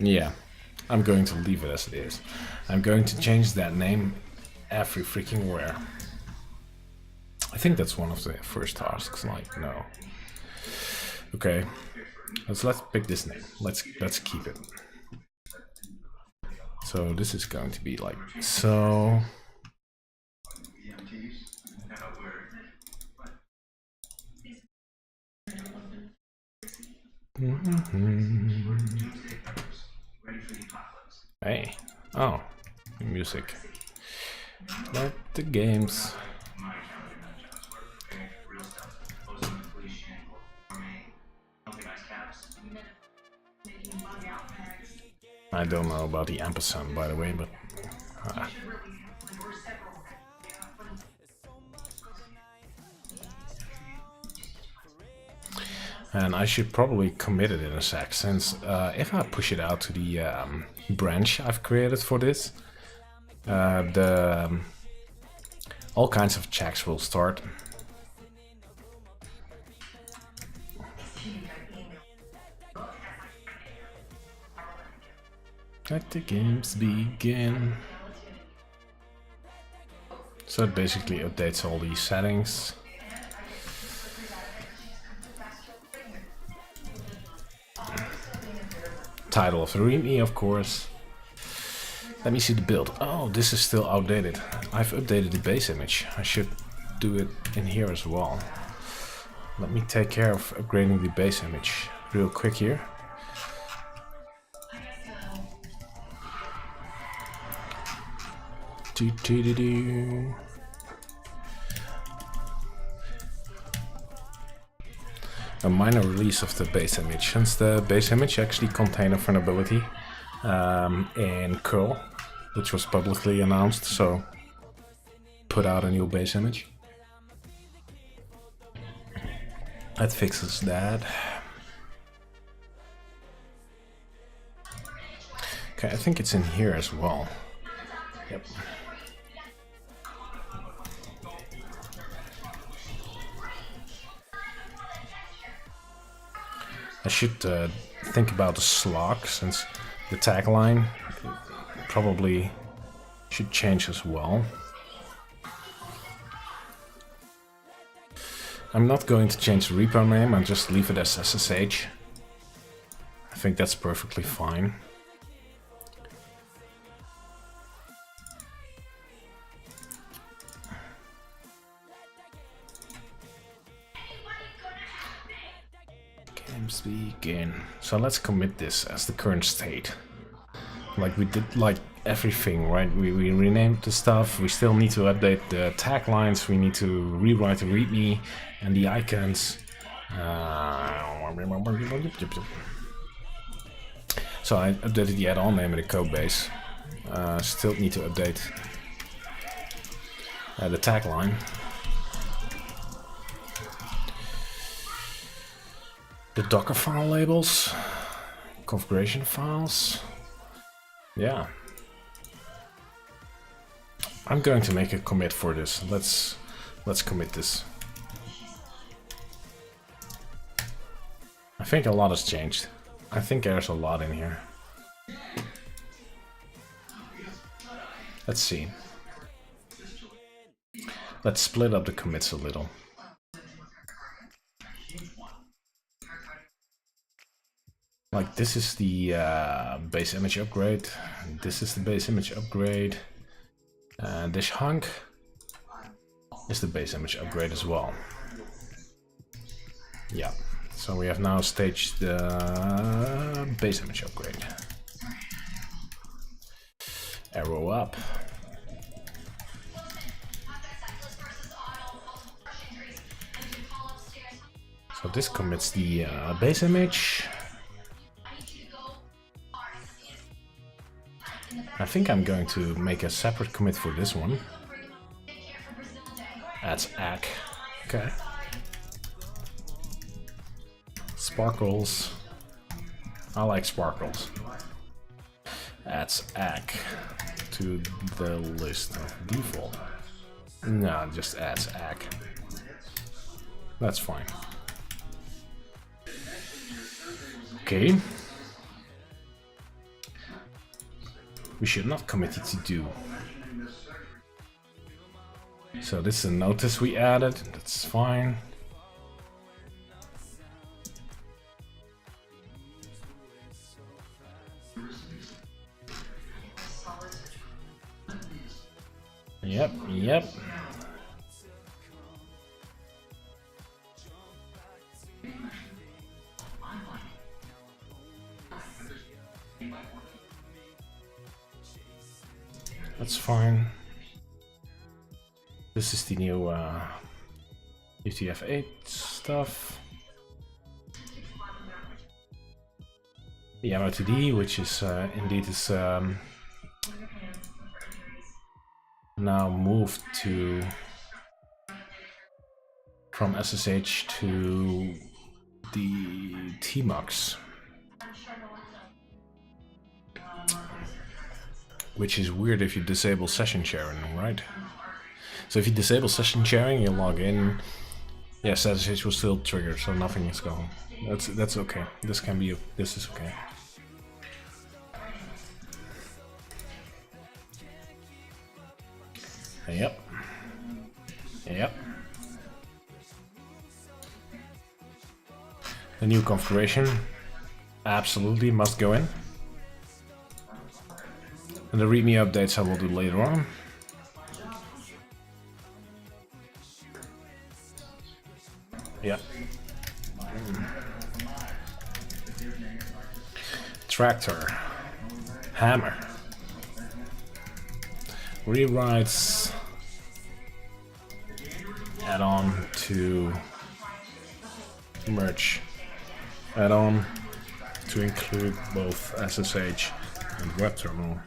Yeah, I'm going to leave it as it is. I'm going to change that name every freaking where. I think that's one of the first tasks, like, no. Okay, let's pick this name. Let's keep it. So this is going to be like so. Hey, oh, music. Let the games. I don't know about the ampersand, by the way, but and I should probably commit it in a sec, since if I push it out to the branch I've created for this, all kinds of checks will start. Let the games begin. So it basically updates all these settings. Title of the README, of course. Let me see the build. Oh, this is still outdated. I've updated the base image. I should do it in here as well. Let me take care of upgrading the base image real quick here. A minor release of the base image, since the base image actually contained a vulnerability in curl, which was publicly announced, so put out a new base image. That fixes that. Okay, I think it's in here as well. Yep. I should think about the slog, since the tagline probably should change as well. I'm not going to change the repo name, I'll just leave it as SSH. I think that's perfectly fine. Begin. So let's commit this as the current state. Like we did like everything, right? We renamed the stuff, we still need to update the taglines, we need to rewrite the README and the icons. So I updated the add-on name in the code base. Still need to update the tagline. The Docker file labels, configuration files. Yeah. I'm going to make a commit for this. Let's commit this. I think a lot has changed. I think there's a lot in here. Let's see. Let's split up the commits a little. Like this is the base image upgrade. This is the base image upgrade. This hunk is the base image upgrade as well. Yeah. So we have now staged the base image upgrade. Arrow up. So this commits the base image. I think I'm going to make a separate commit for this one. That's ACK. Okay. Sparkles. I like sparkles. Adds ACK to the list of default. No, just adds ACK. That's fine. Okay. We should not commit it to do. So this is a notice we added. That's fine. Yep. That's fine. This is the new UTF-8 stuff. The MOTD, which is indeed is now moved to from SSH to the tmux, which is weird if you disable session sharing, right? So if you disable session sharing, you log in. Yes, SSH will still trigger, so nothing is going. That's okay. This is okay. Yep. The new configuration absolutely must go in. And the README updates I will do later on. Yep. Tractor. Hammer. Rewrites. Add on to merge. Add on to include both SSH and web terminal.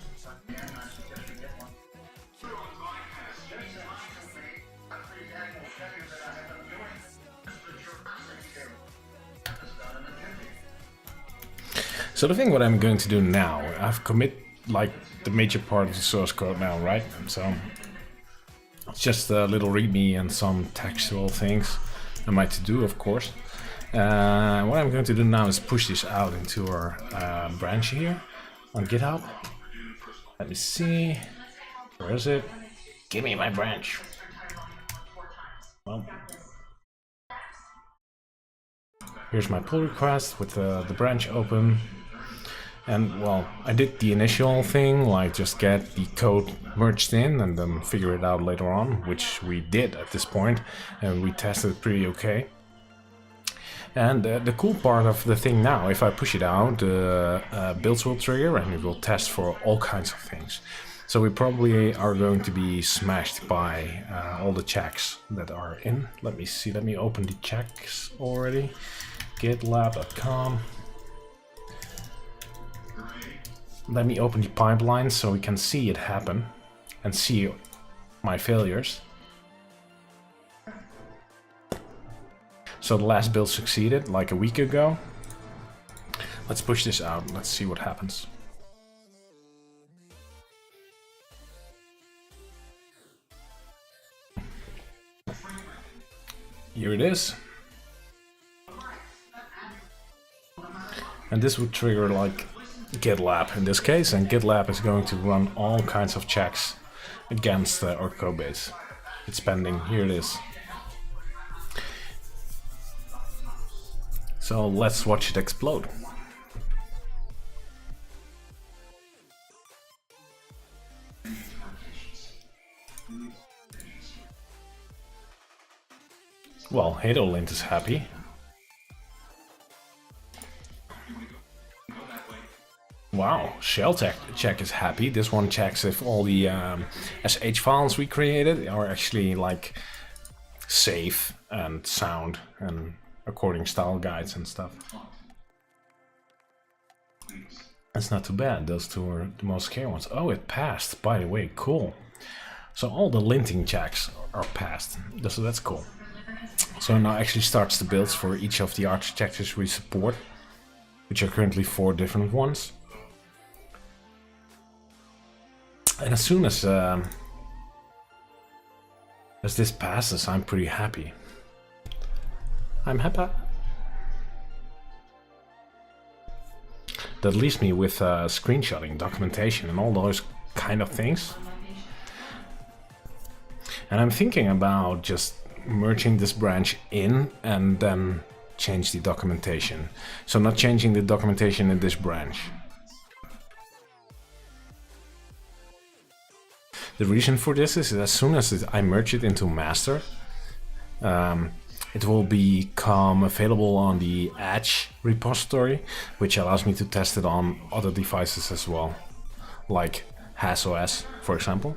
So the thing what I'm going to do now, I've commit like the major part of the source code now, right? So it's just a little readme and some textual things I might to do, of course. What I'm going to do now is push this out into our branch here on GitHub. Let me see. Where is it? Give me my branch. Well, here's my pull request with the branch open. And well, I did the initial thing, like just get the code merged in and then figure it out later on, which we did at this point, and we tested it pretty okay. And the cool part of the thing now, if I push it out, builds will trigger and it will test for all kinds of things. So we probably are going to be smashed by all the checks that are in. Let me see, let me open the checks already. GitLab.com. let me open the pipeline so we can see it happen and see my failures. So the last build succeeded like a week ago. Let's push this out. Let's see what happens. Here it is. And this would trigger like GitLab in this case, and GitLab is going to run all kinds of checks against our code base. It's pending. Here it is. So let's watch it explode. Well, HaloLint is happy. Wow, shell check is happy. This one checks if all the SSH files we created are actually like safe and sound and according style guides and stuff. That's not too bad. Those two are the most scary ones. Oh, it passed, by the way. Cool. So all the linting checks are passed. So that's cool. So now actually starts the builds for each of the architectures we support, which are currently 4 different ones. And as soon as this passes, I'm pretty happy. I'm happy. That leaves me with screenshotting, documentation, and all those kind of things. And I'm thinking about just merging this branch in and then change the documentation. So not changing the documentation in this branch. The reason for this is that as soon as I merge it into master, it will become available on the Edge repository, which allows me to test it on other devices as well, like HasOS, for example.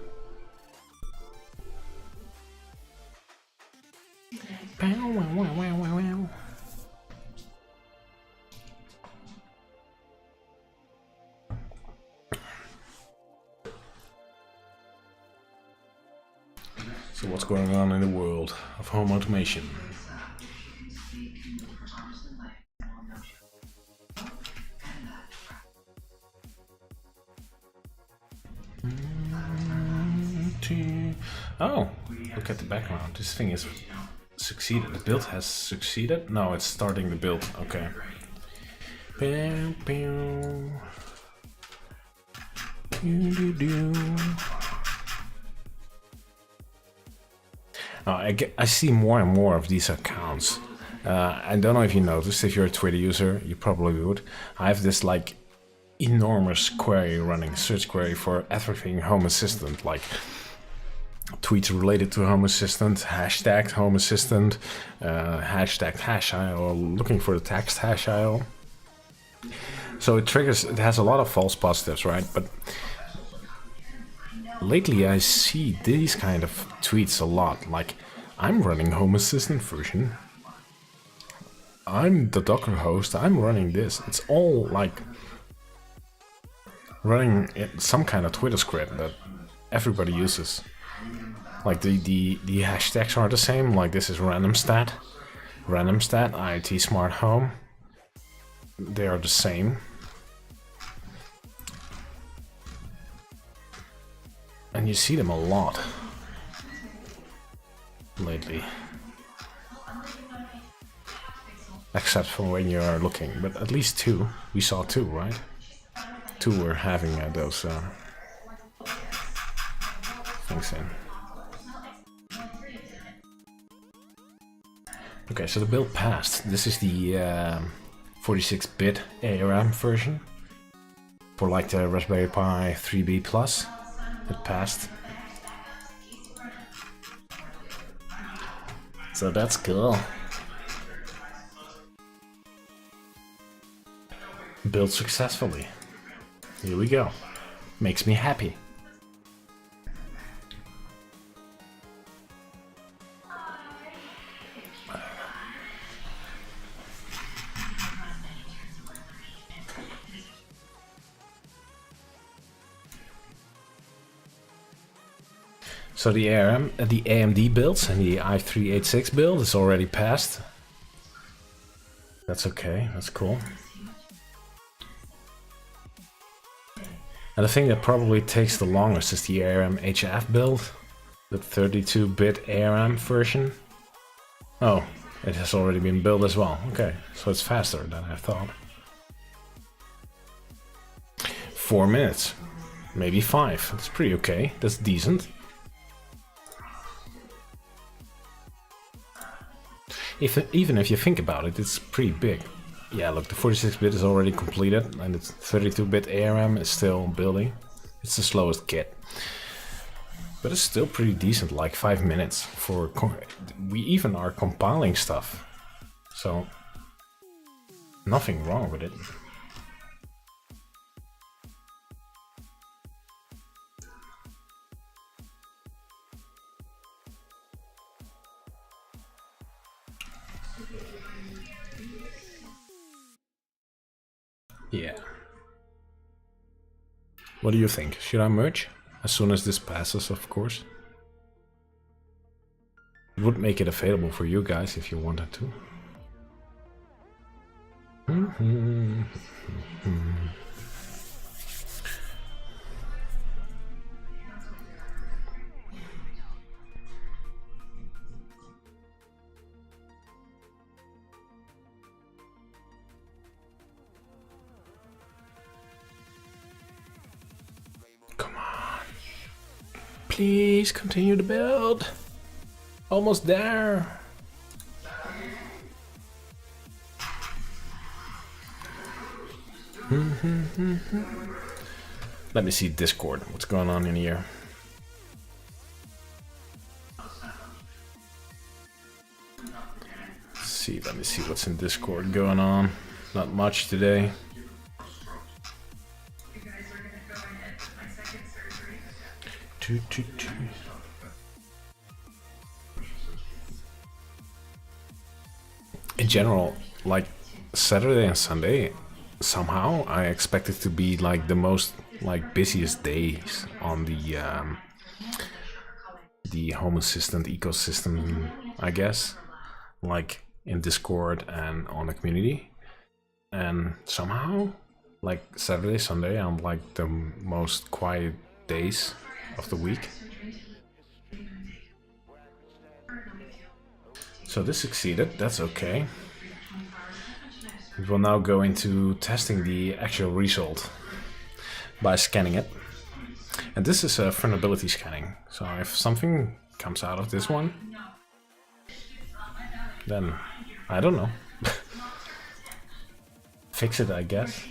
So what's going on in the world of home automation? Oh, look at the background. This thing is succeeded. The build has succeeded? No, it's starting the build. Okay. I see more and more of these accounts. I don't know if you noticed, if you're a Twitter user, you probably would. I have this like enormous query running, search query for everything Home Assistant, like tweets related to Home Assistant, hashtag Home Assistant, hashtag hash.io, looking for the text hash.io. So it has a lot of false positives, right? But lately I see these kind of tweets a lot, like I'm running Home Assistant version, I'm the Docker host, I'm running this. It's all like running some kind of Twitter script that everybody uses. Like the hashtags are the same, like this is randomstat, IoT Smart Home. They are the same. And you see them a lot lately. Except for when you are looking, but at least 2. We saw 2, right? 2 were having those things in. Okay, so the build passed. This is the 46-bit ARM version for like the Raspberry Pi 3B Plus. It passed. So that's cool. Built successfully. Here we go. Makes me happy. So the the AMD builds and the i386 build is already passed. That's okay, that's cool. And the thing that probably takes the longest is the ARM HF build, the 32-bit ARM version. Oh, it has already been built as well. Okay, so it's faster than I thought. 4 minutes, maybe 5. That's pretty okay. That's decent. Even if you think about it, it's pretty big. Yeah, look, the 46-bit is already completed, and the 32-bit ARM is still building. It's the slowest kit. But it's still pretty decent, like 5 minutes for... We even are compiling stuff. So, nothing wrong with it. Yeah. What do you think? Should I merge? As soon as this passes, of course. It would make it available for you guys if you wanted to. Come on. Please continue to build. Almost there. Let me see Discord. What's going on in here? Let me see what's in Discord going on. Not much today. In general, like Saturday and Sunday, somehow I expect it to be like the most like busiest days on the Home Assistant ecosystem, I guess, like in Discord and on the community. And somehow, like Saturday, Sunday, I'm like the most quiet days of the week. So this succeeded, that's okay. We will now go into testing the actual result by scanning it. And this is a vulnerability scanning. So if something comes out of this one, then I don't know. Fix it, I guess.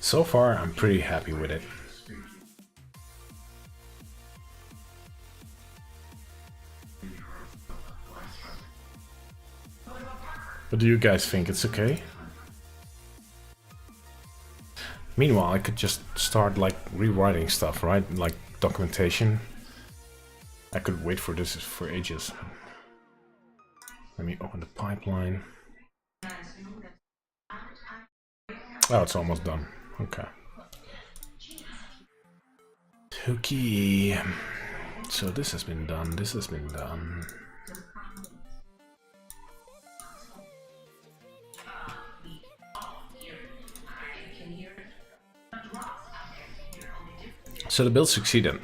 So far, I'm pretty happy with it. What do you guys think? It's okay? Meanwhile, I could just start like rewriting stuff, right? Like documentation. I could wait for this for ages. Let me open the pipeline. Oh, it's almost done. Okay. Okay. So this has been done. This has been done. So the build succeeded.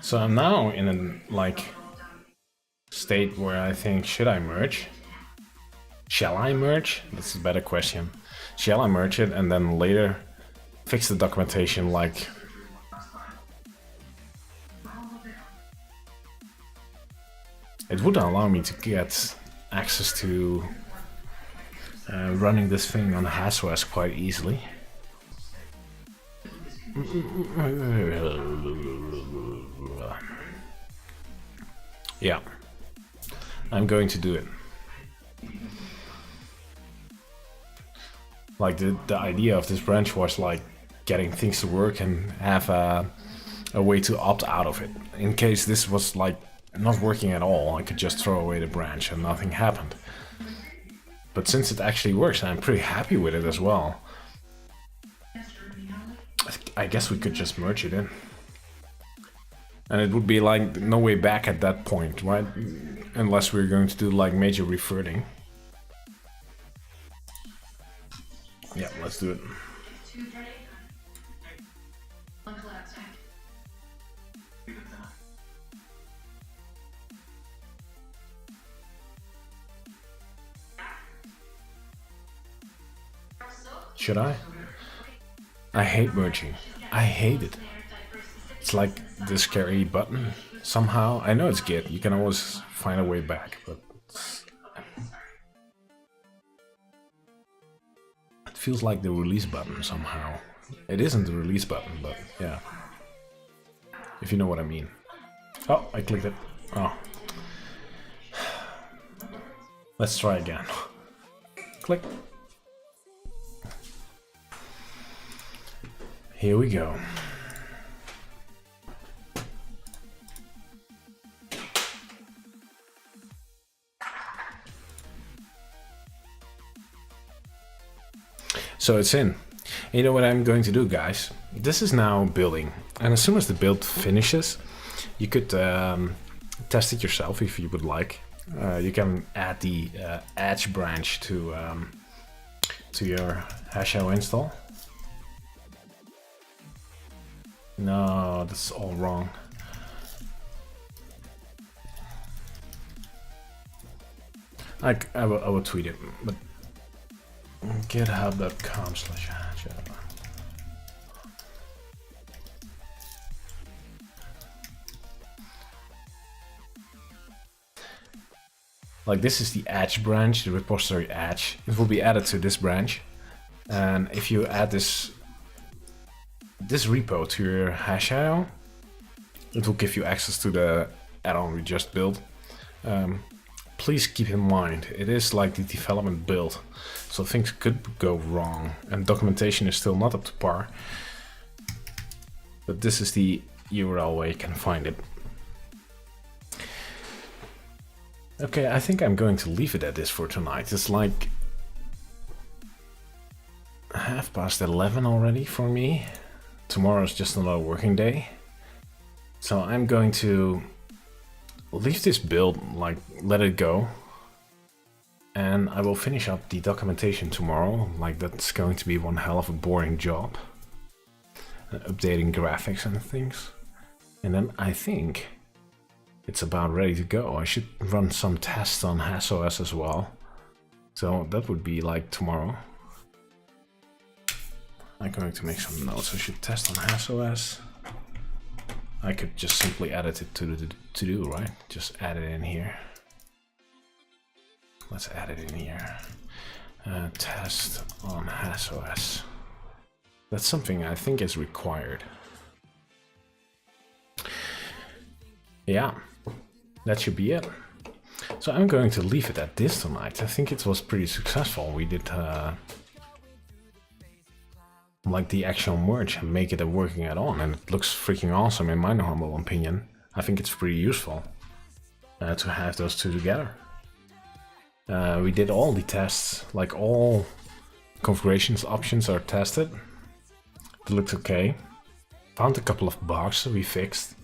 So I'm now in a like state where I think, should I merge? Shall I merge? That's a better question. Shall I merge it and then later fix the documentation like it would allow me to get access to running this thing on HasOS quite easily. Yeah, I'm going to do it. Like the idea of this branch was like getting things to work and have a way to opt out of it. In case this was like not working at all, I could just throw away the branch and nothing happened. But since it actually works, I'm pretty happy with it as well. I guess we could just merge it in. And it would be like no way back at that point, right? Unless we're going to do like major reverting. Yeah, let's do it. Should I? I hate merging. I hate it. It's like the scary button. Somehow, I know it's Git. You can always find a way back, but it feels like the release button somehow. It isn't the release button, but yeah. If you know what I mean. Oh, I clicked it. Oh. Let's try again. Click. Here we go. So it's in. You know what I'm going to do, guys? This is now building, and as soon as the build finishes, you could test it yourself if you would like. You can add the Edge branch to your hasho install. No, that's all wrong. I will tweet it, but github.com/hasho. Like this is the Edge branch, the repository Edge. It will be added to this branch, and if you add this repo to your hasho, it will give you access to the add-on we just built. Please keep in mind, it is like the development build, so things could go wrong, and documentation is still not up to par. But this is the URL where you can find it. Okay, I think I'm going to leave it at this for tonight. It's like 11:30 already for me. Tomorrow's just another working day. So I'm going to leave this build, like let it go. And I will finish up the documentation tomorrow. Like that's going to be one hell of a boring job. Updating graphics and things. And then I think it's about ready to go. I should run some tests on HasOS as well. So that would be like tomorrow. I'm going to make some notes. I should test on HasOS. I could just simply edit it to the to-do, right? Just add it in here. Let's add it in here. Test on HasOS. That's something I think is required. Yeah, that should be it. So I'm going to leave it at this tonight. I think it was pretty successful. We did like the actual merge and make it a working add-on, and it looks freaking awesome in my humble opinion. I think it's pretty useful to have those two together. We did all the tests, like all configurations options are tested. It looked okay. Found a couple of bugs we fixed.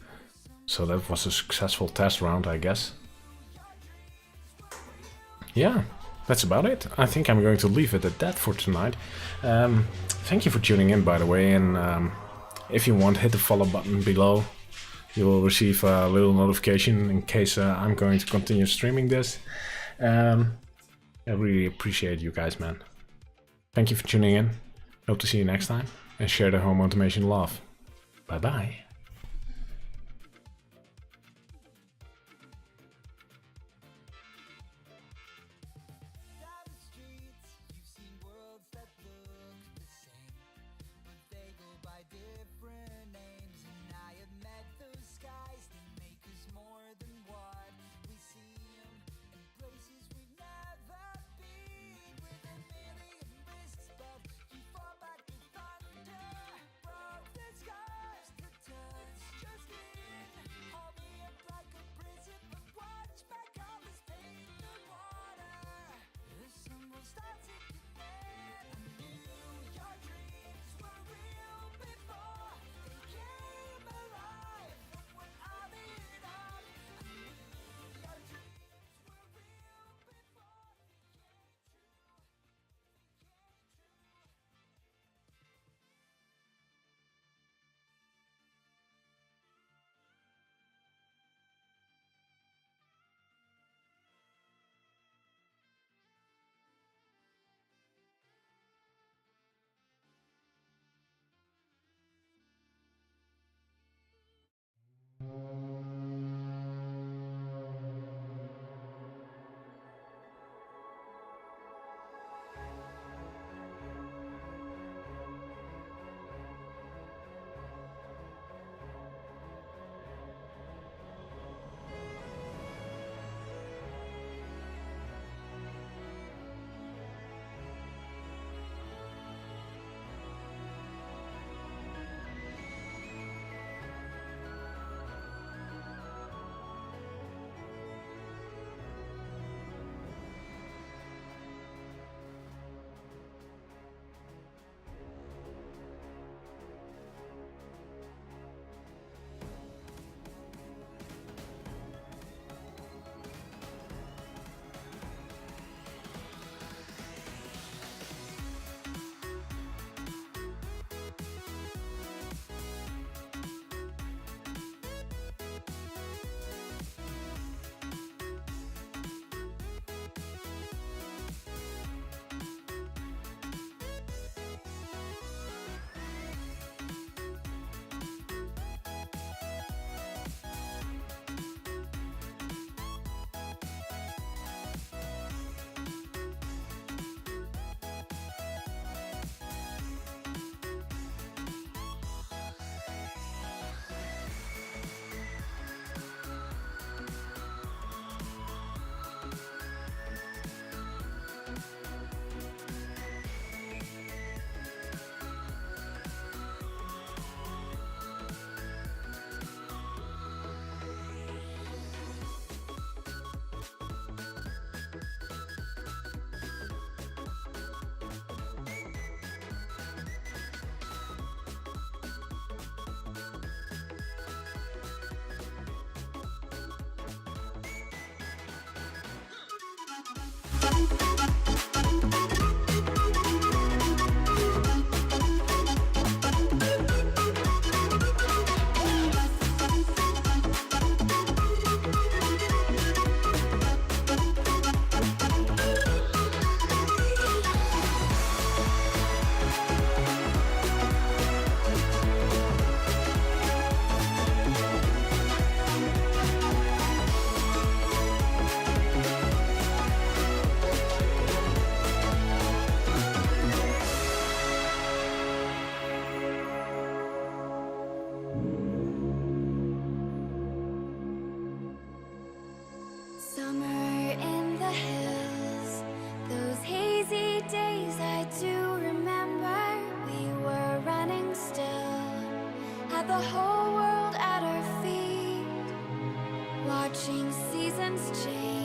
So that was a successful test round, I guess. Yeah, that's about it. I think I'm going to leave it at that for tonight. Thank you for tuning in, by the way, and if you want, hit the follow button below. You will receive a little notification in case I'm going to continue streaming this. I really appreciate you guys, man. Thank you for tuning in. Hope to see you next time, and share the home automation love. Bye-bye.
Streets, you've seen worlds that look the same, but they go by different
the whole world at our feet, watching seasons change.